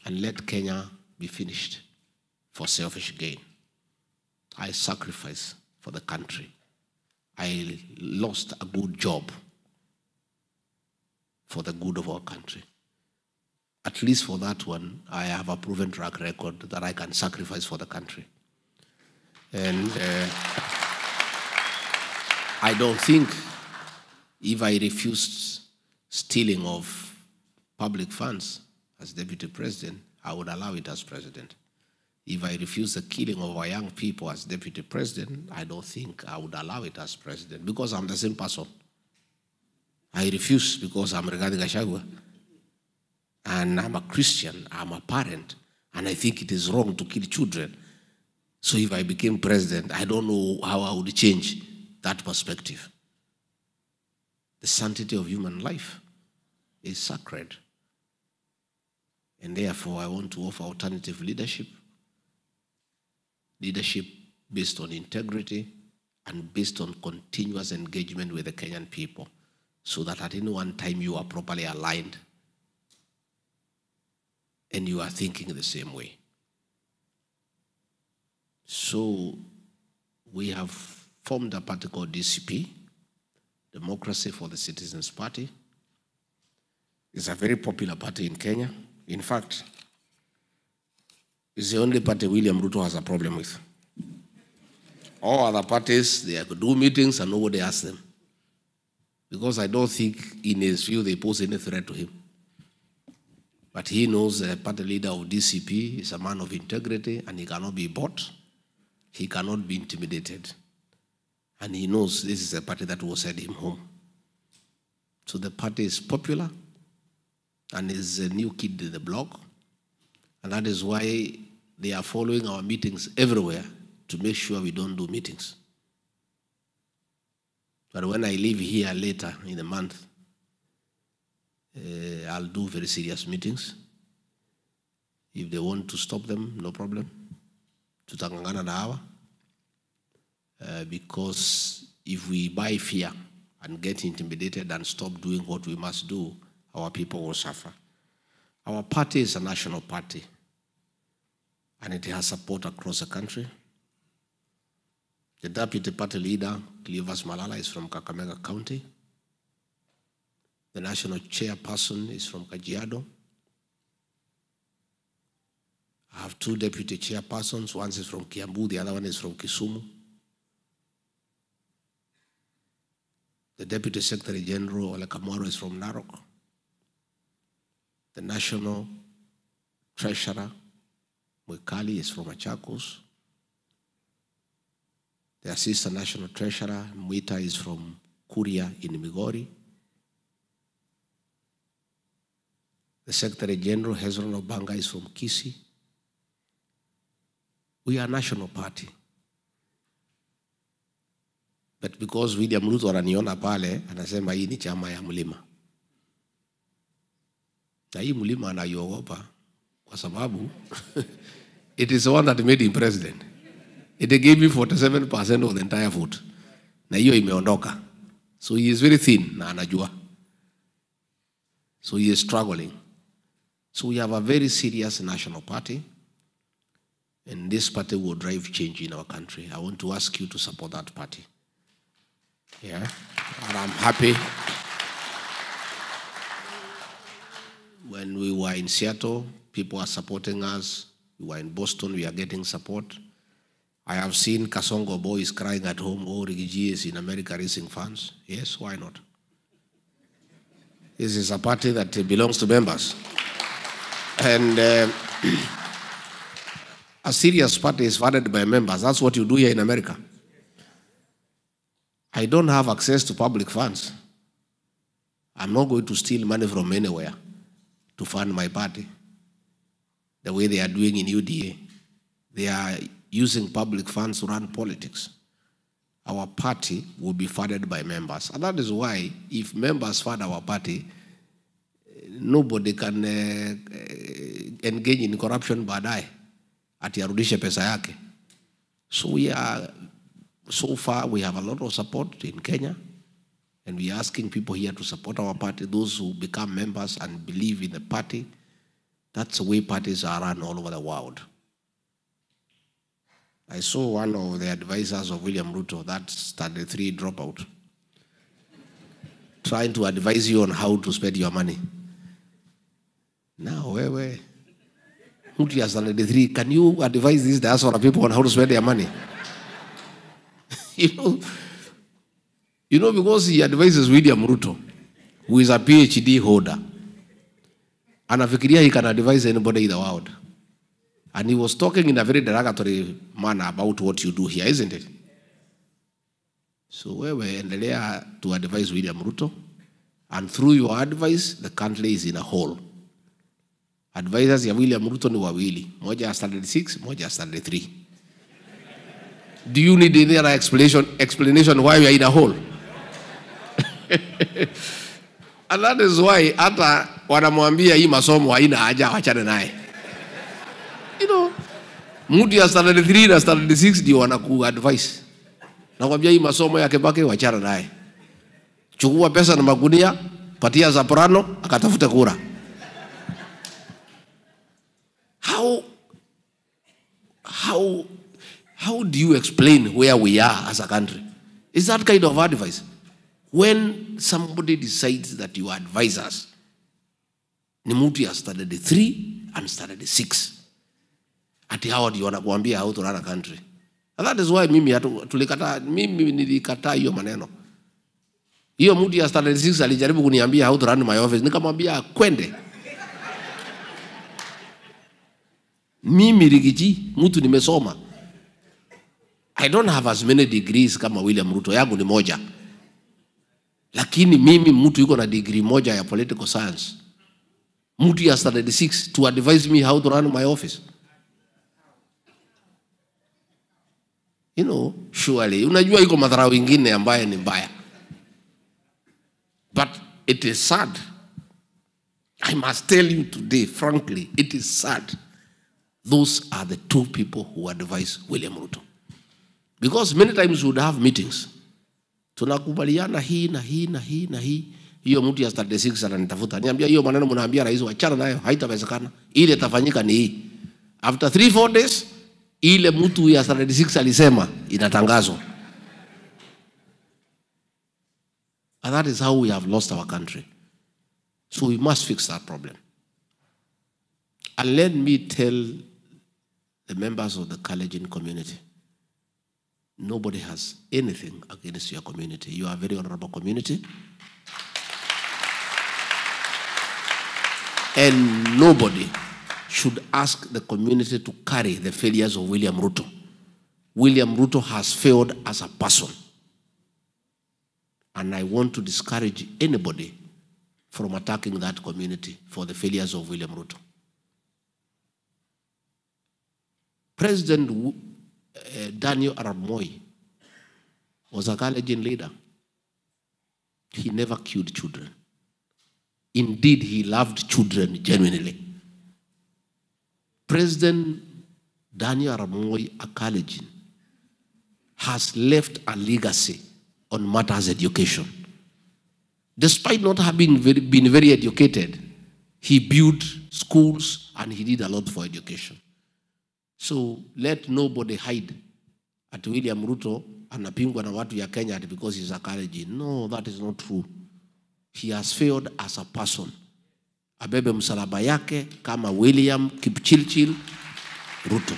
and let Kenya be finished for selfish gain. I sacrificed for the country. I lost a good job for the good of our country. At least for that one, I have a proven track record that I can sacrifice for the country. And I don't think if I refused stealing of public funds as deputy president, I would allow it as president. If I refuse the killing of our young people as deputy president, I don't think I would allow it as president because I'm the same person. I refuse because I'm Rigathi Gachagua and I'm a Christian, I'm a parent, and I think it is wrong to kill children. So if I became president, I don't know how I would change that perspective. The sanctity of human life is sacred. And therefore, I want to offer alternative leadership. Leadership based on integrity and based on continuous engagement with the Kenyan people, so that at any one time you are properly aligned and you are thinking the same way. So we have formed a party called DCP, Democracy for the Citizens Party. It's a very popular party in Kenya. In fact, it's the only party William Ruto has a problem with. All other parties, they could do meetings and nobody asks them. Because I don't think, in his view, they pose any threat to him. But he knows the party leader of DCP is a man of integrity and he cannot be bought. He cannot be intimidated. And he knows this is a party that will send him home. So the party is popular and is a new kid in the block. And that is why they are following our meetings everywhere to make sure we don't do meetings. But when I leave here later in the month, I'll do very serious meetings. If they want to stop them, no problem. Tutangangana na hawa. Because if we buy fear and get intimidated and stop doing what we must do, our people will suffer. Our party is a national party, and it has support across the country. The deputy party leader, Cleophas Malala, is from Kakamega County. The national chairperson is from Kajiado. I have two deputy chairpersons. One is from Kiambu, the other one is from Kisumu. The Deputy Secretary General, Ole Kamwaro, is from Narok. The National Treasurer, Mwikali, is from Machakos. The Assistant National Treasurer, Mwita, is from Kuria in Migori. The Secretary General, Hezron Obanga, is from Kisii. We are a national party. But because William Ruto ananiona pale, anasema hii ni chama ya mlima. Na hii mlima anaiogopa kwa sababu it is the one that made him president. It gave me 47% of the entire vote. Na hiyo imeondoka. So he is very thin na anajua. So he is struggling. So we have a very serious national party. And this party will drive change in our country. I want to ask you to support that party. Yeah, and I'm happy. When we were in Seattle, people are supporting us. We were in Boston, we are getting support. I have seen Kasongo boys crying at home, oh, Rigiji is in America raising funds. Yes, why not? This is a party that belongs to members. And a serious party is funded by members. That's what you do here in America. I don't have access to public funds. I'm not going to steal money from anywhere to fund my party the way they are doing in UDA. They are using public funds to run politics. Our party will be funded by members. And that is why if members fund our party, nobody can engage in corruption baadaye ati arudishe pesa yake. So far, we have a lot of support in Kenya, and we are asking people here to support our party, those who become members and believe in the party. That's the way parties are run all over the world. I saw one of the advisors of William Ruto, that Standard 3 dropout, trying to advise you on how to spend your money. Now, where? Muti has Standard 3, can you advise these diaspora people on how to spend their money? You know, because he advises William Ruto, who is a PhD holder, anafikiria he can advise anybody in the world. And he was talking in a very derogatory manner about what you do here, isn't it? So wewe endelea to advise William Ruto, and through your advice, the country is in a hole. Advisors ya William Ruto ni wawili, moja ya Standard 6, moja ya Standard 3. Do you need any other explanation why we are in a hole? And that is why hata wanamwambia hii masomo haina haja, wachane naye. You know, mtu ya Standard 3 na Standard 6 ndio wanaku-advise. Nakwambia hii masomo yake baki, wachana naye. Chukua pesa na magunia, patia Zaprano, akatafute kura. How do you explain where we are as a country? Is that kind of advice? When somebody decides that you advise us, ni mtu ya Standard 3 and Standard 6. Ati hao ndio wanakuambia how to run a country. And that is why mimi nilikataa hiyo maneno. Hiyo mtu ya Standard 6 alijaribu kuniambia how to run my office. Nikamwambia kwende. Mimi Rigiji, mtu nimesoma. I don't have as many degrees kama William Ruto, yangu ni moja. Lakini mimi mtu yuko na degree moja ya political science. Mtu ya Standard 6 to advise me how to run my office. You know, surely, unajua iko madharau ingine ambaye ni mbaya. But it is sad I must tell you today, frankly, it is sad. Those are the two people who advise William Ruto. Because many times we would have meetings. Tunakubaliana hii na hii na hii na hii. Hiyo mtu ya 36 ananitafuta. Niambia hiyo maneno mnaambia rais wachana nayo, haitawezekana. Ile itafanyika ni hii. After 3-4 days, ile mtu ya 36 alisema inatangazwa. And that is how we have lost our country. So we must fix that problem. And let me tell the members of the Kalenjin community, nobody has anything against your community. You are a very honorable community. And nobody should ask the community to carry the failures of William Ruto. William Ruto has failed as a person. And I want to discourage anybody from attacking that community for the failures of William Ruto. President Daniel Arap Moi was a Kalenjin leader. He never killed children. Indeed, he loved children genuinely. President Daniel Arap Moi, a Kalenjin, has left a legacy on matters education. Despite not having been very educated, he built schools and he did a lot for education. So let nobody hide at William Ruto anapingwa na watu ya Kenya because he's a Kalenjin. No, that is not true. He has failed as a person. Abebe msalaba yake kama William Kipchirchir Ruto.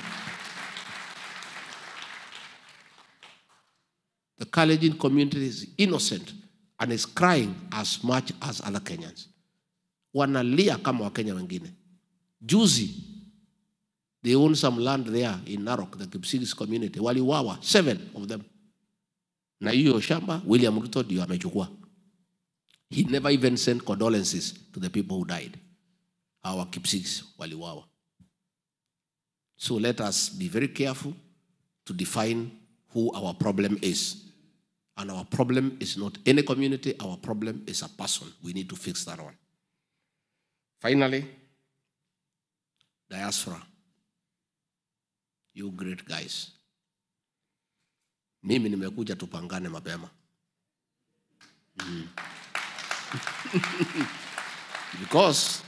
The Kalenjin community is innocent and is crying as much as other Kenyans. Wanalia kama Wakenya wengine. Juzi, they own some land there in Narok, the Kipsigis community. Waliwawa, 7 of them. Na hiyo shamba, William Ruto ndio amechukua. He never even sent condolences to the people who died. Our Kipsigis waliwawa. So let us be very careful to define who our problem is. And our problem is not any community, our problem is a person. We need to fix that one. Finally, Diaspora. You great guys. Mimi nimekuja tupangane mapema. Because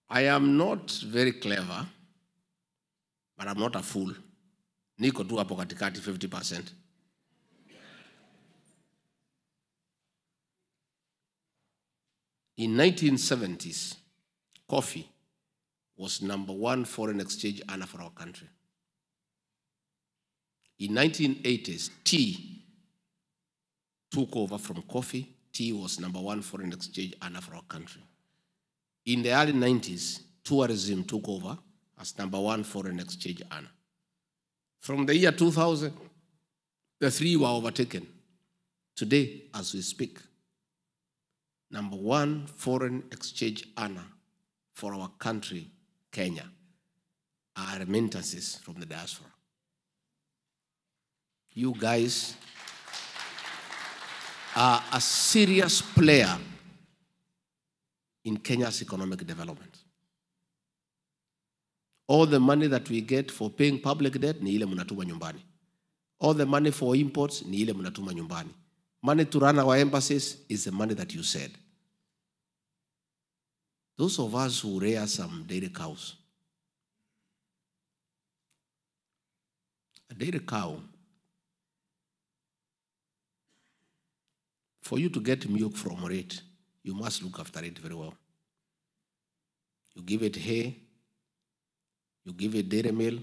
I am not very clever, but I'm not a fool. Niko tu hapo katikati 50%. In 1970s, coffee was #1 foreign exchange earner for our country. In 1980s, tea took over from coffee. Tea was #1 foreign exchange earner for our country. In the early 90s, tourism took over as #1 foreign exchange earner. From the year 2000, the three were overtaken. Today, as we speak, #1 foreign exchange earner for our country, Kenya, are remittances from the diaspora. You guys are a serious player in Kenya's economic development. All the money that we get for paying public debt, ni ile munatuma nyumbani. All the money for imports, ni ile munatuma nyumbani. Money to run our embassies is the money that you said. Those of us who rear some dairy cows, a dairy cow, for you to get milk from it, you must look after it very well. You give it hay, you give it dairy meal,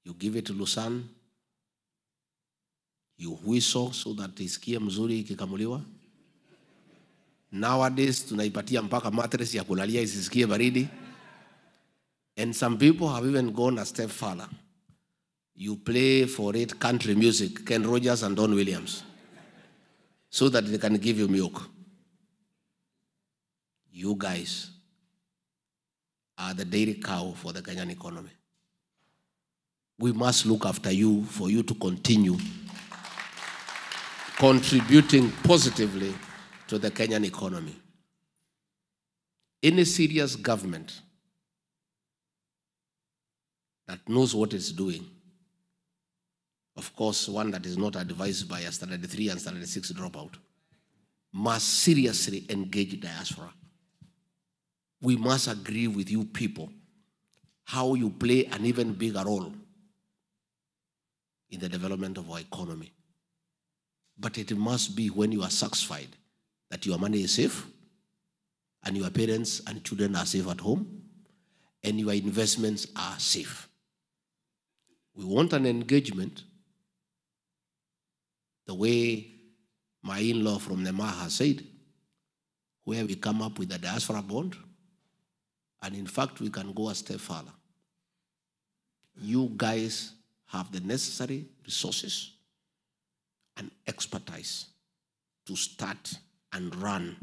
you give it Lusan, you whistle so that isikie mzuri ikikamuliwa. Nowadays, tunaipatia mpaka mattress ya kulalia isisikie baridi. And some people have even gone a step further. You play for it country music, Ken Rogers and Don Williams, so that they can give you milk. You guys are the dairy cow for the Kenyan economy. We must look after you for you to continue contributing positively to the Kenyan economy. Any serious government that knows what it's doing, of course, one that is not advised by a Standard 3 and Standard 6 dropout, must seriously engage diaspora. We must agree with you people how you play an even bigger role in the development of our economy. But it must be when you are satisfied that your money is safe, and your parents and children are safe at home, and your investments are safe. We want an engagement the way my in-law from Nema has said, where we come up with a diaspora bond, and in fact, we can go a step further. You guys have the necessary resources and expertise to start and run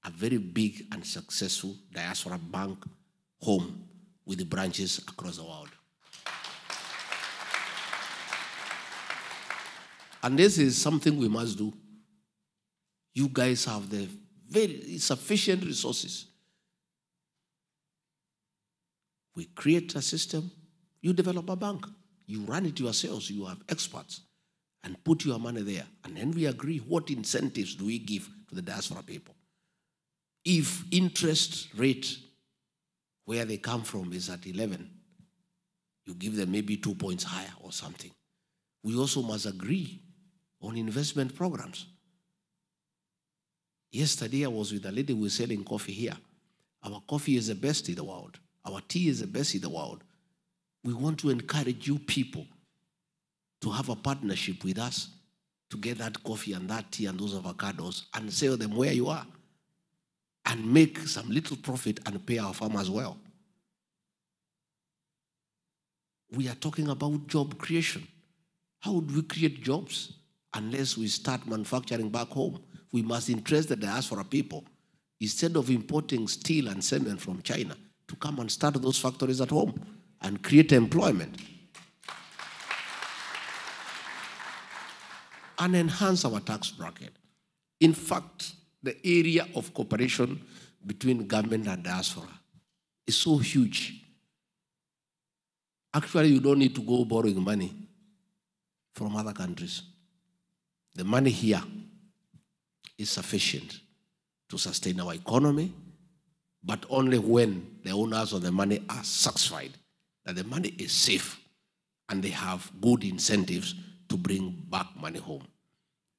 a very big and successful diaspora bank home with the branches across the world. And this is something we must do. You guys have the very sufficient resources. We create a system, you develop a bank, you run it yourselves, you have experts, and put your money there. And then we agree what incentives do we give to the diaspora people. If interest rate where they come from is at 11, you give them maybe 2 points higher or something. We also must agree on investment programs. Yesterday I was with a lady who was selling coffee here. Our coffee is the best in the world. Our tea is the best in the world. We want to encourage you people to have a partnership with us to get that coffee and that tea and those avocados and sell them where you are and make some little profit and pay our farmers well. We are talking about job creation. How would we create jobs unless we start manufacturing back home? We must interest the diaspora people, instead of importing steel and cement from China, to come and start those factories at home and create employment and enhance our tax bracket. In fact, the area of cooperation between government and diaspora is so huge. Actually, you don't need to go borrowing money from other countries. The money here is sufficient to sustain our economy, but only when the owners of the money are satisfied that the money is safe and they have good incentives to bring back money home.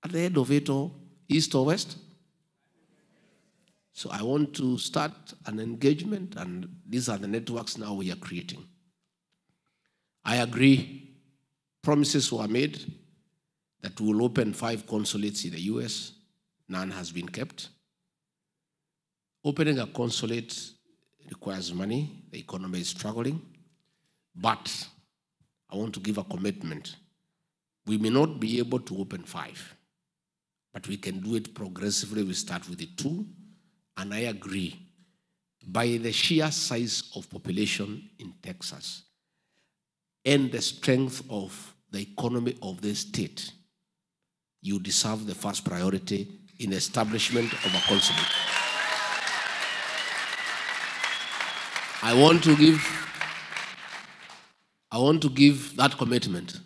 At the end of it all, east or west? So I want to start an engagement, and these are the networks now we are creating. I agree, promises were made that we will open 5 consulates in the US. None has been kept. Opening a consulate requires money. The economy is struggling. But I want to give a commitment. We may not be able to open 5, but we can do it progressively. We start with the 2. And I agree, by the sheer size of population in Texas and the strength of the economy of this state, you deserve the first priority in the establishment of a consulate. I want to give that commitment,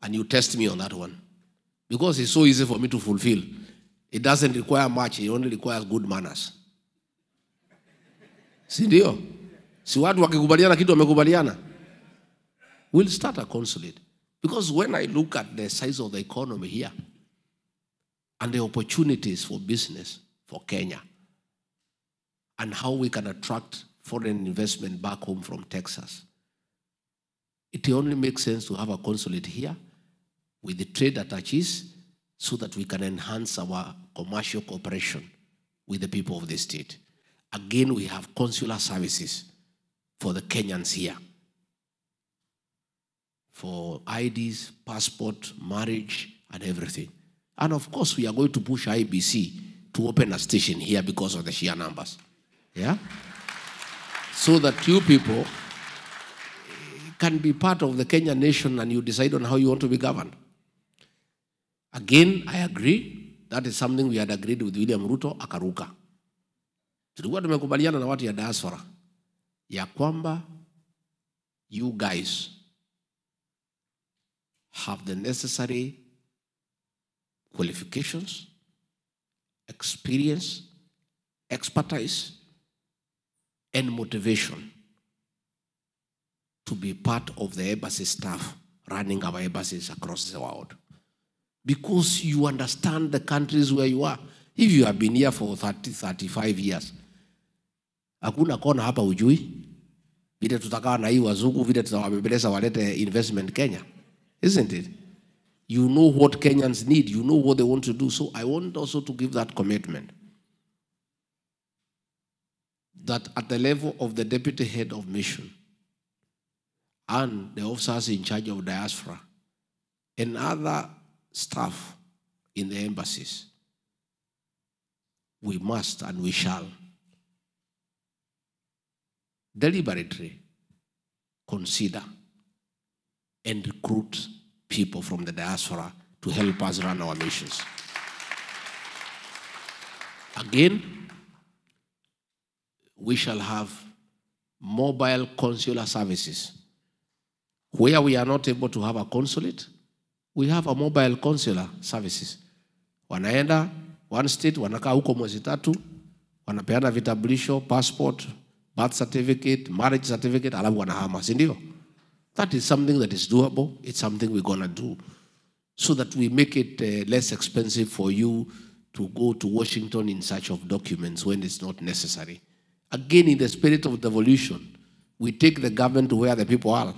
and you test me on that one, because it's so easy for me to fulfill. It doesn't require much, it only requires good manners. Si ndio? Si watu wakikubaliana kitu wamekubaliana. We'll start a consulate. Because when I look at the size of the economy here and the opportunities for business for Kenya and how we can attract foreign investment back home from Texas, it only makes sense to have a consulate here with the trade attaches so that we can enhance our commercial cooperation with the people of the state. Again, we have consular services for the Kenyans here, for IDs, passport, marriage, and everything. And of course, we are going to push IBC to open a station here because of the sheer numbers. Yeah? So that you people can be part of the Kenyan nation and you decide on how you want to be governed. Again, I agree. That is something we had agreed with William Ruto, akaruka. Tulikuwa tumekubaliana na watu ya diaspora ya kwamba you guys have the necessary qualifications, experience, expertise, and motivation to be part of the embassy staff running our embassies across the world. Because you understand the countries where you are. If you have been here for 30, 35 years, hakuna kona hapa ujui, vile tutakaa na hii wazungu, vile tutawabebeleza walete investment Kenya. Isn't it? You know what Kenyans need. You know what they want to do. So I want also to give that commitment. That at the level of the deputy head of mission and the officers in charge of diaspora and other staff in the embassies, we must and we shall deliberately consider and recruit people from the diaspora to help us run our missions. Again, we shall have mobile consular services. Where we are not able to have a consulate, we have a mobile consular services. Wanaenda one state, wanakaa huko mwezi 3, wanapeana vitambulisho, passport, birth certificate, marriage certificate, alafu wanahama, si ndio? That is something that is doable. It's something we're going to do so that we make it less expensive for you to go to Washington in search of documents when it's not necessary. Again, in the spirit of devolution, we take the government to where the people are.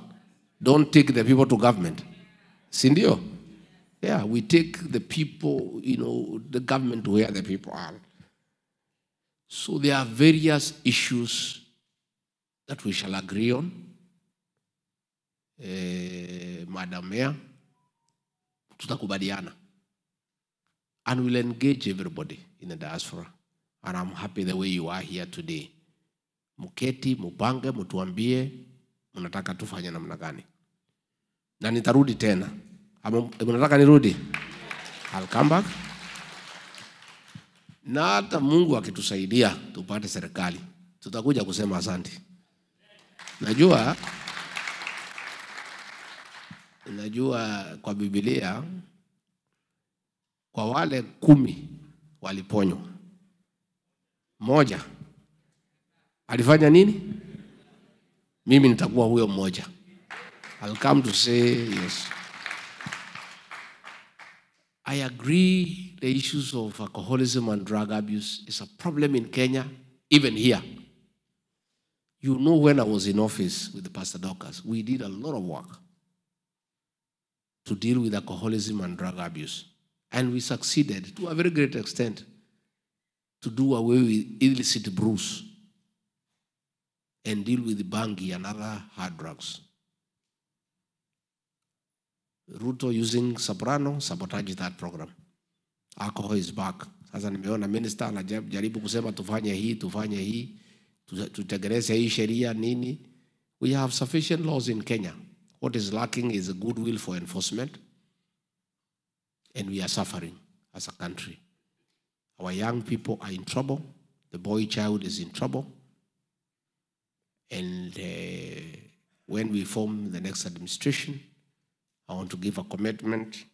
Don't take the people to government. Sindio? Yeah, we take the people, the government to where the people are. So there are various issues that we shall agree on. Madam Mayor, tutakubaliana. And we'll engage everybody in the diaspora. And I'm happy the way you are here today. Muketi, mupange, mutuambie, mnataka tufanye namna gani. Na nitarudi tena. Mnataka nirudi? I'll come back. Na hata Mungu akitusaidia tupate serikali, tutakuja kusema asante. Najua kwa Biblia kwa wale 10 waliponywa, mmoja alifanya nini? Mimi nitakuwa huyo mmoja. I'll come to say yes. I agree the issues of alcoholism and drug abuse is a problem in Kenya, even here. You know, when I was in office with Pastor Dorcas, we did a lot of work to deal with alcoholism and drug abuse. And we succeeded to a very great extent to do away with illicit brews and deal with the bangi and other hard drugs. Ruto using soprano sabotage that program. Alcohol is back. Sasa nimeona minister anajaribu kusema tufanye hii, tutekeleze hii sheria nini. We have sufficient laws in Kenya. What is lacking is a goodwill for enforcement. And we are suffering as a country. Our young people are in trouble. The boy child is in trouble. And when we form the next administration, I want to give a commitment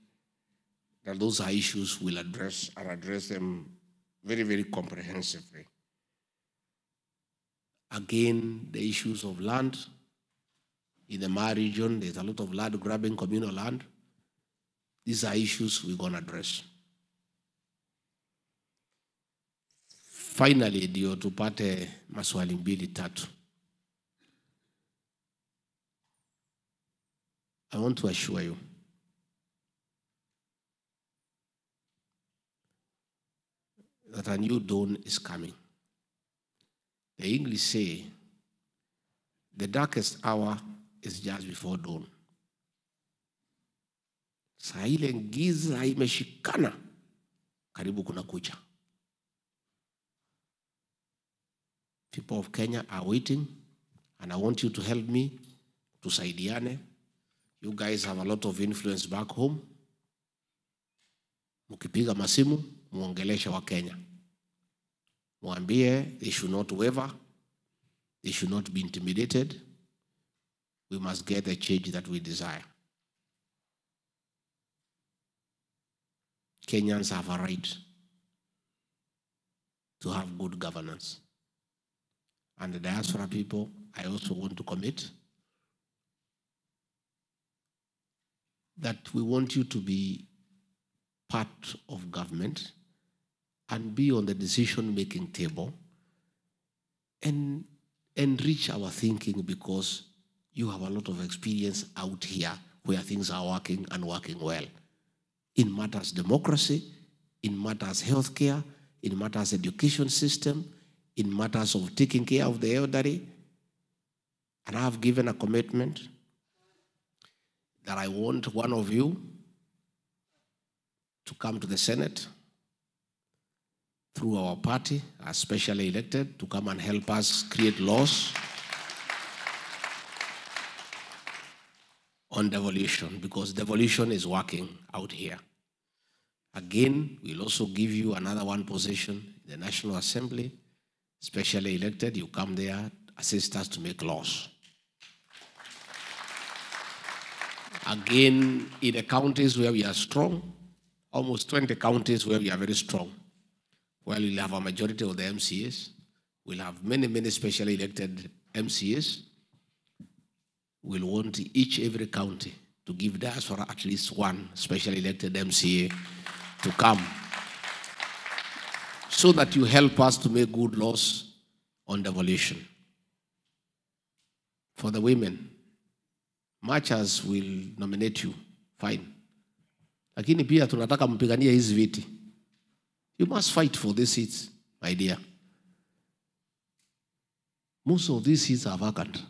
that those are issues we'll address them very, very comprehensively. Again, the issues of land. In the Maa region, there's a lot of land grabbing, communal land. These are issues we're going to address. Finally, ndio tupate maswali 2-3. I want to assure you that a new dawn is coming. The English say, the darkest hour is just before dawn. Saa ile giza imeshikana, karibu kuna kucha. People of Kenya are waiting, and I want you to help me, tusaidiane. You guys have a lot of influence back home. Mukipiga masimu, muongeleshe wa Kenya. Mwambie they should not waver. They should not be intimidated. We must get the change that we desire. Kenyans have a right to have good governance. And the diaspora people, I also want to commit that we want you to be part of government and be on the decision-making table and enrich our thinking, because you have a lot of experience out here where things are working and working well. In matters democracy, in matters healthcare, in matters education system, in matters of taking care of the elderly. And I have given a commitment that I want one of you to come to the Senate through our party, as specially elected, to come and help us create laws on devolution, because devolution is working out here. Again, we'll also give you another one position in the National Assembly, specially elected. You come there, assist us to make laws. Again, in the counties where we are strong, almost 20 counties where we are very strong, well, we'll have a majority of the MCAs. We'll have many, many specially elected MCAs. We'll want every county to give Diaspora at least one specially elected MCA to come, so that you help us to make good laws on devolution. For the women, marchers will nominate you, fine. Lakini pia tunataka mpigania hizi viti. You must fight for these seats, my dear. Most of these seats are vacant.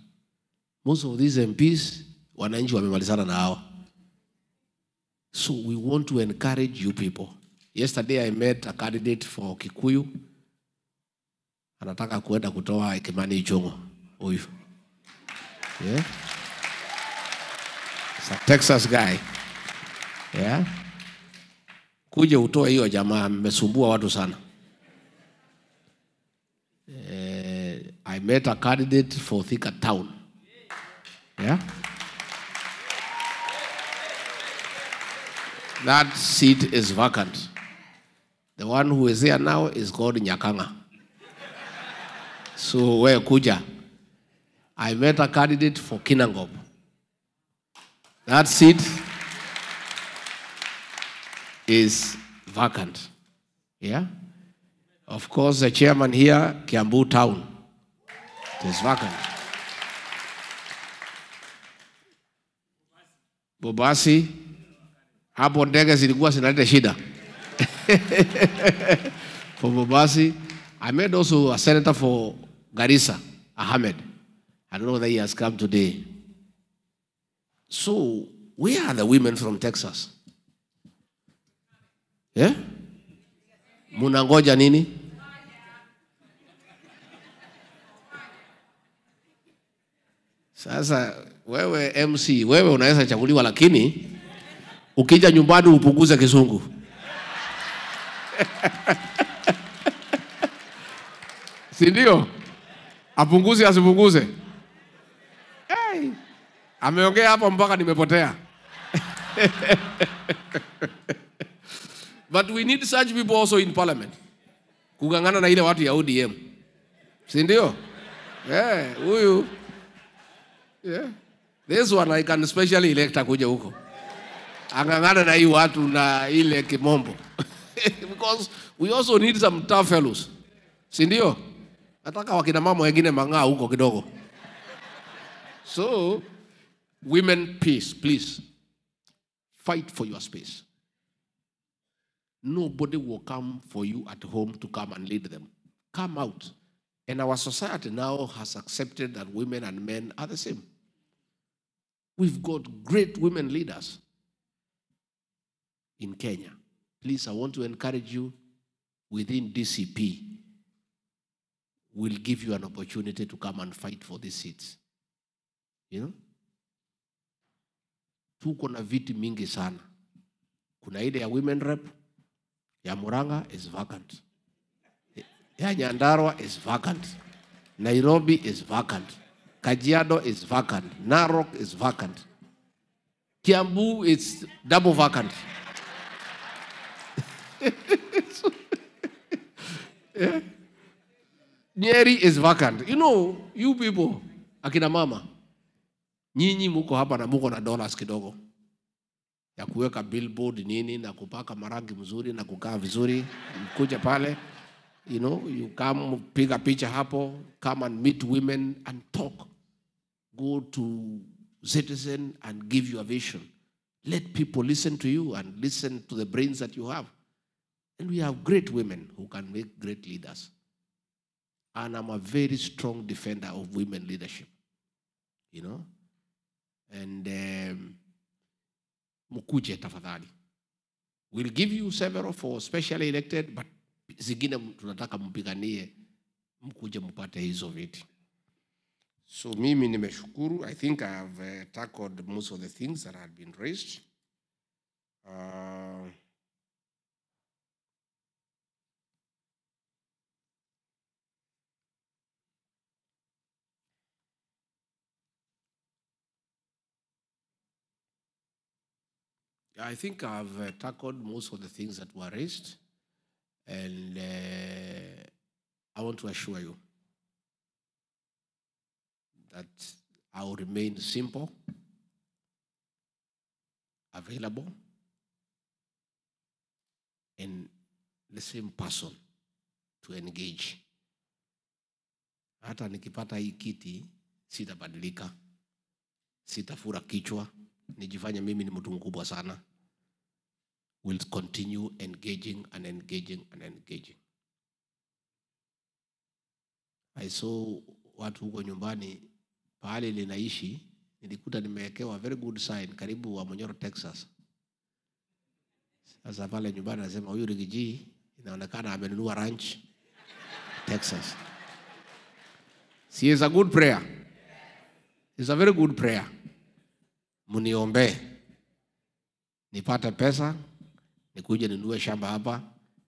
Most of these MPs, wananchi wamemalizana na hawa. So we want to encourage you people. Yesterday I met a candidate for Kikuyu. Anataka kuenda kutoa Kimani Ichung'wa. Huyu. Yeah. It's a Texas guy. Yeah. Kuje utoe hiyo jamaa, mmesumbua watu sana. I met a candidate for Thika Town. Yeah. That seat is vacant. The one who is there now is called Nyakanga. So where kuja? I met a candidate for Kinangop. That seat is vacant. Yeah? Of course, the chairman here, Kiambu Town, it is vacant. Bobasi, hapo ndege zilikuwa zinaleta shida. For Bobasi, I met also a senator for Garissa, Ahmed. I don't know whether he has come today. So, where are the women from Texas? Yeah? Munangoja nini? Sasa wewe MC, wewe unaweza chaguliwa, lakini ukija nyumbani upunguze kizungu. Si ndio? Apunguze asipunguze. Hey, ameongea hapo mpaka nimepotea. But we need such people also in parliament. Kugangana na ile watu ya ODM. Si ndio? Yeah, huyu. Yeah. This one I can specially elect kuja huko. Angangana na hii watu na ile kimombo. Because we also need some tough fellows. Si ndio? Nataka wakina mama wengine mang'aa huko kidogo. So, women, peace, please. Fight for your space. Nobody will come for you at home to come and lead them. Come out. And our society now has accepted that women and men are the same. We've got great women leaders in Kenya. Please, I want to encourage you within DCP. We'll give you an opportunity to come and fight for these seats. You know? Tuko na viti mingi sana. Kuna ile ya women rep, ya Murang'a is vacant. Ya Nyandarua is vacant. Nairobi is vacant. Kajiado is vacant. Narok is vacant. Kiambu is double vacant. Yeah. Nyeri is vacant. You know, you people, akina mama, nyinyi muko hapa na muko na dollars kidogo ya kuweka billboard nini na kupaka marangi mzuri na kukaa vizuri, mkuja pale, you know, you come piga picha hapo, come and meet women and talk. Go to Citizen and give your vision. Let people listen to you and listen to the brains that you have. And we have great women who can make great leaders. And I'm a very strong defender of women leadership, you know. And mukuje tafadhali. We'll give you several for specially elected, but zingine tunataka mpiganie mkuje mpate hizo viti. So mimi nimeshukuru. I think I have tackled most of the things that had been raised. I think I've tackled most of the things that were raised, and I want to assure you that I will remain simple, available, and the same person to engage. Hata nikipata hii kiti, sitabadilika, sitafura kichwa, nijifanya mimi ni mtu mkubwa sana. Will continue engaging and engaging and engaging. I saw watu huko nyumbani pahali linaishi, nilikuta nimewekewa very good sign karibu wa Monyoro, Texas. Sasa pale nyumbani nasema huyu Rigiji inaonekana amenunua ranch Texas. See, it's a good prayer. It's a very good prayer. Muniombe nipate pesa, nikuje ninunue shamba hapa,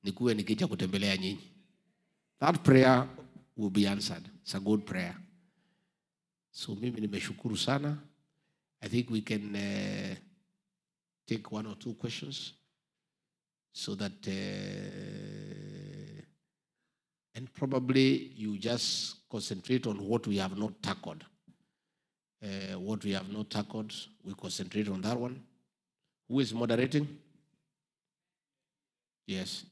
nikuwe nikija kutembelea nyinyi. That prayer will be answered. It's a good prayer. So mimi nimeshukuru sana. I think we can take one or two questions so that and probably you just concentrate on what we have not tackled. What we have not tackled, we concentrate on that one. Who is moderating? Yes.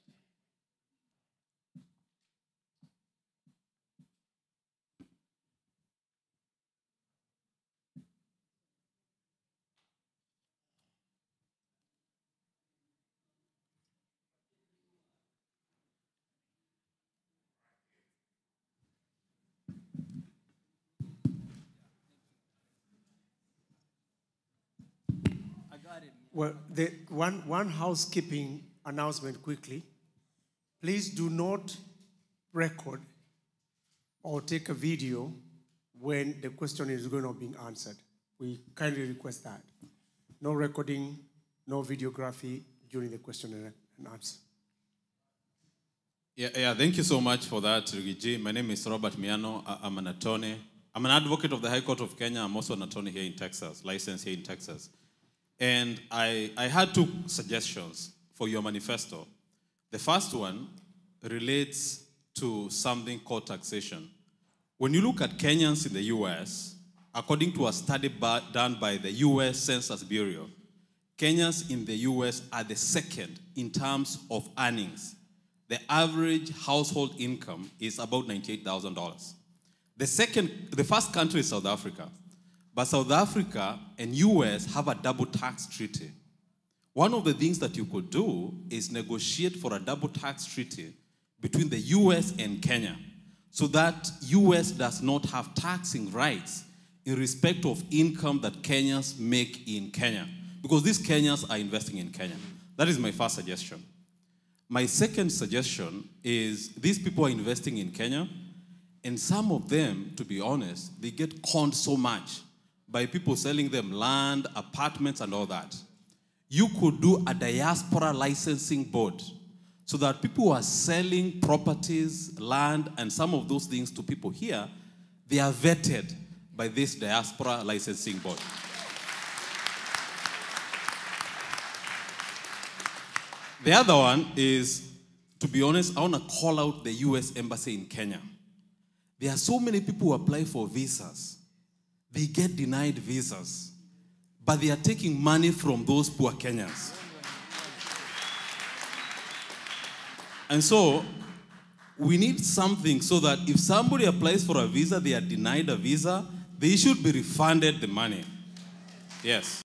Well, one housekeeping announcement quickly. Please do not record or take a video when the question is going to be answered. We kindly request that. No recording, no videography during the question and answer. Yeah, thank you so much for that, Rigiji. My name is Robert Miano. I'm an attorney. I'm an advocate of the High Court of Kenya. I'm also an attorney here in Texas, licensed here in Texas. And I had two suggestions for your manifesto. The first one relates to something called taxation. When you look at Kenyans in the US, according to a study done by the US Census Bureau, Kenyans in the US are the second in terms of earnings. The average household income is about $98,000. The first country is South Africa. But South Africa and US have a double tax treaty. One of the things that you could do is negotiate for a double tax treaty between the US and Kenya so that US does not have taxing rights in respect of income that Kenyans make in Kenya. Because these Kenyans are investing in Kenya. That is my first suggestion. My second suggestion is these people are investing in Kenya, and some of them, to be honest, they get conned so much by people selling them land, apartments, and all that. You could do a diaspora licensing board so that people who are selling properties, land, and some of those things to people here, they are vetted by this Diaspora licensing board. The other one is, to be honest, I want to call out the US Embassy in Kenya. There are so many people who apply for visas. They get denied visas, but they are taking money from those poor Kenyans. And so, we need something so that if somebody applies for a visa, they are denied a visa, they should be refunded the money. Yes.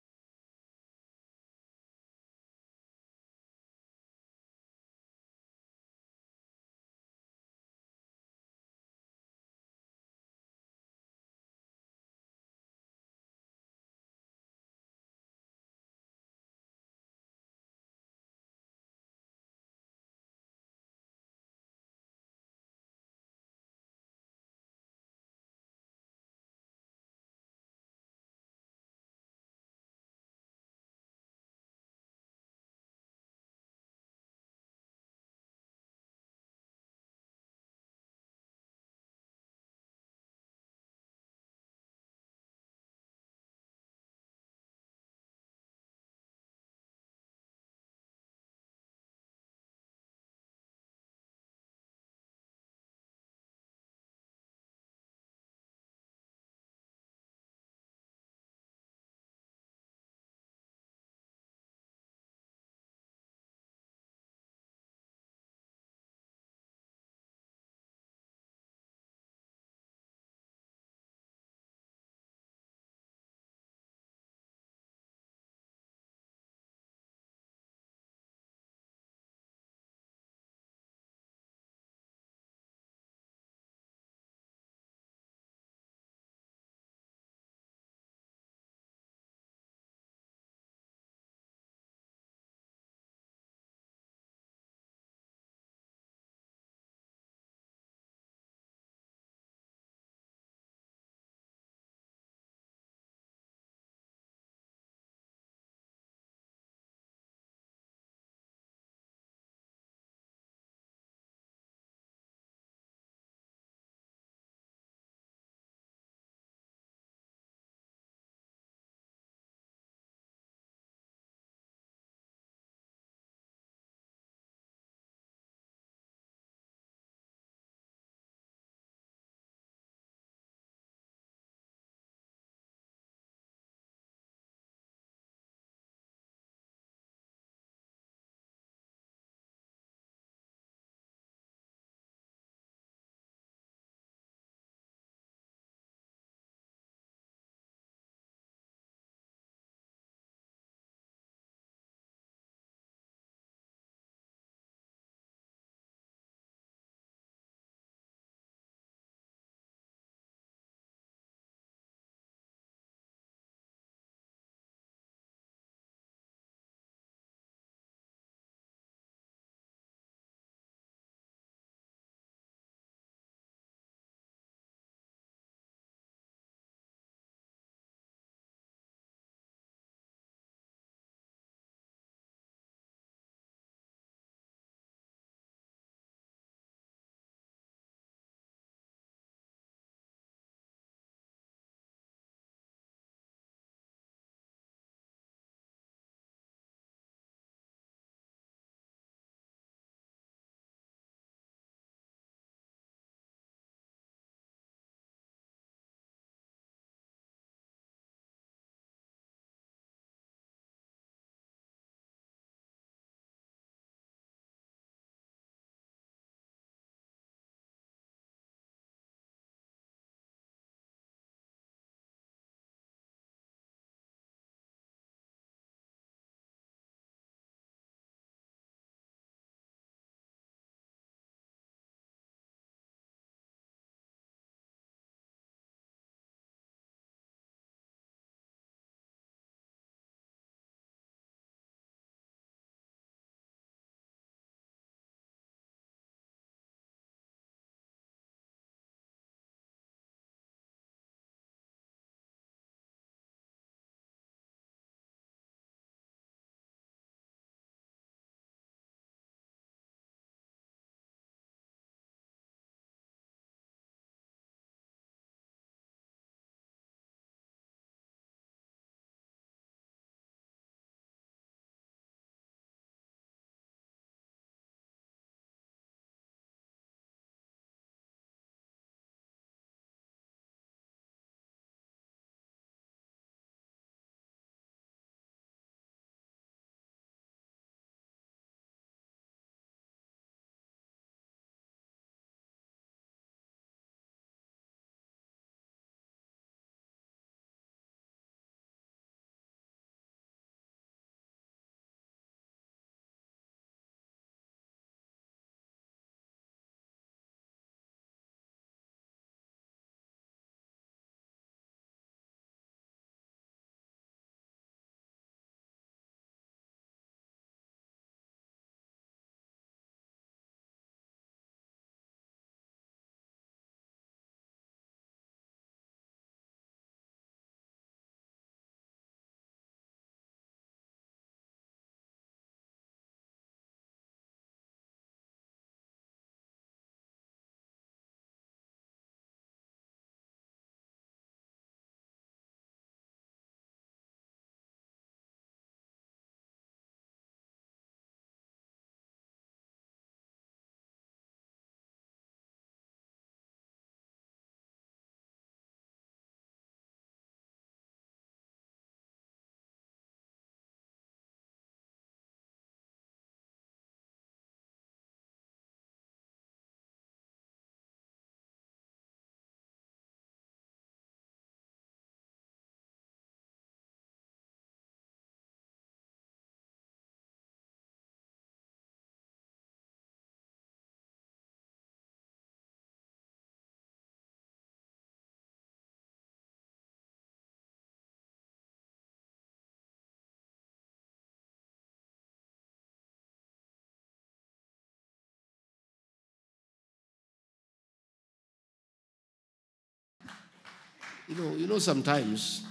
sometimes,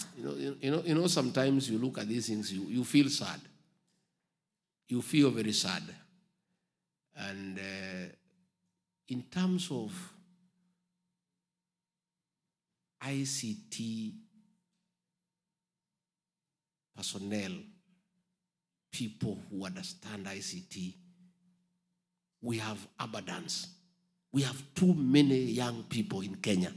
sometimes you look at these things, you feel sad. You feel very sad. And in terms of ICT personnel, people who understand ICT, we have abundance. We have too many young people in Kenya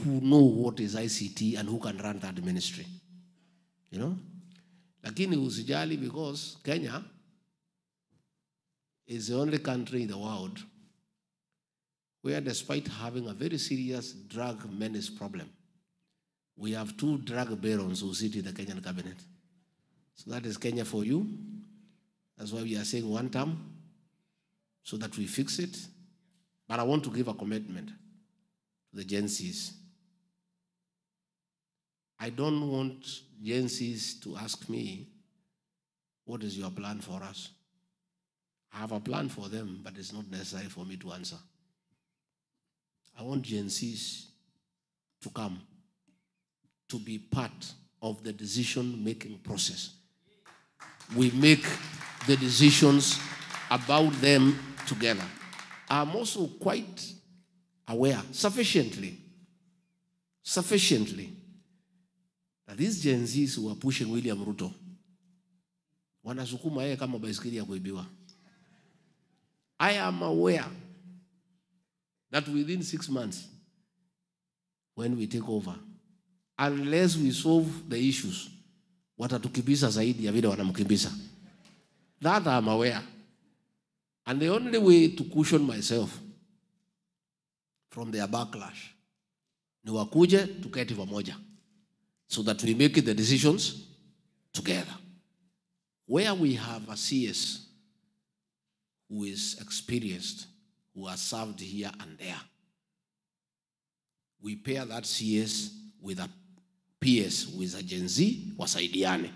who know what is ICT and who can run that ministry. Lakini usijali, because Kenya is the only country in the world where, despite having a very serious drug menace problem, we have 2 drug barons who sit in the Kenyan cabinet. So that is Kenya for you. That's why we are saying 1 term, so that we fix it. But I want to give a commitment to the Gen Zs. I don't want Gen Zs to ask me, what is your plan for us? I have a plan for them, but it's not necessary for me to answer. I want Gen Zs to come, to be part of the decision-making process. We make the decisions about them together. I'm also quite aware, sufficiently, that these Gen Zs who are pushing William Ruto, wanasukuma yeye kama baiskeli ya kuibiwa. I am aware that within 6 months, when we take over, unless we solve the issues, watatukimbiza zaidi ya vile wanamkimbiza. That I'm aware. And the only way to cushion myself from their backlash ni wakuje tuketi pamoja, so that we make the decisions together. Where we have a CS who is experienced, who has served here and there, we pair that CS with a PS who is a Gen Z, wasaidiane,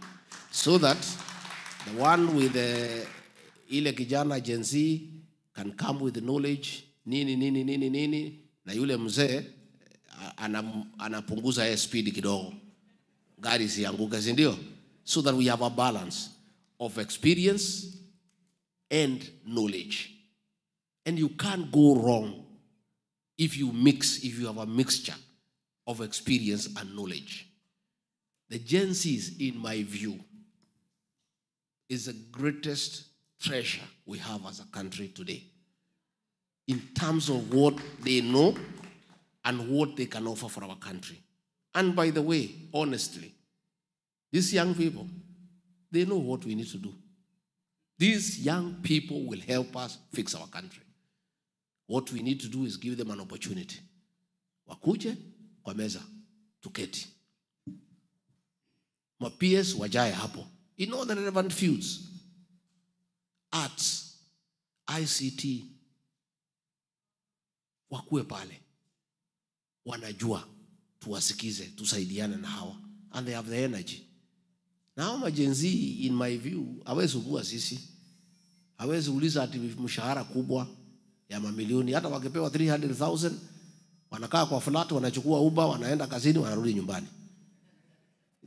so that the one with the ile kijana Gen Z can come with the knowledge, nini, na yule mzee anapunguza ya speed kidogo, gari sianguke, si ndio? So that we have a balance of experience and knowledge. And you can't go wrong if you have a mixture of experience and knowledge. The Gen Zs, in my view, is the greatest treasure we have as a country today, in terms of what they know and what they can offer for our country. And by the way, honestly, these young people, they know what we need to do. These young people will help us fix our country. What we need to do is give them an opportunity. Wakuje kwa meza, tuketi. Ma-PS wajaye hapo, in all the relevant fields. Arts, ICT, wakuwe pale. Wanajua, tuwasikize, tusaidiane na hawa. And they have the energy. Now my Gen Z, in my view, hawezi ugua sisi. Hawezi uliza ati mshahara kubwa ya mamilioni. Hata wakipewa 300,000, wanakaa kwa flat, wanachukua Uber, wanaenda kazini, wanarudi nyumbani.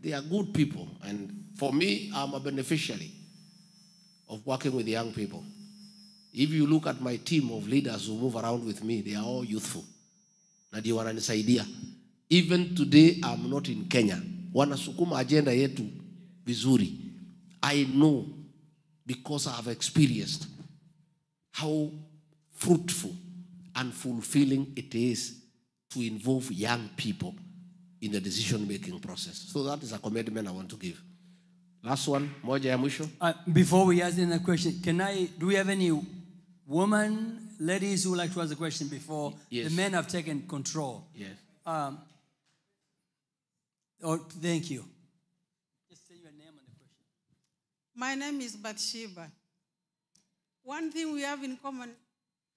They are good people. And for me, I'm a beneficiary of working with young people. If you look at my team of leaders who move around with me, they are all youthful. Na ndio wananisaidia. Even today, I'm not in Kenya. Wanasukuma agenda yetu vizuri. I know, because I have experienced how fruitful and fulfilling it is to involve young people in the decision-making process. So that is a commitment I want to give. Last one, moja ya mwisho. Before we ask the question, do we have any women, ladies who would like to ask a question before the men have taken control? Yes. Thank you. Just say your name on the question. My name is Bathsheba. One thing we have in common,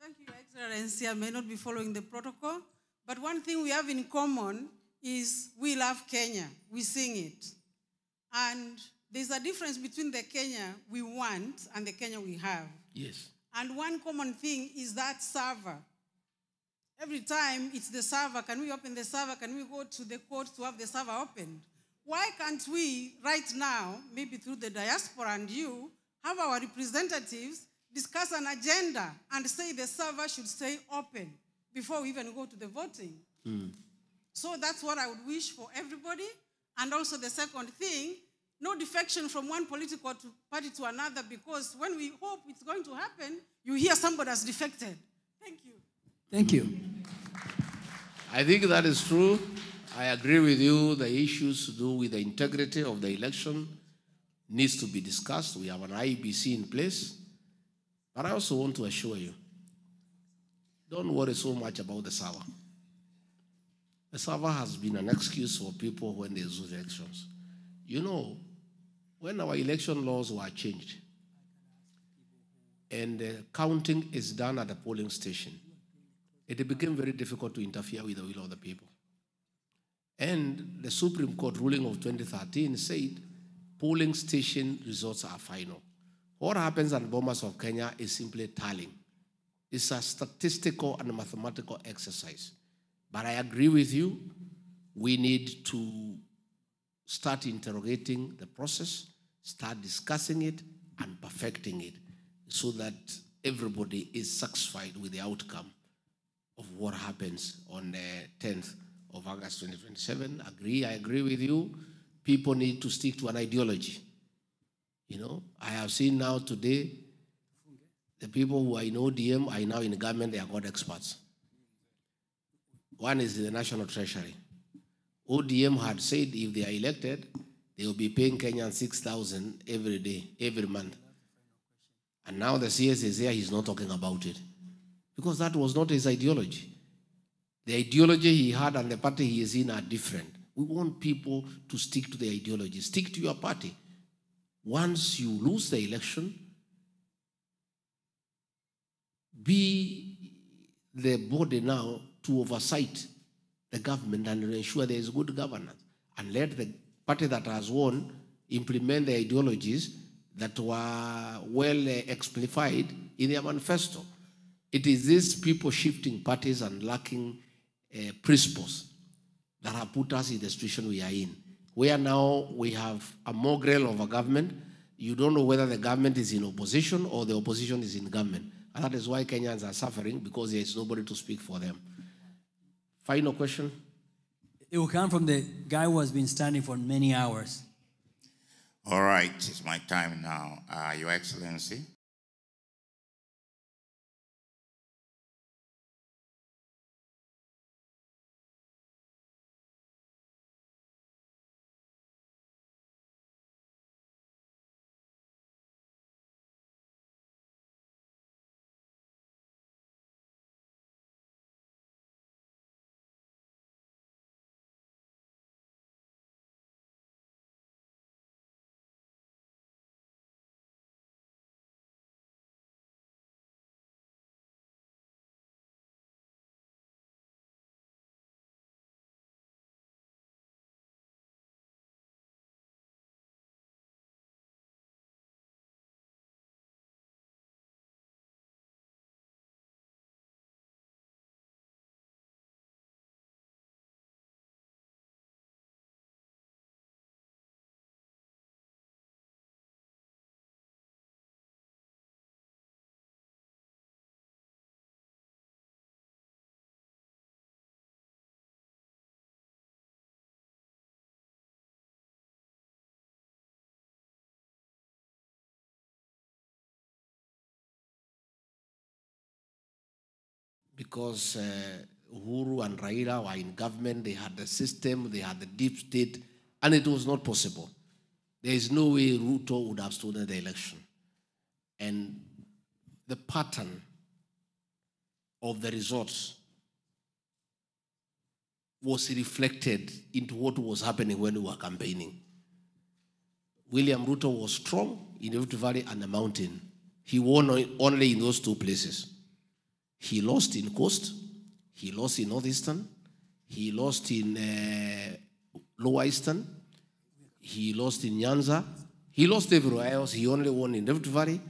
thank you, Your Excellency, I may not be following the protocol, but one thing we have in common is we love Kenya. We sing it. And there's a difference between the Kenya we want and the Kenya we have. Yes. And one common thing is that server. Every time it's the server, can we open the server? Can we go to the court to have the server opened? Why can't we, right now, maybe through the diaspora and you, have our representatives discuss an agenda and say the server should stay open before we even go to the voting? So that's what I would wish for everybody. And also the second thing, no defection from one political party to another, because when we hope it's going to happen, you hear somebody has defected. Thank you. Thank you. I think that is true. I agree with you. The issues to do with the integrity of the election needs to be discussed. We have an IEBC in place. But I also want to assure you, don't worry so much about the server. The server has been an excuse for people when they lose elections. You know, when our election laws were changed and counting is done at the polling station, it became very difficult to interfere with the will of the people. And the Supreme Court ruling of 2013 said polling station results are final. What happens at Bomas of Kenya is simply tallying. It's a statistical and mathematical exercise. But I agree with you, we need to start interrogating the process, start discussing it and perfecting it so that everybody is satisfied with the outcome of what happens on the 10th of August 2027. I agree with you. People need to stick to an ideology. You know, I have seen now today, the people who are in ODM are now in the government, they are called experts. One is the National Treasury. ODM had said if they are elected, they will be paying Kenyans 6,000 every day, every month. And now the CS is here, he's not talking about it. Because that was not his ideology. The ideology he had and the party he is in are different. We want people to stick to the ideology. Stick to your party. Once you lose the election, be the body now to oversight the government and ensure there is good governance. And let the party that has won implement the ideologies that were well exemplified in their manifesto. It is these people shifting parties and lacking principles that have put us in the situation we are in, where now we have a mongrel of a government. You don't know whether the government is in opposition or the opposition is in government. And that is why Kenyans are suffering, because there is nobody to speak for them. Final question? It will come from the guy who has been standing for many hours. All right, it's my time now. Your Excellency. Because Uhuru and Raila were in government, they had the system, they had the deep state, and it was not possible. There is no way Ruto would have stolen the election. And the pattern of the results was reflected into what was happening when we were campaigning. William Ruto was strong in the Rift Valley and the mountain. He won only in those two places. He lost in Coast, he lost in Northeastern, he lost in Lower Eastern, he lost in Nyanza, he lost everywhere else. He only won in Rift Valley,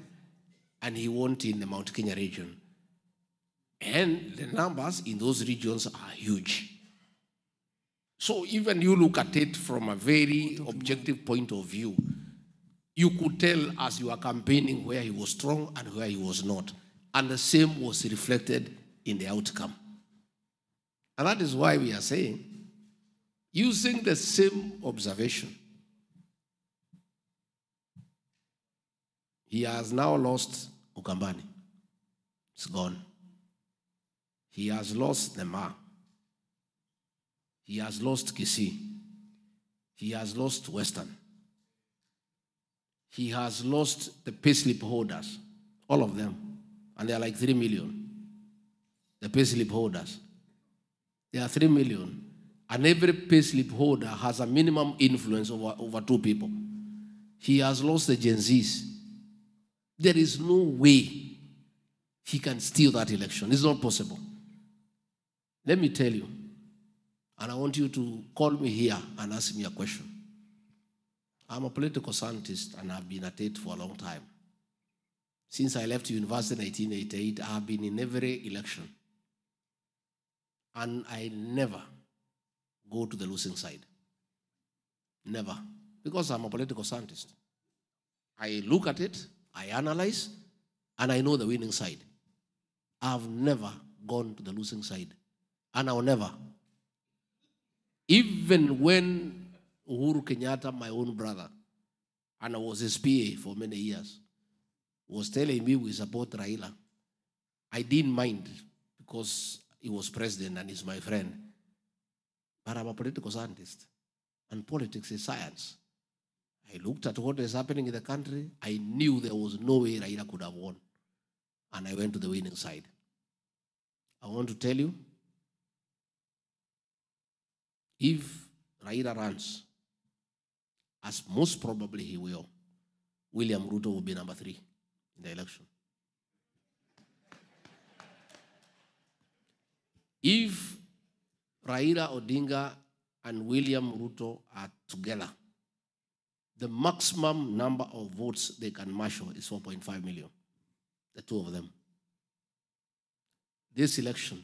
and he won in the Mount Kenya region. And the numbers in those regions are huge. So even you look at it from a very objective point of view, you could tell as you are campaigning where he was strong and where he was not. And the same was reflected in the outcome. And that is why we are saying, using the same observation, he has now lost Ukambani. It's gone. He has lost Nema. He has lost Kisii. He has lost Western. He has lost the payslip holders, all of them. And they are like 3 million. The payslip holders. There are 3 million. And every payslip holder has a minimum influence over 2 people. He has lost the Gen Zs. There is no way he can steal that election. It's not possible. Let me tell you, and I want you to call me here and ask me a question. I'm a political scientist and I've been at it for a long time. Since I left university in 1988, I have been in every election. And I never go to the losing side. Never. Because I'm a political scientist. I look at it, I analyze, and I know the winning side. I've never gone to the losing side. And I'll never. Even when Uhuru Kenyatta, my own brother, and I was his PA for many years, was telling me we support Raila, I didn't mind because he was president and he's my friend. But I'm a political scientist, and politics is science. I looked at what is happening in the country. I knew there was no way Raila could have won. And I went to the winning side. I want to tell you, if Raila runs, as most probably he will, William Ruto will be number 3 in the election. If Raila Odinga and William Ruto are together, the maximum number of votes they can marshal is 4.5 million, the 2 of them. This election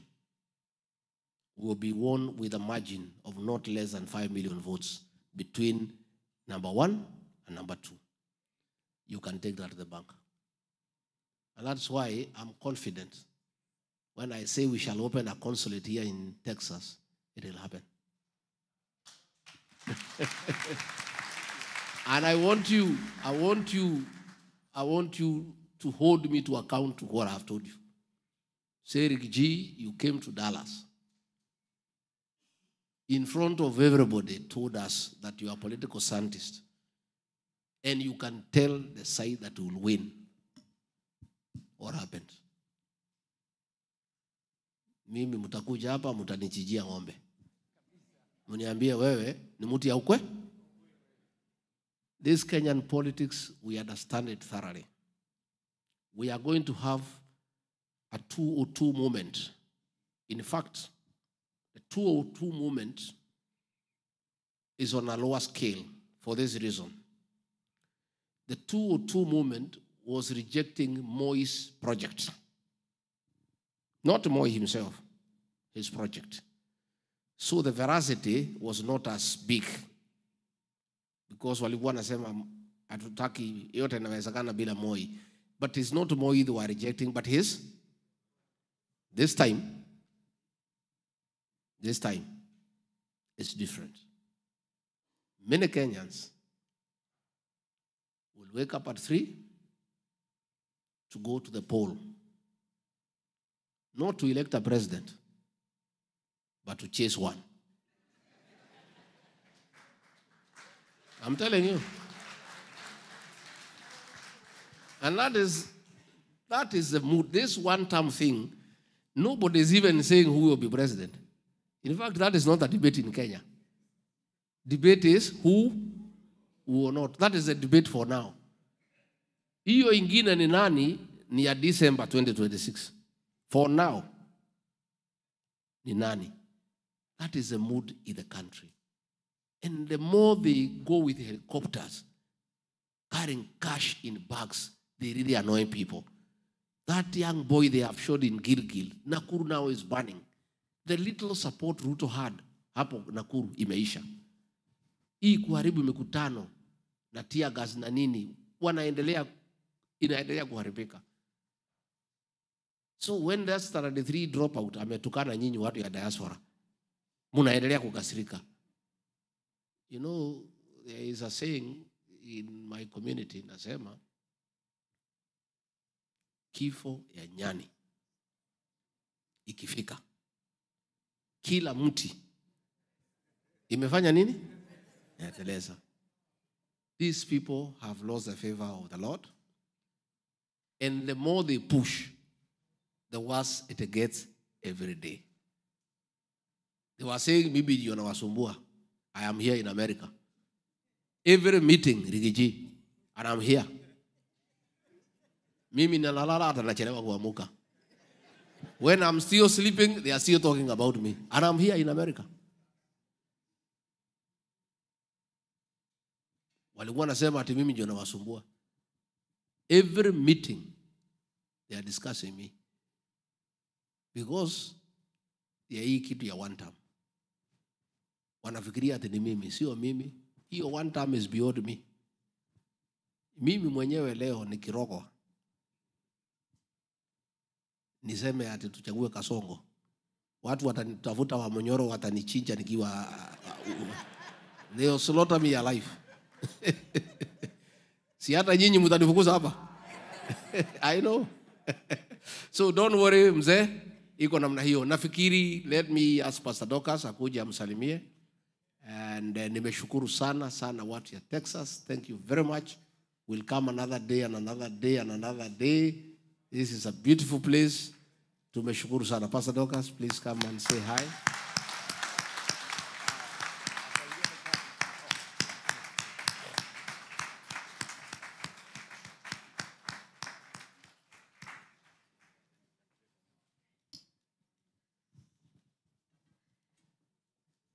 will be won with a margin of not less than 5 million votes between number 1 and number 2. You can take that to the bank. And that's why I'm confident. When I say we shall open a consulate here in Texas, it will happen. And I want you to hold me to account to what I've told you. Say, Rick G, you came to Dallas. In front of everybody, told us that you are a political scientist. And you can tell the side that will win. What happened? Mimi mutakuja hapa mutanichijia ng'ombe. Muniambie wewe ni mtu ya ukwe? This Kenyan politics, we understand it thoroughly. We are going to have a 202 moment. In fact, the 202 moment is on a lower scale for this reason. The 202 movement was rejecting Moi's project. Not Moi himself, his project. So the veracity was not as big. Because walikuwa wanasema hatutaki yote inawezekana bila Moi. But it's not Moi they were rejecting, but his. This time, it's different. Many Kenyans will wake up at 3 to go to the poll. Not to elect a president, but to chase one. I'm telling you. And that is the mood. This one-term thing, nobody is even saying who will be president. In fact, that is not a debate in Kenya. Debate is who or not. That is the debate for now. Hiyo ingine ni nani ni ya December 2026. For now, ni nani. That is the mood in the country. And the more they go with helicopters, carrying cash in bags, they really annoy people. That young boy they have shot in Gilgil, Nakuru now is burning. The little support Ruto had, hapo Nakuru imeisha. Hii kuharibu mikutano na tear gas na nini, inaendelea kuharibika. So when that started the 3 dropout, ametukana nyinyi watu ya diaspora, munaendelea kukasirika. You know, there is a saying in my community, nasema, kifo ya nyani ikifika, kila mti imefanya nini? Yateleza. These people have lost the favor of the Lord, and the more they push, the worse it gets every day. They were saying, maybe you're nawasumbua. I am here in America. Every meeting, Rigiji, and I'm here. Mimi nalalala hata nachelewa kuamuka. When I'm still sleeping, they are still talking about me. And I'm here in America. Walikuwa nasema ati mimi ndio nawasumbua. Every meeting, they are discussing me. Because ya hii kitu ya one term. Wanafikiria ati ni mimi, sio mimi. Hiyo one term is beyond me. Mimi mwenyewe leo ni kiroko. Niseme ati tuchague Kasongo. Watu watanitafuta wa Monyoro, watanichinja nikiwa they'll slaughter me alive. Si hata nyinyi mtanifukuza hapa. I know. So don't worry mzee, iko namna hiyo. Nafikiri let me ask Pastor Docas akuje amsalimie. And nimeshukuru sana watu ya Texas. Thank you very much. We'll come another day and another day and another day. This is a beautiful place. Tumeshukuru sana. Pastor Docas, please come and say hi.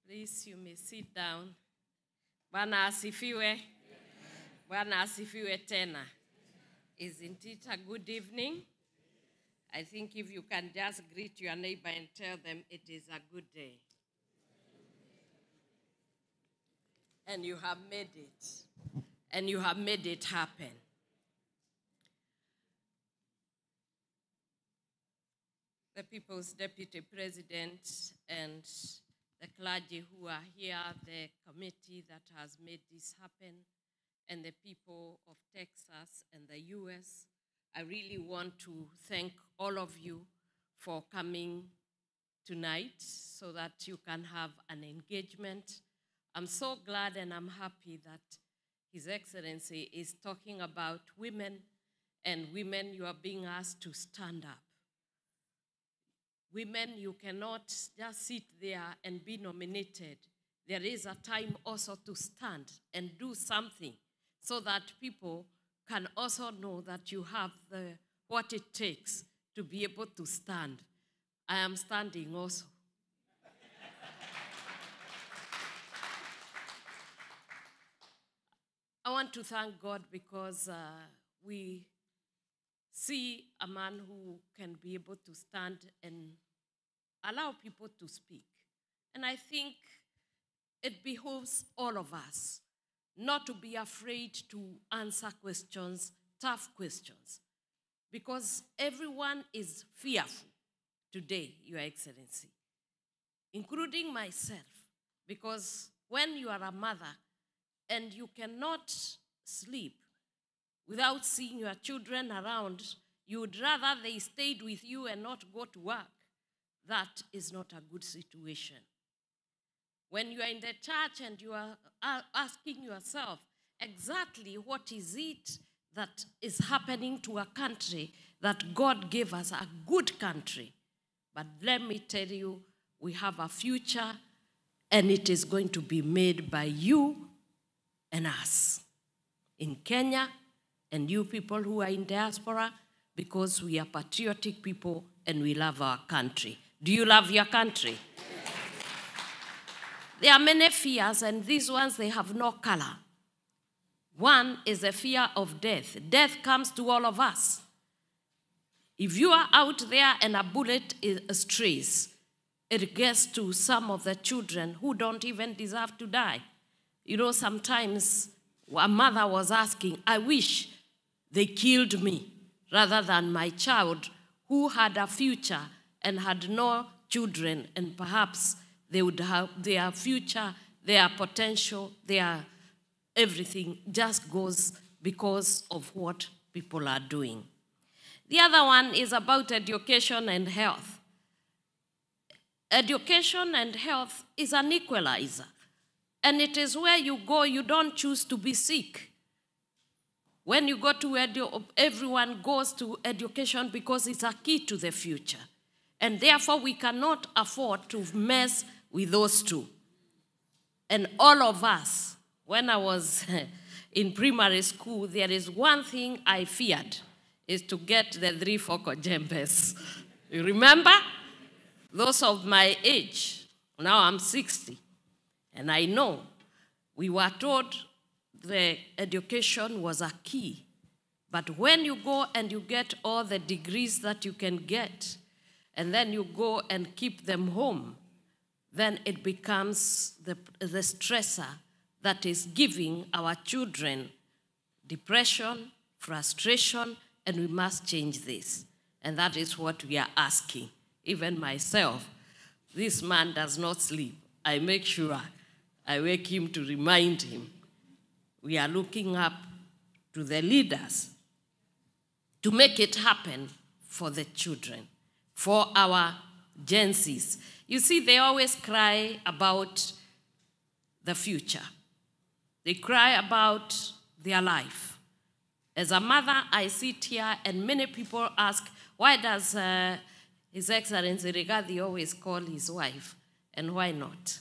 Please, you may sit down. Bwana asifiwe. Bwana asifiwe tena. Isn't it a good evening? I think if you can just greet your neighbor and tell them it is a good day. And you have made it. And you have made it happen. The People's Deputy President and the clergy who are here, the committee that has made this happen, and the people of Texas and the US, I really want to thank all of you for coming tonight so that you can have an engagement. I'm so glad and I'm happy that His Excellency is talking about women, and women, you are being asked to stand up. Women, you cannot just sit there and be nominated. There is a time also to stand and do something so that people can also know that you have what it takes to be able to stand. I am standing also. I want to thank God because we see a man who can be able to stand and allow people to speak. And I think it behooves all of us not to be afraid to answer questions, tough questions, because everyone is fearful today, Your Excellency, including myself, because when you are a mother and you cannot sleep without seeing your children around, you would rather they stayed with you and not go to work. That is not a good situation. When you are in the church and you are asking yourself exactly what is it that is happening to a country that God gave us, a good country. But let me tell you, we have a future and it is going to be made by you and us in Kenya and you people who are in diaspora, because we are patriotic people and we love our country. Do you love your country? There are many fears, and these ones, they have no color. One is the fear of death. Death comes to all of us. If you are out there and a bullet strays, it gets to some of the children who don't even deserve to die. You know, sometimes a mother was asking, I wish they killed me rather than my child who had a future and had no children, and perhaps they would have their future, their potential, their everything just goes because of what people are doing. The other one is about education and health. Education and health is an equalizer. And it is where you go, you don't choose to be sick. When you go to everyone goes to education because it's a key to the future. And therefore, we cannot afford to mess with those two. And all of us, when I was in primary school, there is one thing I feared, is to get the 3-4 jembes. You remember? Those of my age, now I'm 60, and I know we were told the education was a key. But when you go and you get all the degrees that you can get, and then you go and keep them home, then it becomes the stressor that is giving our children depression, frustration, and we must change this. And that is what we are asking. Even myself, this man does not sleep. I make sure I wake him to remind him. We are looking up to the leaders to make it happen for the children, for our Gen Zs. You see, they always cry about the future. They cry about their life. As a mother, I sit here and many people ask, why does His Excellency Rigathi always call his wife, and why not?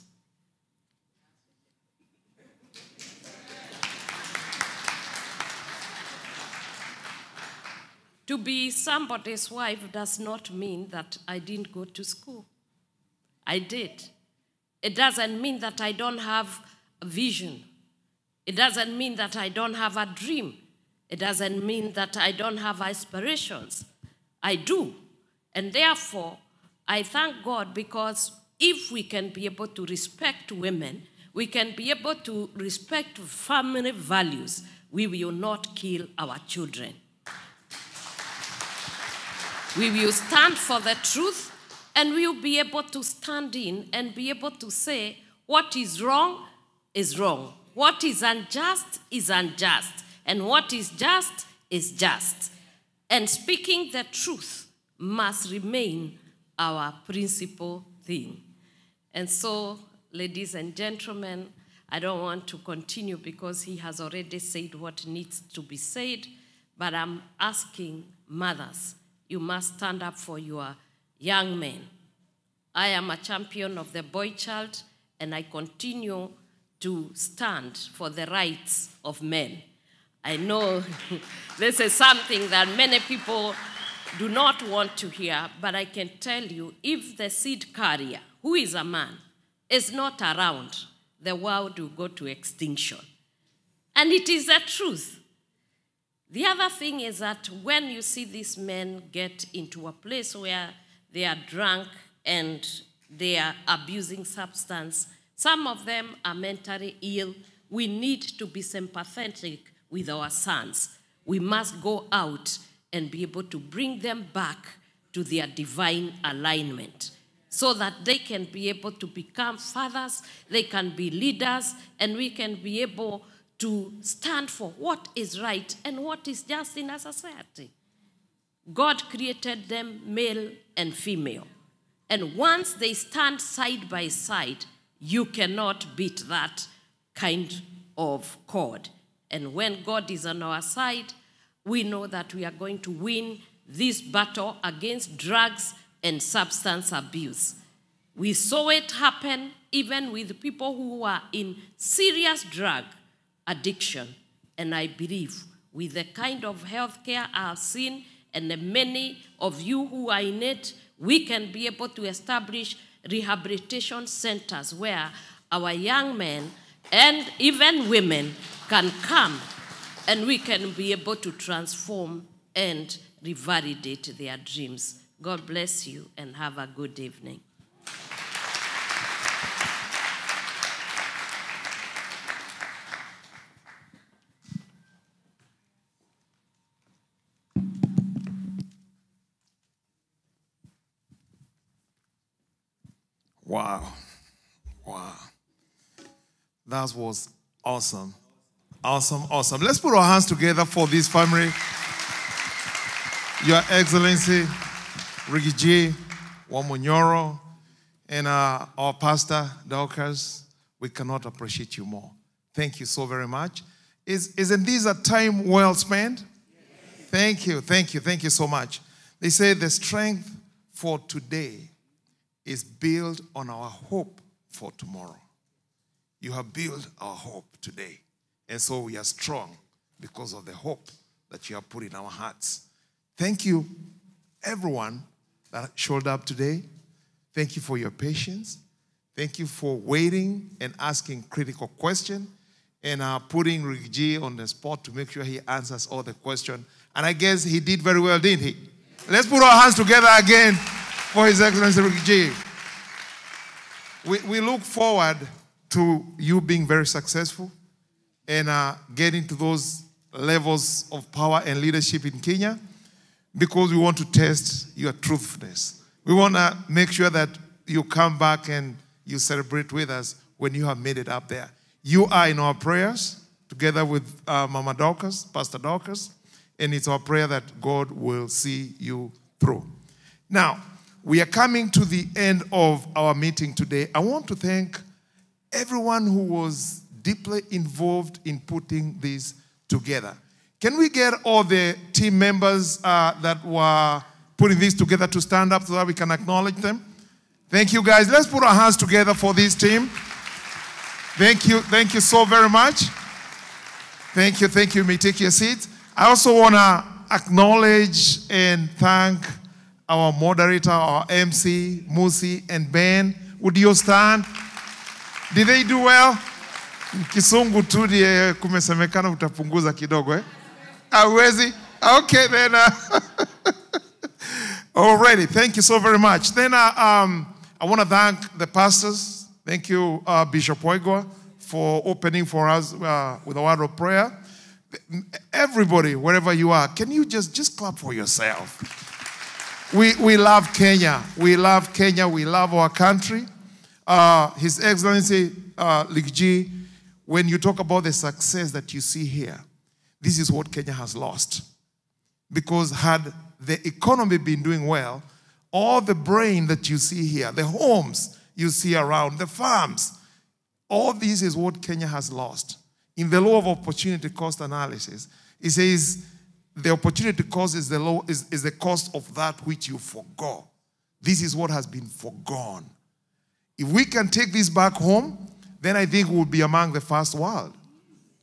To be somebody's wife does not mean that I didn't go to school. I did. It doesn't mean that I don't have a vision. It doesn't mean that I don't have a dream. It doesn't mean that I don't have aspirations. I do. And therefore, I thank God, because if we can be able to respect women, we can be able to respect family values, we will not kill our children. We will stand for the truth, and we will be able to stand in and be able to say what is wrong is wrong. What is unjust is unjust. And what is just is just. And speaking the truth must remain our principal thing. And so, ladies and gentlemen, I don't want to continue because he has already said what needs to be said, but I'm asking mothers, you must stand up for your young men. I am a champion of the boy child, and I continue to stand for the rights of men. I know this is something that many people do not want to hear, but I can tell you, if the seed carrier, who is a man, is not around, the world will go to extinction. And it is the truth. The other thing is that when you see these men get into a place where they are drunk and they are abusing substance, some of them are mentally ill, we need to be sympathetic with our sons. We must go out and be able to bring them back to their divine alignment so that they can be able to become fathers, they can be leaders, and we can be able to stand for what is right and what is just in a society. God created them male and female. And once they stand side by side, you cannot beat that kind of chord. And when God is on our side, we know that we are going to win this battle against drugs and substance abuse. We saw it happen even with people who are in serious drug addiction. And I believe with the kind of healthcare I've seen and the many of you who are in it, we can be able to establish rehabilitation centers where our young men and even women can come and we can be able to transform and revalidate their dreams. God bless you and have a good evening. Wow. Wow. That was awesome. Awesome, awesome. Let's put our hands together for this family. Your Excellency, Rigathi Gachagua, and our pastor, Dorcas. We cannot appreciate you more. Thank you so very much. Isn't this a time well spent? Yes. Thank you, thank you, thank you so much. They say the strength for today is built on our hope for tomorrow. You have built our hope today. And so we are strong because of the hope that you have put in our hearts. Thank you, everyone that showed up today. Thank you for your patience. Thank you for waiting and asking critical questions and putting Rigathi on the spot to make sure he answers all the questions. And I guess he did very well, didn't he? Let's put our hands together again for His Excellency Rigathi. We look forward to you being very successful and getting to those levels of power and leadership in Kenya, because we want to test your truthfulness. We want to make sure that you come back and you celebrate with us when you have made it up there. You are in our prayers together with Mama Dorcas, Pastor Dorcas, and it's our prayer that God will see you through. Now, we are coming to the end of our meeting today. I want to thank everyone who was deeply involved in putting this together. Can we get all the team members that were putting this together to stand up so that we can acknowledge them? Thank you, guys. Let's put our hands together for this team. Thank you so very much. Thank you. You may take your seats. I also want to acknowledge and thank our moderator, our MC, Musi and Ben. Would you stand? Did they do well? Kisungu tu ndiye kumesemekana utapunguza kidogo eh? Hawezi? Okay then. Already, thank you so very much. Then I want to thank the pastors. Thank you, Bishop Oigwa, for opening for us with a word of prayer. Everybody, wherever you are, can you just clap for yourself? We love Kenya. We love Kenya. We love our country. His Excellency Rigathi, when you talk about the success that you see here, this is what Kenya has lost. Because had the economy been doing well, all the brain that you see here, the homes you see around, the farms, all this is what Kenya has lost. In the law of opportunity cost analysis, it says the opportunity cost is the cost of that which you forgo. This is what has been forgone. If we can take this back home, then I think we'll be among the first world.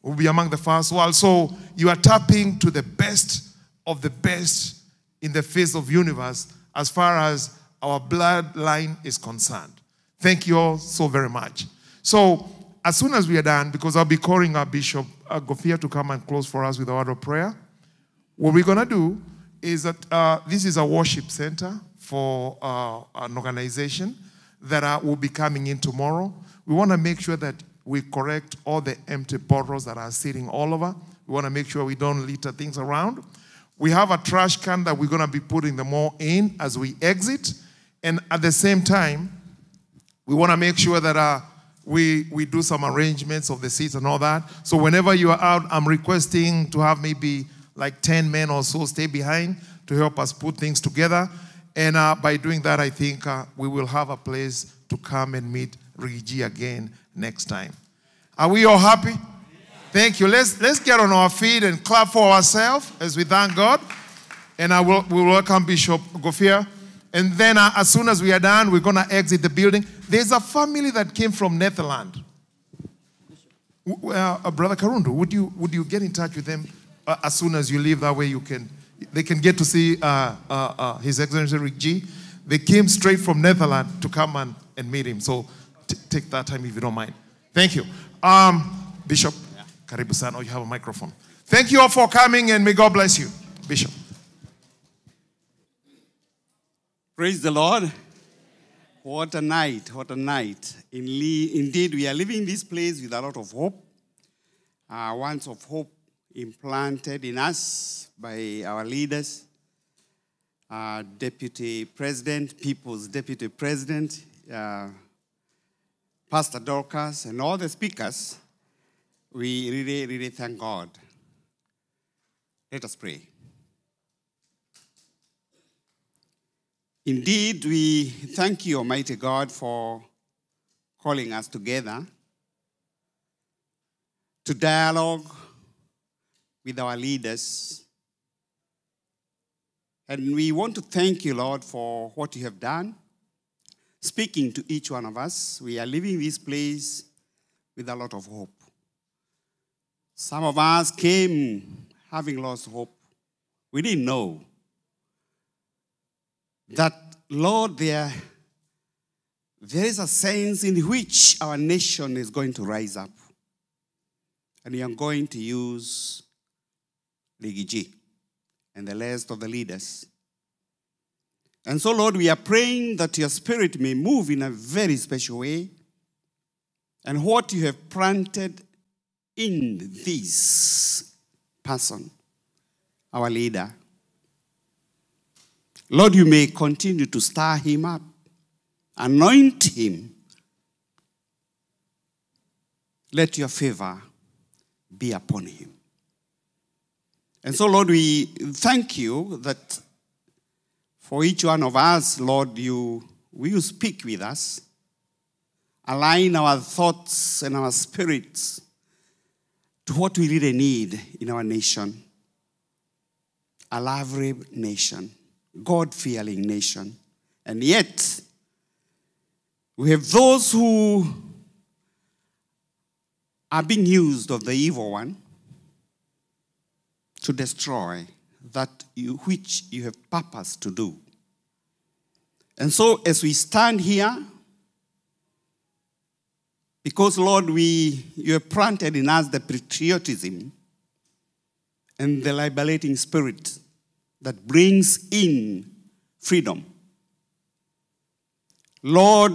We'll be among the first world. So you are tapping to the best of the best in the face of universe as far as our bloodline is concerned. Thank you all so very much. So as soon as we are done, because I'll be calling our Bishop Gofia to come and close for us with a word of prayer, what we're going to do is that this is a worship center for an organization that will be coming in tomorrow. We want to make sure that we correct all the empty bottles that are sitting all over. We want to make sure we don't litter things around. We have a trash can that we're going to be putting them all in as we exit. And at the same time, we want to make sure that we do some arrangements of the seats and all that. So whenever you are out, I'm requesting to have maybe like 10 men or so stay behind to help us put things together. And by doing that, I think we will have a place to come and meet Rigathi again next time. Are we all happy? Yeah. Thank you. Let's get on our feet and clap for ourselves as we thank God. And we'll welcome Bishop Gofia. And then as soon as we are done, we're going to exit the building. There's a family that came from Netherlands. Brother Karundu, would you get in touch with them as soon as you leave? That way they can get to see His Excellency Rigathi. They came straight from Netherlands to come and meet him. So take that time if you don't mind. Thank you. Bishop, Karibu sana, you have a microphone. Thank you all for coming and may God bless you. Bishop. Praise the Lord. What a night, what a night. Indeed, we are leaving this place with a lot of hope. Words of hope implanted in us by our leaders, Deputy President, People's Deputy President, Pastor Dorcas, and all the speakers. We really, really thank God. Let us pray. Indeed, we thank you, Almighty God, for calling us together to dialogue with our leaders. And we want to thank you, Lord, for what you have done, speaking to each one of us. We are leaving this place with a lot of hope. Some of us came having lost hope. We didn't know that, Lord, there is a sense in which our nation is going to rise up. And we are going to use Rigathi and the rest of the leaders. And so, Lord, we are praying that your Spirit may move in a very special way. And what you have planted in this person, our leader, Lord, you may continue to stir him up, anoint him. Let your favor be upon him. And so, Lord, we thank you that for each one of us, Lord, will you speak with us, align our thoughts and our spirits to what we really need in our nation. A lovely nation, God-fearing nation. And yet, we have those who are being used of the evil one to destroy that which you have purposed to do. And so as we stand here, because, Lord, you have planted in us the patriotism and the liberating spirit that brings in freedom. Lord,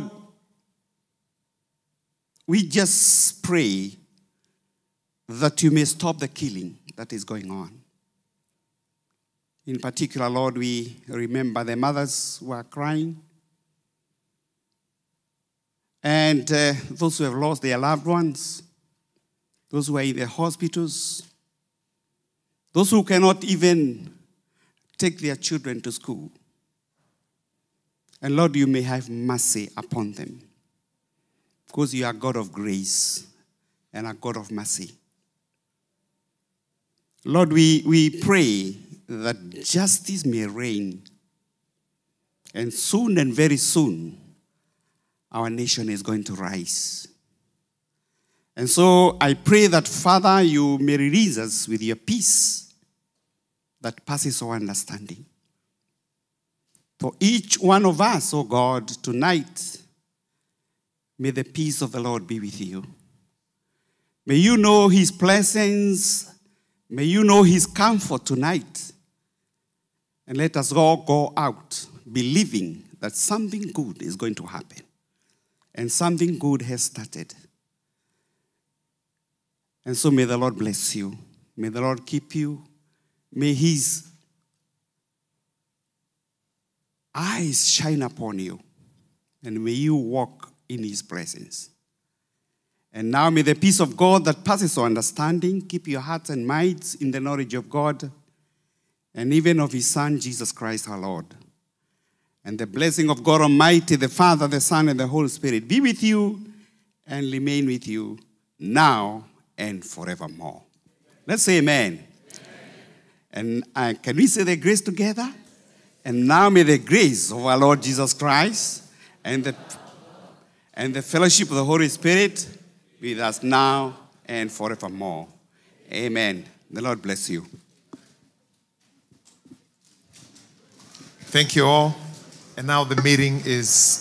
we just pray that you may stop the killing that is going on. In particular, Lord, we remember the mothers who are crying, and those who have lost their loved ones, those who are in the hospitals, those who cannot even take their children to school. And Lord, you may have mercy upon them, because you are God of grace and a God of mercy. Lord, we pray that justice may reign, and soon and very soon, our nation is going to rise. And so I pray that, Father, you may release us with your peace that passes all understanding. For each one of us, oh God, tonight, may the peace of the Lord be with you. May you know his presence. May you know his comfort tonight. And let us all go out believing that something good is going to happen. And something good has started. And so may the Lord bless you. May the Lord keep you. May his eyes shine upon you. And may you walk in his presence. And now may the peace of God that passes all understanding keep your hearts and minds in the knowledge of God and even of his Son, Jesus Christ our Lord. And the blessing of God Almighty, the Father, the Son, and the Holy Spirit be with you and remain with you now and forevermore. Let's say amen. Amen. And can we say the grace together? And now may the grace of our Lord Jesus Christ and the fellowship of the Holy Spirit be with us now and forevermore. Amen. The Lord bless you. Thank you all. And now the meeting is